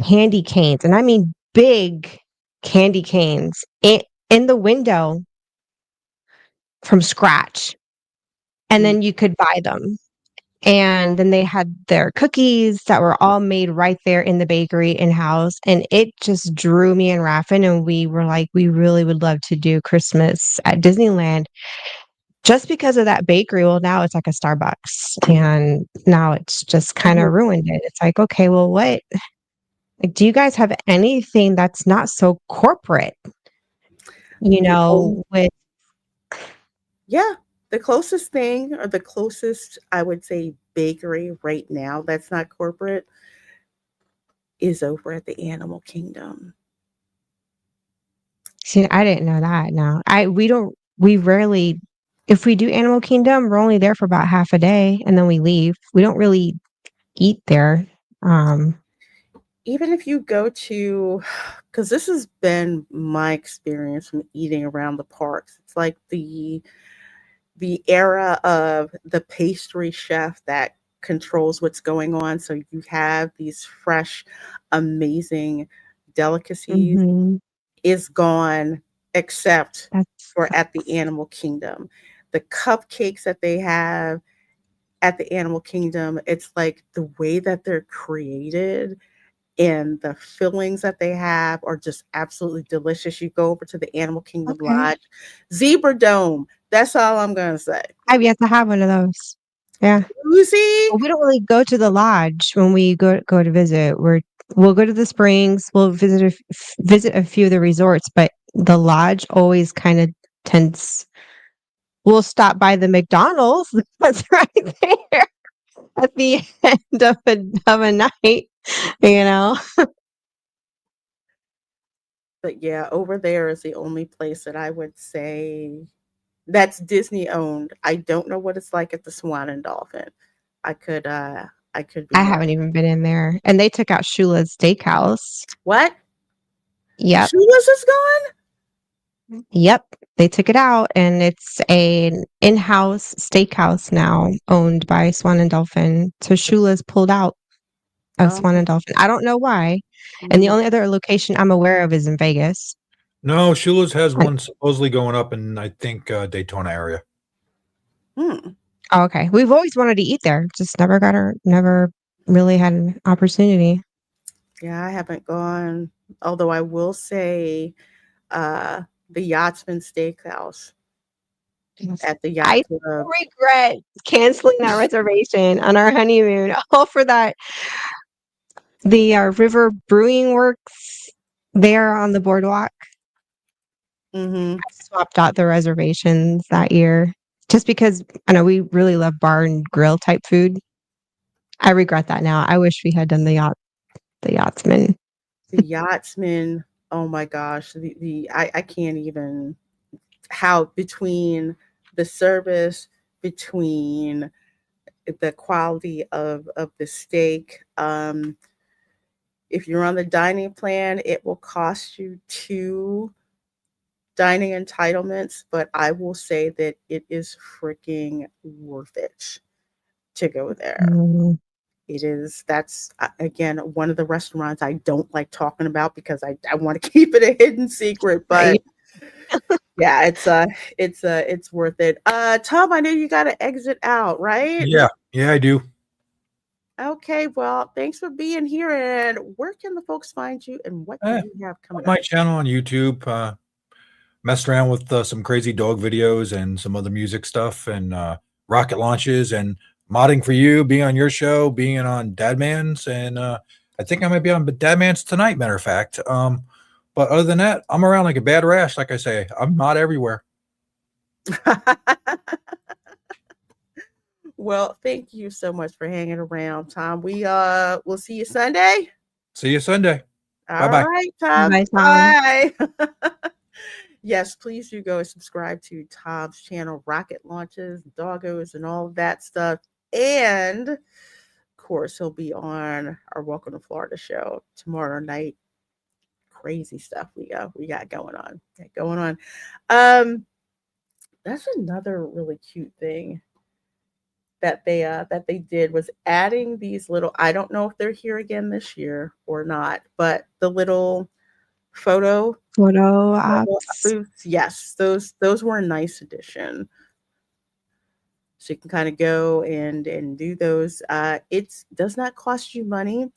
candy canes, and I mean big candy canes in the window from scratch. And Mm. then you could buy them. And then they had their cookies that were all made right there in the bakery in-house, and it just drew me and Raffin, and we were like, "We really would love to do Christmas at Disneyland," just because of that bakery. Well, now it's like a Starbucks, and now it's just kinda Mhm. ruined it. It's like, "Okay, well, what like, do you guys have anything that's not so corporate?" The only With Yeah, the closest thing or the closest I would say bakery right now that's not corporate is over at the Animal Kingdom. see, I didn't know that, no. We rarely if we do Animal Kingdom, we're only there for about half a day, and then we leave. We don't really eat there. Um, Even if you go to, because this has been my experience from eating around the parks. It's like the era of the pastry chef that controls what's going on. So you have these fresh, amazing delicacies mhm, is gone, except that's for at the Animal Kingdom. The cupcakes that they have at the Animal Kingdom, it's like the way that they're created and the fillings that they have are just absolutely delicious. You go over to the Animal Kingdom okay. Lodge, Zebra Dome. That's all I'm gonna say. I've yet to have one of those. Yeah. Lucy, Well, we don't really go to the lodge when we go to visit. We'll go to the springs, we'll visit a few of the resorts, but the lodge always kinda tends we'll stop by the McDonald's that's right there at the end of a night, you know? but yeah, over there is the only place that I would say that's Disney owned. I don't know what it's like at the Swan and Dolphin. I could uh I could be I wrong. haven't even been in there, and they took out Shula's Steakhouse. What? Yep, Shula's is gone? yep, they took it out, and it's an in-house steakhouse now owned by Swan& and Dolphin, so Shula's pulled out of Oh, Swan& and Dolphin. I don't know why, and the mm, only other location I'm aware of is in Vegas. No, Shula's has Like, one supposedly going up in I think Daytona area. hmm. oh, okay. We've always wanted to eat there, just never really had an opportunity. Yeah, I haven't gone. Although I will say, uh, the Yachtsman Steakhouse Yes. at the I yacht still club. regret canceling that reservation on our honeymoon, all for that the, River Brewing Works there on the boardwalk. Hmm. I swapped out the reservations that year just because I know we really love bar and grill type food. I regret that now. I wish we had done the Yachtsman. The Yachtsman. Oh my gosh, I can't even how between the service, between the quality of the steak. If you're on the dining plan, it will cost you two dining entitlements, but I will say that it is freaking worth it to go there. Mm, It is, that's again one of the restaurants I don't like talking about because I want to keep it a hidden secret, but right. yeah, it's worth it. Tom, I know you got to exit out, right? Yeah, yeah, I do. Okay, well, thanks for being here. And where can the folks find you and what do On you have coming my up? channel on YouTube, messed around with some crazy dog videos and some other music stuff and rocket launches and modding for you, being on your show, being on Dadman's, and I think I might be on Dadman's tonight. Matter of fact, but other than that, I'm around like a bad rash. Like I say, I'm not everywhere. Well, thank you so much for hanging around, Tom. We'll see you Sunday. See you Sunday. Bye All bye. right, Tom. Bye, Tom. Bye. Yes, please do go and subscribe to Tom's channel, Rocket Launches, Doggos, and all of that stuff. And of course, he'll be on our Welcome to Florida show tomorrow night. Crazy stuff we got going on. Um, that's another really cute thing that they did was adding these little, I don't know if they're here again this year or not, but the little photo Photo photo ops. booths, yes, those were a nice addition. So you can kind of go and do those. It does not cost you money.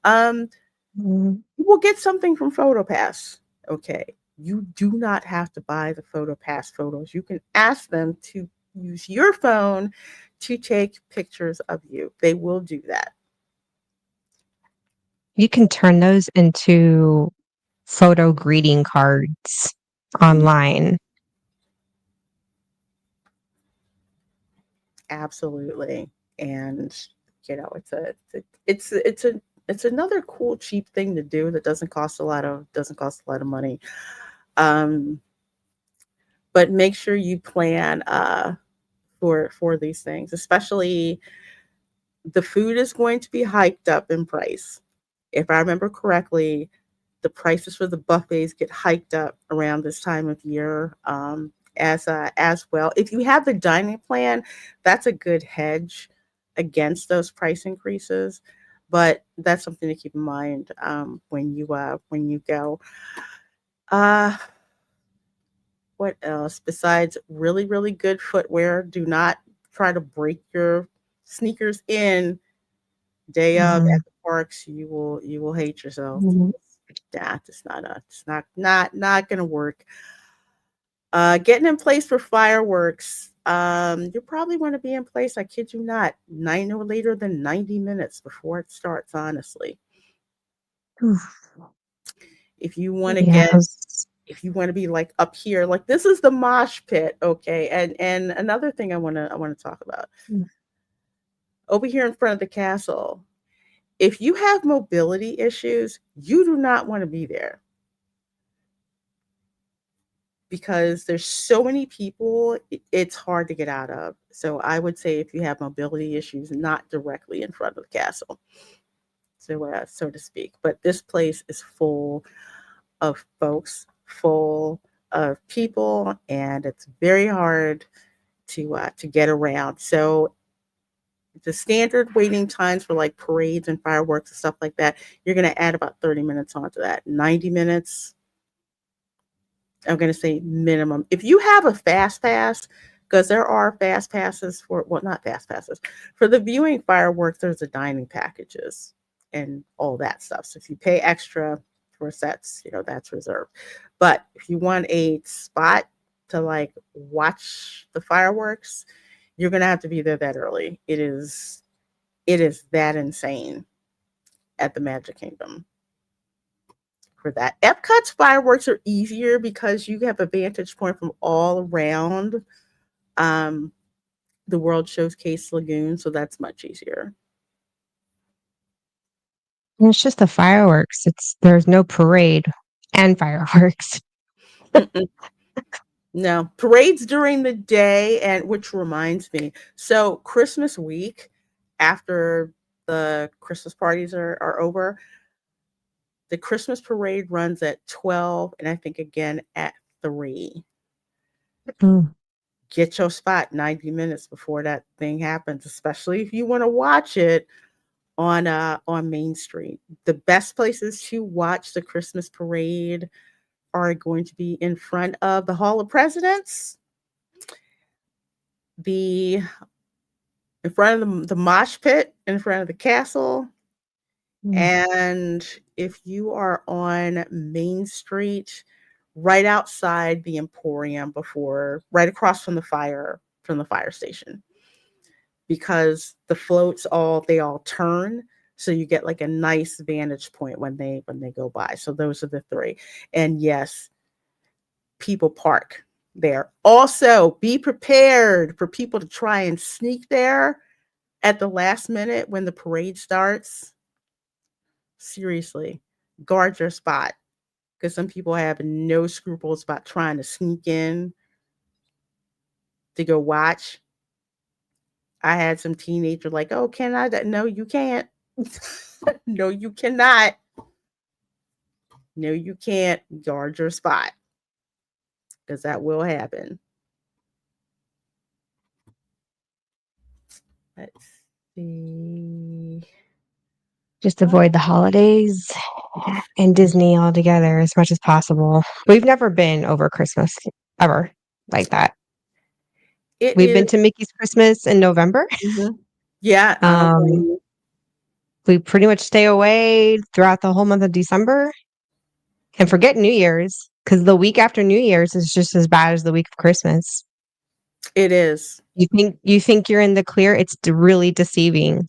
Um, Mm, you will get something from PhotoPass. Okay. You do not have to buy the PhotoPass photos. You can ask them to use your phone to take pictures of you. They will do that. You can turn those into photo greeting cards Mm, online. absolutely. And it's another cool cheap thing to do that doesn't cost a lot of money. Um, but make sure you plan for these things, especially the food is going to be hiked up in price. If I remember correctly, the prices for the buffets get hiked up around this time of year, as well. If you have the dining plan, that's a good hedge against those price increases. But that's something to keep in mind when you go. Uh, what else besides really good footwear? Do not try to break your sneakers in day of Mm, at the parks. You will hate yourself. mm. Yeah, it's not gonna work. Getting in place for fireworks. You probably want to be in place. I kid you not, no later than 90 minutes before it starts. Honestly, Oof. if you want to get, Yes. if you want to be like up here, like this is the mosh pit, okay. And another thing I want to talk about Mm. over here in front of the castle. If you have mobility issues, you do not want to be there because there's so many people, it's hard to get out of. So I would say if you have mobility issues, not directly in front of the castle, so to speak. But this place is full of folks, full of people, and it's very hard to get around. So the standard waiting times for like parades and fireworks and stuff like that, you're going to add about 30 minutes onto that. 90 minutes, I'm going to say minimum. If you have a fast pass, because there are fast passes for, well, not fast passes, for the viewing fireworks, there's the dining packages and all that stuff. So if you pay extra for sets, that's reserved. But if you want a spot to like watch the fireworks, you're going to have to be there that early. It is that insane at the Magic Kingdom for that. Epcot's fireworks are easier because you have a vantage point from all around um, the World Showcase Lagoon, so that's much easier. And it's just the fireworks. There's no parade and fireworks. Mm-mm. No, parades during the day, and which reminds me, so Christmas week, after the Christmas parties are over, the Christmas parade runs at 12 and I think again at 3. Mm. Get your spot 90 minutes before that thing happens, especially if you want to watch it on Main Street. The best places to watch the Christmas parade are going to be in front of the Hall of Presidents, the in front of the mosh pit in front of the castle, Mm. and if you are on Main Street, right outside the Emporium, before right across from the fire station, because the floats all turn, so you get like a nice vantage point when they go by. So those are the three. And yes, people park there. Also, be prepared for people to try and sneak there at the last minute when the parade starts. Seriously, guard your spot, because some people have no scruples about trying to sneak in to go watch. I had some teenager like, "Oh, can I?" No, you can't. No, you cannot. No, you can't. Guard your spot, because that will happen. Let's see. Just avoid the holidays and Disney altogether as much as possible. We've never been over Christmas ever like that. It We've is. been to Mickey's Christmas in November. Mhm. Yeah, I don't blame Um, you. we pretty much stay away throughout the whole month of December and forget New Year's because the week after New Year's is just as bad as the week of Christmas. It is. You think you're in the clear? It's really deceiving.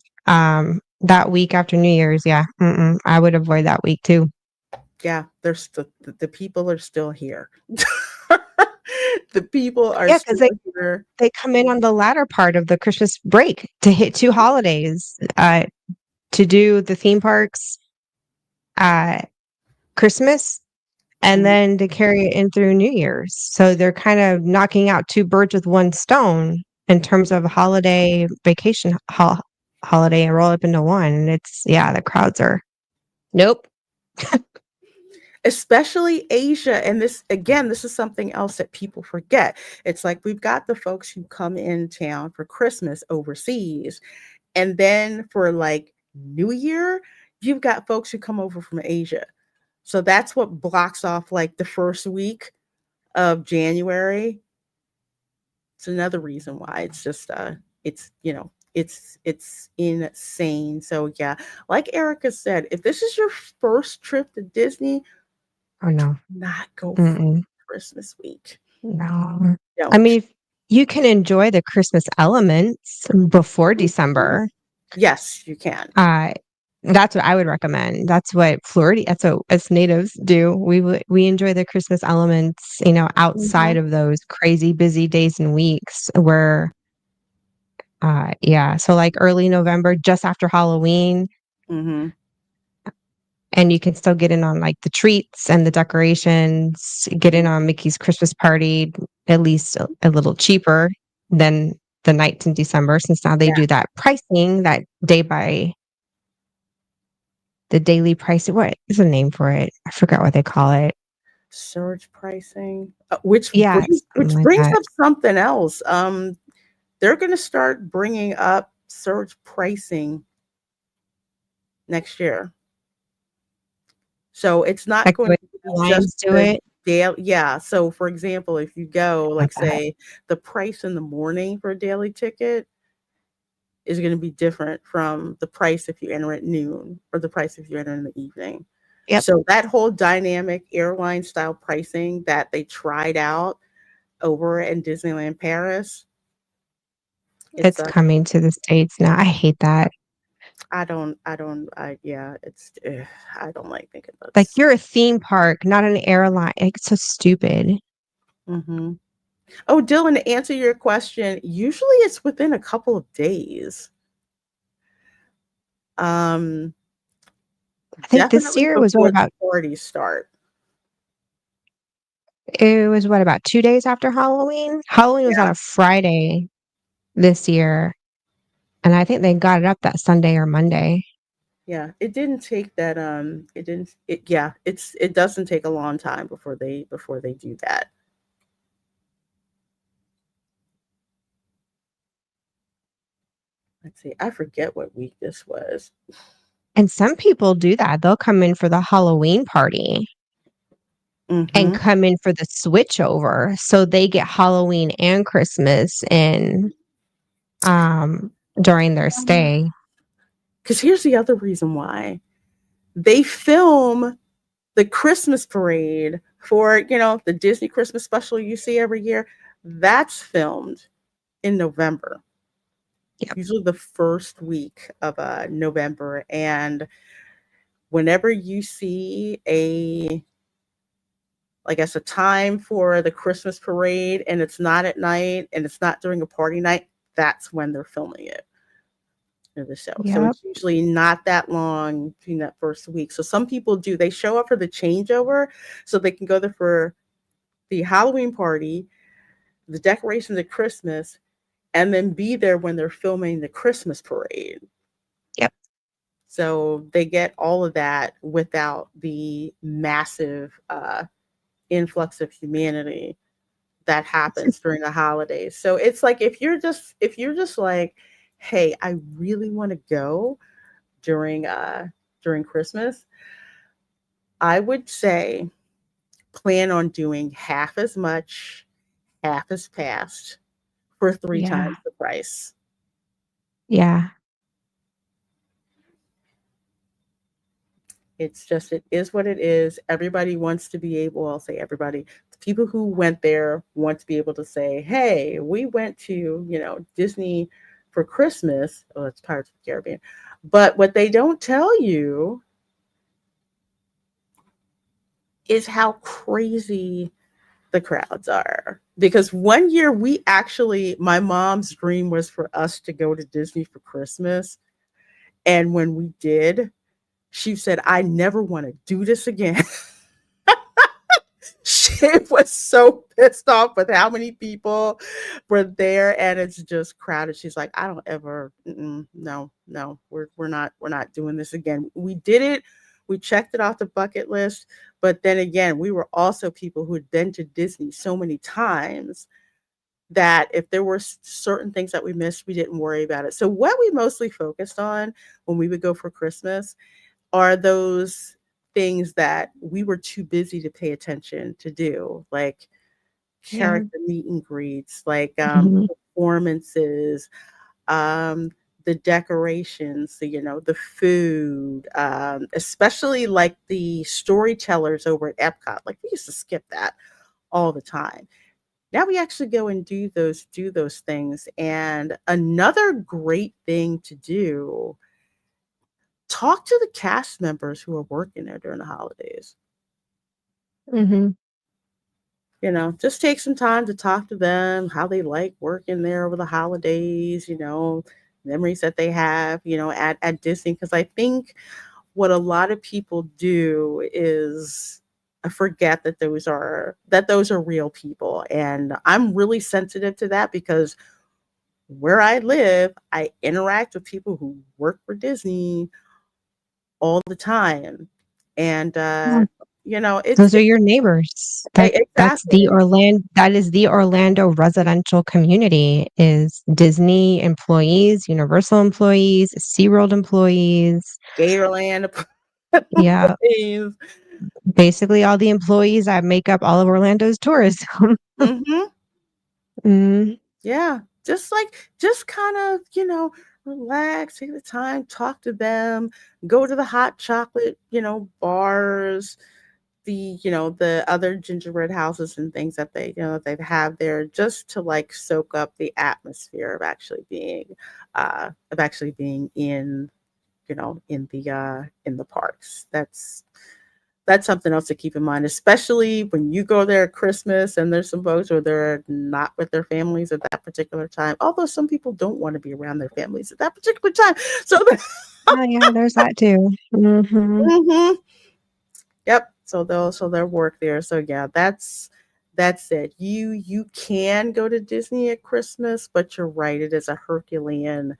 That week after New Year's, yeah, I would avoid that week too. Yeah, there's the people are still here. The people are Yeah, because still here. they come in on the latter part of the Christmas break to hit 2 holidays, to do the theme parks at Christmas and Mhm. then to carry it in through New Year's. So they're kind of knocking out 2 birds with 1 stone in terms of holiday vacation holiday and roll up into one. And it's yeah, the crowds are nope. Especially Asia. And this, again, this is something else that people forget. It's like we've got the folks who come in town for Christmas overseas. And then for like New Year, you've got folks who come over from Asia. So that's what blocks off like the first week of January. It's another reason why it's just it's it's insane. So yeah, like Erica said, if this is your first trip to Disney, Oh no. not go for Mm-mm. Christmas week. No. I Don't. mean, you can enjoy the Christmas elements before Mhm. December. Yes, you can. Uh, that's what I would recommend. That's what Florida. That's what us natives do. We enjoy the Christmas elements, outside Mhm. of those crazy busy days and weeks. Where, yeah, so like early November, just after Halloween, Mhm. and you can still get in on like the treats and the decorations. Get in on Mickey's Christmas party, at least a little cheaper than the nights in December, since now they Yeah. do that pricing that day by the daily price. What is the name for it? I forgot what they call it. Surge pricing, which Yeah, brings something like that. up something else. They're going to start bringing up surge pricing next year. So it's not Like the going way to be the just airlines do the it. daily. Yeah. So for example, if you go, About like that. say, the price in the morning for a daily ticket is going to be different from the price if you enter at noon or the price if you enter in the evening. Yep, So that whole dynamic airline style pricing that they tried out over in Disneyland Paris, it's it's coming to the States now. I hate that. yeah, I don't like thinking Like that's. you're a theme park, not an airline. It's so stupid. Hmm. Oh, Dylan, to answer your question, usually it's within a couple of days. Um, I think this Definitely year was what before the about parties start. It was what, about 2 days after Halloween? Halloween was Yeah, on a Friday this year, and I think they got it up that Sunday or Monday. yeah. It didn't take that. It didn't. It yeah. It doesn't take a long time before they do that. Let's see. I forget what week this was. And some people do that. They'll come in for the Halloween party and Mm-hmm. come in for the switch over, so they get Halloween and Christmas in during their stay. Because here's the other reason why they film the Christmas parade for the Disney Christmas special you see every year. That's filmed in November, Yep. usually the first week of November. And whenever you see a, I guess, a time for the Christmas parade and it's not at night and it's not during a party night, that's when they're filming it in the show. So Yep. it's usually not that long between that first week. So some people do, they show up for the changeover so they can go there for the Halloween party, the decorations at Christmas, and then be there when they're filming the Christmas parade. Yep. So they get all of that without the massive influx of humanity that happens during the holidays. So it's like if you're just like, hey, I really want to go during Christmas, I would say plan on doing half as much, half as fast for three Yeah. times the price. Yeah. It's just, it is what it is. Everybody wants to be able, I'll say everybody, the people who went there want to be able to say, hey, we went to, Disney for Christmas. Oh, it's Pirates of the Caribbean. But what they don't tell you is how crazy the crowds are. Because one year my mom's dream was for us to go to Disney for Christmas. And when we did, she said, I never want to do this again. She was so pissed off with how many people were there, and it's just crowded. She's like, I don't ever, no, no, we're not doing this again. We did it, we checked it off the bucket list, but then again, we were also people who had been to Disney so many times that if there were certain things that we missed, we didn't worry about it. So what we mostly focused on when we would go for Christmas are those things that we were too busy to pay attention to do, like Yeah. character meet and greets, like Mhm. performances, um, the decorations, the food, especially like the storytellers over at Epcot. Like we used to skip that all the time. Now we actually go and do those things. And another great thing to do, talk to the cast members who are working there during the holidays. Mhm. Just take some time to talk to them, how they like working there over the holidays, memories that they have, at Disney. Because I think what a lot of people do is forget that those are real people. And I'm really sensitive to that because where I live, I interact with people who work for Disney all the time. And Yeah. it's Those are your neighbors. exactly. That is the Orlando residential community, is Disney employees, Universal employees, SeaWorld employees. Gatorland Yeah, employees. basically all the employees that make up all of Orlando's tourism. Mhm. Mm, Yeah. Just kind of, relax, take the time, talk to them, go to the hot chocolate, bars, the other gingerbread houses and things that they have there, just to like soak up the atmosphere of actually being in the parks. That's something else to keep in mind, especially when you go there at Christmas and there's some folks where they're not with their families at that particular time. Although some people don't want to be around their families at that particular time. So, oh yeah, there's that too. Hmm. mhm. Yep. So they'll work there. So yeah, That's it. You can go to Disney at Christmas, but you're right, it is a Herculean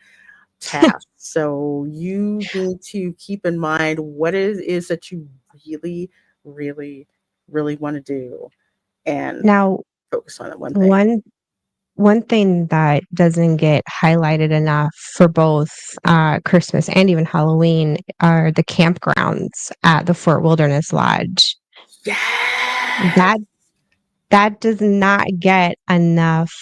task. So you need to keep in mind what it is that you really, really, really want to do and Now, focus on that one thing. one thing that doesn't get highlighted enough for both Christmas and even Halloween are the campgrounds at the Fort Wilderness Lodge. Yes. That that does not get enough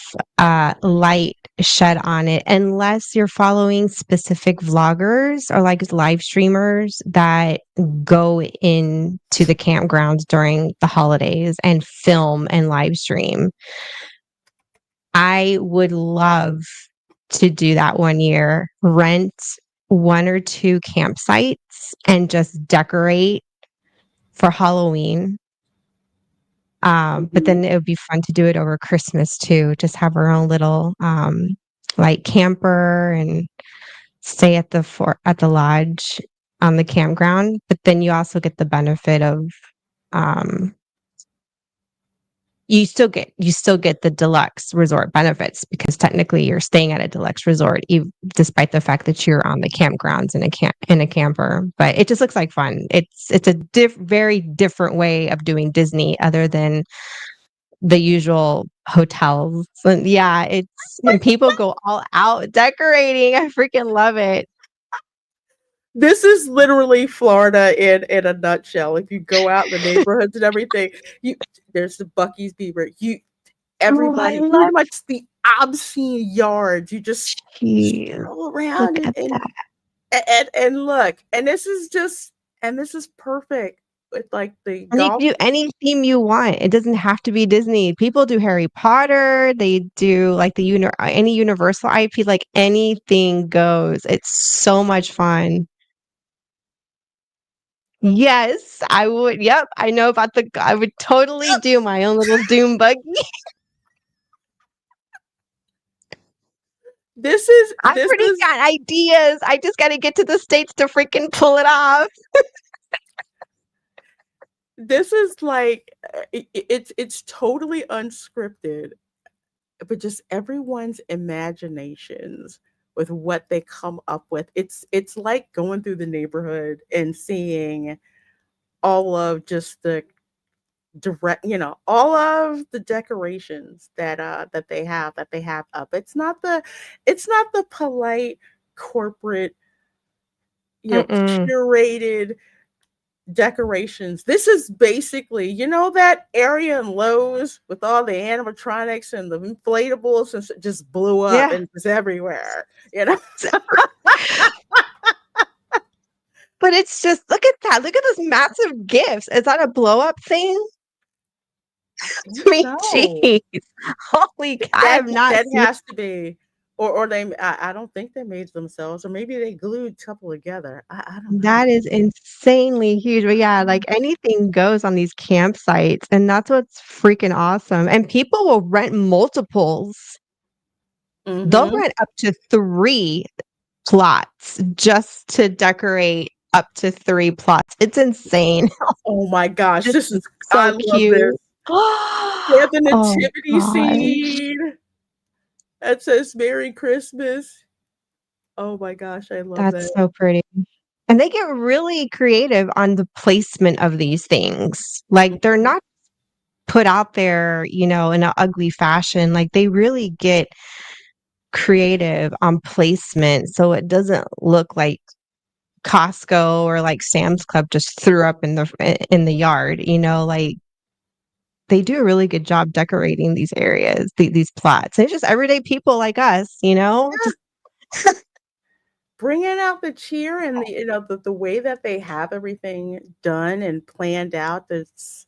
light shed on it unless you're following specific vloggers or like live streamers that go into the campgrounds during the holidays and film and live stream. I would love to do that one year, rent one or two campsites and just decorate for Halloween. But then it would be fun to do it over Christmas too. Just have our own little like camper and stay at the lodge on the campground. But then you also get the benefit of um, you still get the deluxe resort benefits because technically you're staying at a deluxe resort, despite the fact that you're on the campgrounds in a camper. But it just looks like fun. It's a very different way of doing Disney, other than the usual hotels. And yeah, and people go all out decorating. I freaking love it. This is literally Florida in a nutshell. If you go out in the neighborhoods and everything, you there's the Bucky's Beaver. Oh, I Everybody pretty love much the obscene yards. You just you. stroll Look around at that. and look. And this is perfect with like the And you golf. can do any theme you want. It doesn't have to be Disney. People do Harry Potter. They do like any Universal IP, like anything goes. It's so much fun. Yes, I would. Yep, I know about I would totally do my own little doom buggy. I've This already is got ideas. I just got to get to the States to freaking pull it off. this is like it's totally unscripted, but just everyone's imaginations with what they come up with. It's like going through the neighborhood and seeing all of just the direct, all of the decorations that they have up. It's not the polite corporate, Mm-mm. curated decorations. This is basically, that area in Lowe's with all the animatronics and the inflatables and just blew up Yeah. and it's everywhere. You know, But it's just, look at that. Look at those massive gifts. Is that a blow up thing? I mean, no, jeez. Holy cow. I have not that seen has to be, or I don't think they made themselves, or maybe they glued a couple together. I don't know. that is insanely huge. But yeah, like anything goes on these campsites. And that's what's freaking awesome. And people will rent multiples. They'll Mm-hmm. rent up to 3 plots just to decorate up to 3 plots. It's insane. Oh my gosh, This this is is I so love cute. this. They have the Oh nativity gosh. scene that says Merry Christmas. Oh my gosh, I love That's that. so pretty. And they get really creative on the placement of these things. Like they're not put out there, in an ugly fashion. Like they really get creative on placement so it doesn't look like Costco or like Sam's Club just threw up in the yard, like they do a really good job decorating these areas, these plots. It's just everyday people like us, just Bringing out the cheer and the way that they have everything done and planned out. It's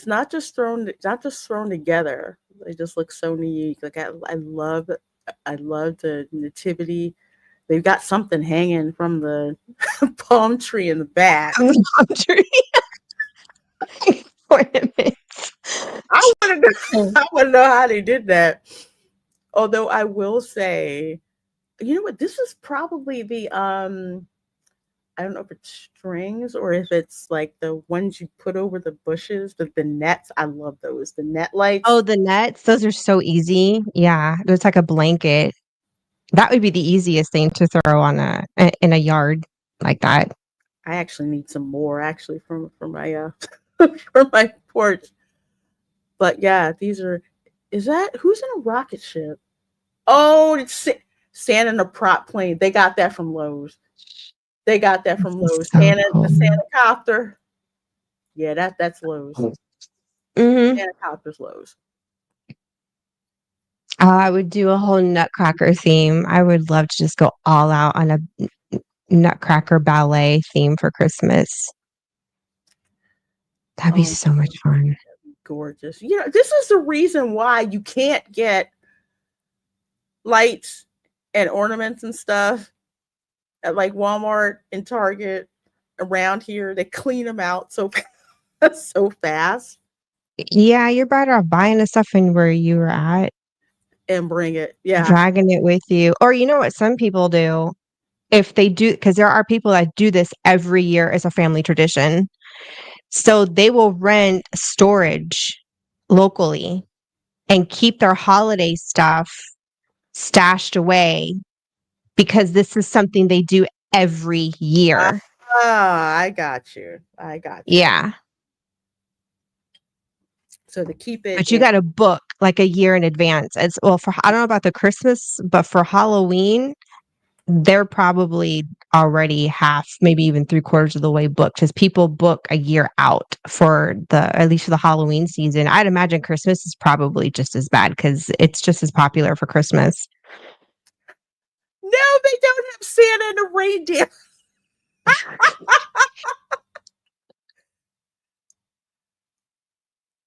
not just thrown together. They just look so unique. Like I love the nativity. They've got something hanging from the palm tree in the back. the laundry ornaments. I want to I want to know how they did that. Although I will say, you know what? This is probably the I don't know if it's strings or if it's like the ones you put over the bushes, the nets. I love those. The net Oh, lights. the nets, those are so easy. Yeah, it's like a blanket. That would be the easiest thing to throw on in a yard like that. I actually need some more actually from my from my porch. But yeah, these are. Is that who's in a rocket ship? Oh, it's Santa in a prop plane. They got that from Lowe's. They got that from This is Lowe's. so The cool. Santa copter. Yeah, that's Lowe's. Mhm. Santa copter's Lowe's. Oh, I would do a whole Nutcracker theme. I would love to just go all out on a Nutcracker ballet theme for Christmas. That'd be Oh, so much fun. gorgeous. You know, this is the reason why you can't get lights and ornaments and stuff at like Walmart and Target around here. They clean them out so so fast Yeah, you're better off buying the stuff in where you were at, and bring it. Yeah. dragging it with you. Or you know what some people do? If they do, because there are people that do this every year as a family tradition. So they will rent storage locally and keep their holiday stuff stashed away because this is something they do every year. Ah, I got you. I got you. Yeah. So to keep it But you in. got to book like a year in advance. It's well for I don't know about the Christmas, but for Halloween, they're probably already half, maybe even three-quarters of the way booked because people book a year out for at least for the Halloween season. I'd imagine Christmas is probably just as bad because it's just as popular for Christmas. No, they don't have Santa and a reindeer.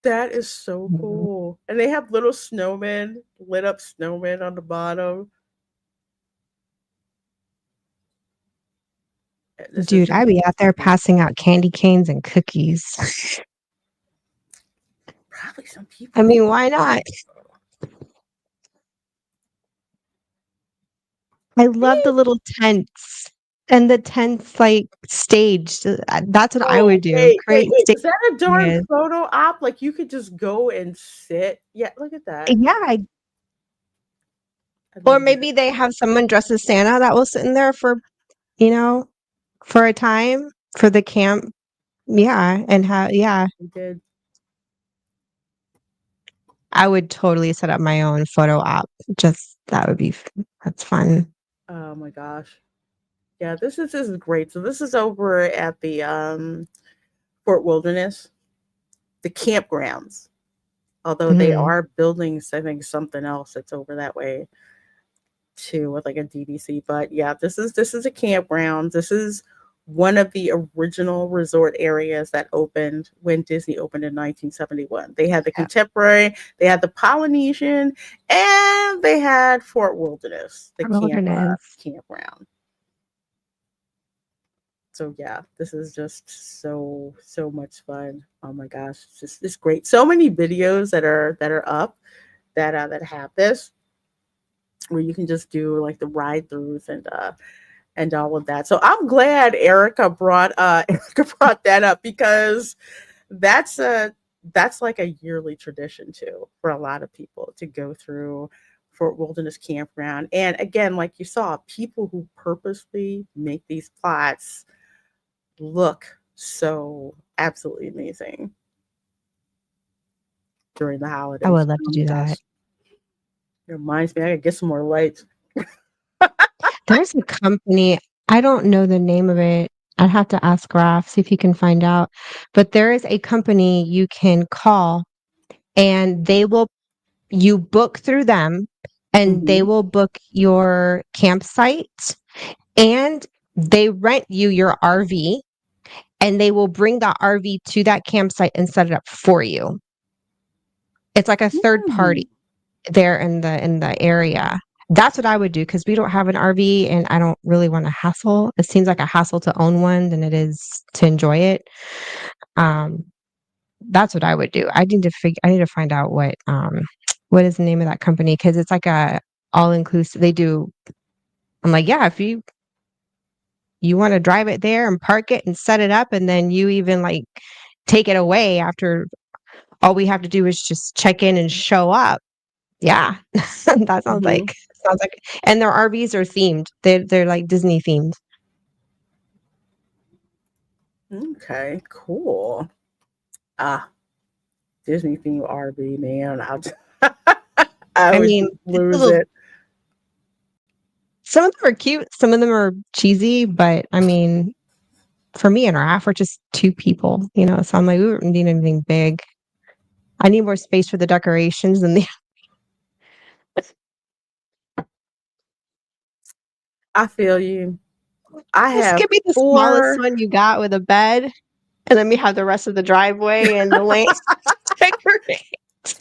That is so cool. And they have little snowmen, lit up snowmen on the bottom. This is Dude, I'd be out there passing out candy canes and cookies. probably some people. I mean, why not? I love the little tents and the tents like staged. That's what I Oh, would do. wait, wait, Create wait. stage Is that a darn areas. photo op? Like you could just go and sit. Yeah, look at that. Yeah, I or love it. maybe they have someone dressed as Santa that will sit in there for, you know, for a time for the camp. Yeah, and how yeah, We did. I would totally set up my own photo op. Just that would be that's fun. Oh my gosh. Yeah, this is great. So this is over at the Fort Wilderness, the campgrounds. Although they Mhm. are building, I think, something else that's over that way too, with like a DDC. But yeah, this is a campground. This is one of the original resort areas that opened when Disney opened in 1971. They had the Yeah. Contemporary, they had the Polynesian, and they had Fort Wilderness, the Wilderness. campground. So yeah, this is just so much fun. Oh my gosh, it's great. So many videos that are up that have this where you can just do like the ride throughs and all of that. So I'm glad Erica brought Erica brought that up because that's a that's like a yearly tradition too for a lot of people to go through Fort Wilderness Campground. And again, like you saw, people who purposely make these plots look so absolutely amazing during the I holidays. would love Oh to my do that. gosh. It reminds me, I gotta get some more lights. There's a company, I don't know the name of it. I'd have to ask Raf, see if he can find out. But there is a company you can call and you book through them and they Hmm. will book your campsite and they rent you your RV and they will bring that RV to that campsite and set it up for you. It's like a third party there in the area. That's what I would do because we don't have an RV and I don't really want to hassle. It seems like a hassle to own one than it is to enjoy it. Um, that's what I would do. I need to find out what is the name of that company because it's like a all inclusive. They do. I'm like, yeah, if you want to drive it there and park it and set it up, and then you even like take it away after all we have to do is just check in and show up. Yeah. That Hmm. sounds like and their RVs are themed. They're like Disney themed. Okay, cool. Ah, Disney themed RV, man. I I would mean, just it's a lose little it. some of them are cute, some of them are cheesy, but I mean, for me and our half, we're just two people, so I'm like, we don't need anything big. I need more space for the decorations and the I feel you. I just have give me the smallest 4. one you got with a bed, and let me have the rest of the driveway and the lane decorate.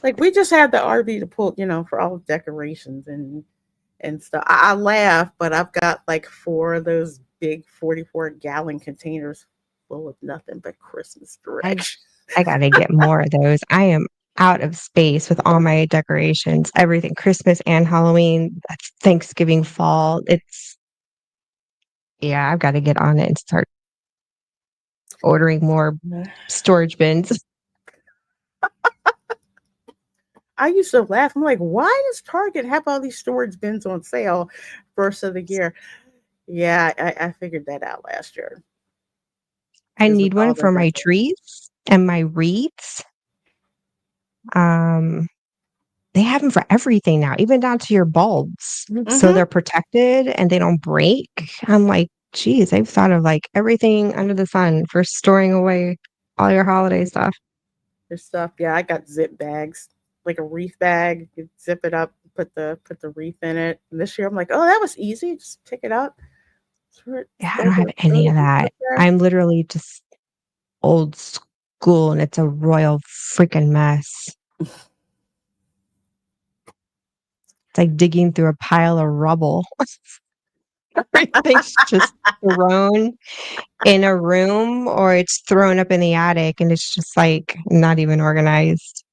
Like we just had the RV to pull, for all the decorations and stuff. I laugh, but I've got like 4 of those big 44-gallon containers full of nothing but Christmas I directions. I gotta get more of those. I am out of space with all my decorations, everything, Christmas and Halloween, that's Thanksgiving, fall. Yeah, I've got to get on it and start ordering more storage bins. I used to laugh. I'm like, why does Target have all these storage bins on sale first of the year? Yeah, I figured that out last year I because of need all one the for my decorations. trees and my wreaths. Um, they have them for everything now, even down to your bulbs. So Mm-hmm. they're protected and they don't break. I'm like, geez, I've thought of like everything under the sun for storing away all your holiday stuff. There's stuff. Yeah, I got zip bags, like a wreath bag. You zip it up, put the wreath in it. And this year, I'm like, oh, that was easy. Just pick it up, Yeah, I throw don't have throw any the of wreath that. up there. I'm literally just old school and it's a royal freaking mess. It's like digging through a pile of rubble. Everything's just thrown in a room or it's thrown up in the attic and it's just like not even organized.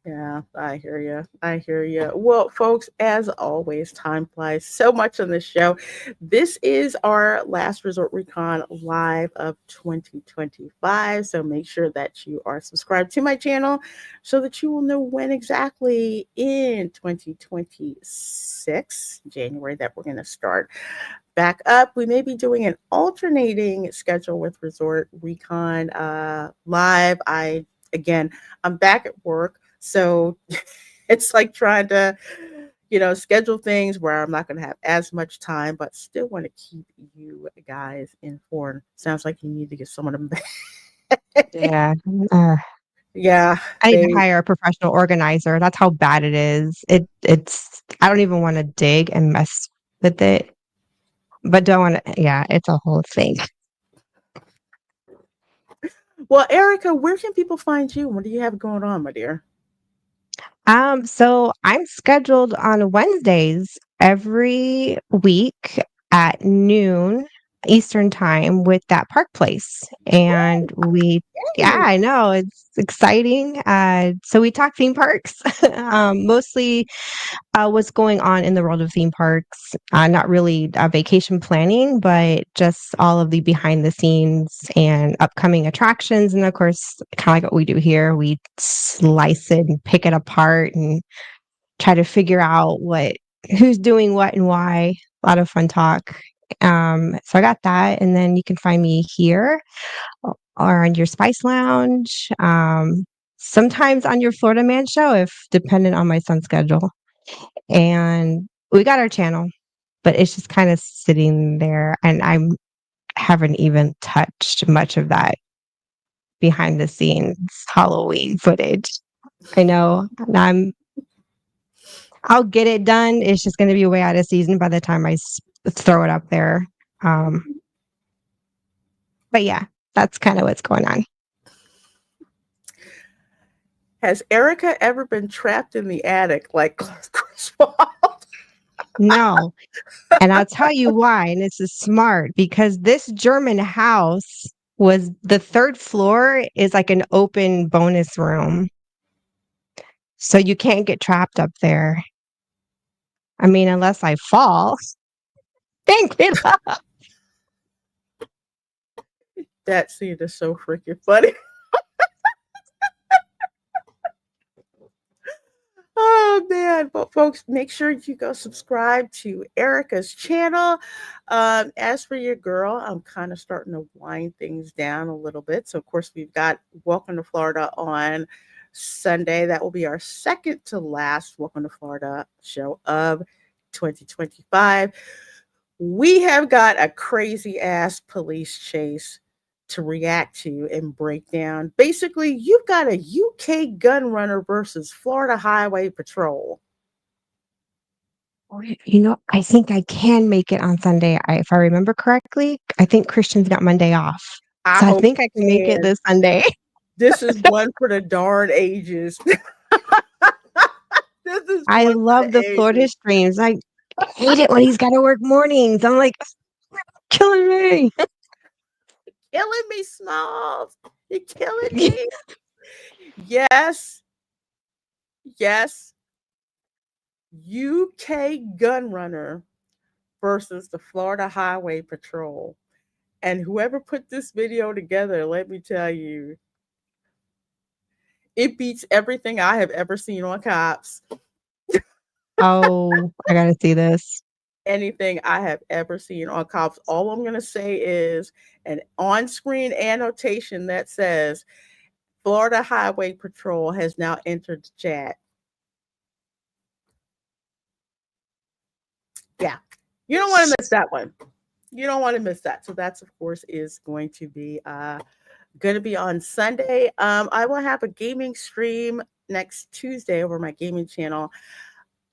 Yeah, I hear you. I hear you. Well, folks, as always, time flies so much on this show. This is our last resort recon live of 2025. So make sure that you are subscribed to my channel so that you will know when exactly in 2026, January, that we're going to start back up. We may be doing an alternating schedule with Resort Recon live. Again, I'm back at work, so it's like trying to, schedule things where I'm not going to have as much time, but still want to keep you guys informed. Sounds like you need to get someone to. Yeah. Uh, Yeah, I need to they. hire a professional organizer. That's how bad it is. It's I don't even want to dig and mess with it, but don't want to. Yeah, it's a whole thing. Well, Erica, where can people find you? What do you have going on, my dear? So I'm scheduled on Wednesdays every week at noon Eastern time with that park place. And yeah, Hey. I know it's exciting. So we talk theme parks, mostly what's going on in the world of theme parks. Not really vacation planning, but just all of the behind the scenes and upcoming attractions. And of course, kind of like what we do here, we slice it and pick it apart and try to figure out who's doing what and why. A lot of fun talk. So I got that, and then you can find me here or on your Spice Lounge. Sometimes on your Florida Man show, if dependent on my son's schedule. And we got our channel, but it's just kind of sitting there, and I haven't even touched much of that behind the scenes Halloween footage. I know, and I'll get it done. It's just going to be way out of season by the time I throw it up there. Um, but yeah, that's kind of what's going on. Has Erica ever been trapped in the attic like Chris Paul? No, and I'll tell you why. And this is smart because this German house was the third floor is like an open bonus room. So you can't get trapped up there. I mean, unless I fall. Dang it up. That scene is so freaking funny. Oh man, but folks, make sure you go subscribe to Erica's channel. As for your girl, I'm kind of starting to wind things down a little bit. So, of course, we've got Welcome to Florida on Sunday. That will be our second to last Welcome to Florida show of 2025. We have got a crazy ass police chase to react to and break down. Basically, you've got a UK gun runner versus Florida Highway Patrol. I think I can make it on Sunday. If I remember correctly, I think Christian's got Monday off. I So I hope think I can make you it can. this Sunday. This is one for the darn ages. This is I one for love the the Florida ages. streams. I hate it when he's got to work mornings. I'm like, killing me. Killing me, Smalls. You're killing me. Yes, yes. UK gun runner versus the Florida Highway Patrol. And whoever put this video together, let me tell you, it beats everything I have ever seen on Cops. Oh, I got to see this. Anything I have ever seen on Cops. All I'm going to say is an on screen annotation that says Florida Highway Patrol has now entered the chat. Yeah. You don't want to miss that one. You don't want to miss that. So that's of course is going to be on Sunday. I will have a gaming stream next Tuesday over my gaming channel.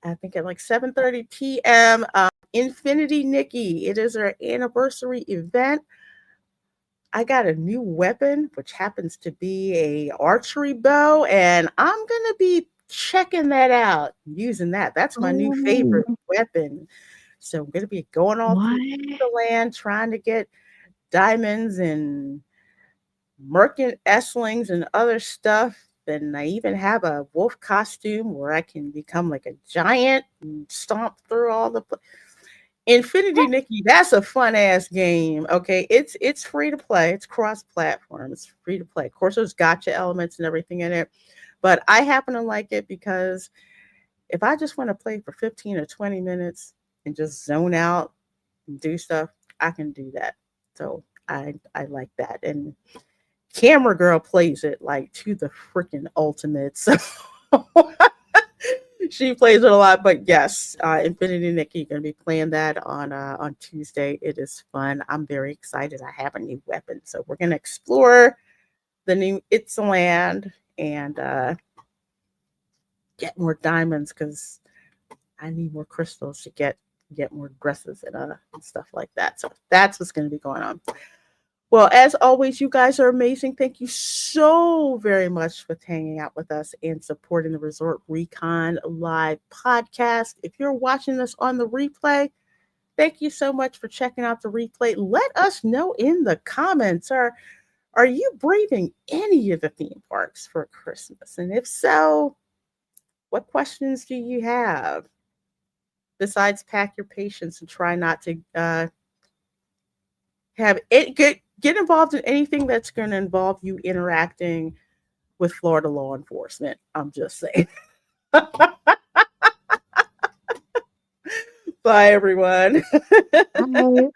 I think at like 7:30 p.m. Infinity Nikki. It is our anniversary event. I got a new weapon, which happens to be a archery bow, and I'm gonna be checking that out, using that. That's my new Oh, favorite weapon. So I'm gonna be going all through what? the land trying to get diamonds and merkin esslings and other stuff. And I even have a wolf costume where I can become like a giant and stomp through all the Infinity Nikki. That's a fun ass game. Okay, it's free to play. It's cross platform. It's free to play. Of course, there's gotcha elements and everything in it, but I happen to like it because if I just want to play for 15 or 20 minutes and just zone out and do stuff, I can do that. So I like that. And Camera Girl plays it like to the freaking ultimate. So she plays it a lot. But yes, Infinity Nikki gonna be playing that on Tuesday. It is fun. I'm very excited. I have a new weapon, so we're gonna explore the new It's a Land and get more diamonds because I need more crystals to get more dresses and stuff like that. So that's what's gonna be going on. Well, as always, you guys are amazing. Thank you so very much for hanging out with us and supporting the Resort Recon Live podcast. If you're watching this on the replay, thank you so much for checking out the replay. Let us know in the comments. Are you braving any of the theme parks for Christmas? And if so, what questions do you have? Besides, pack your patience and try not to have it get involved in anything that's going to involve you interacting with Florida law enforcement. I'm just saying. Bye, everyone. Bye.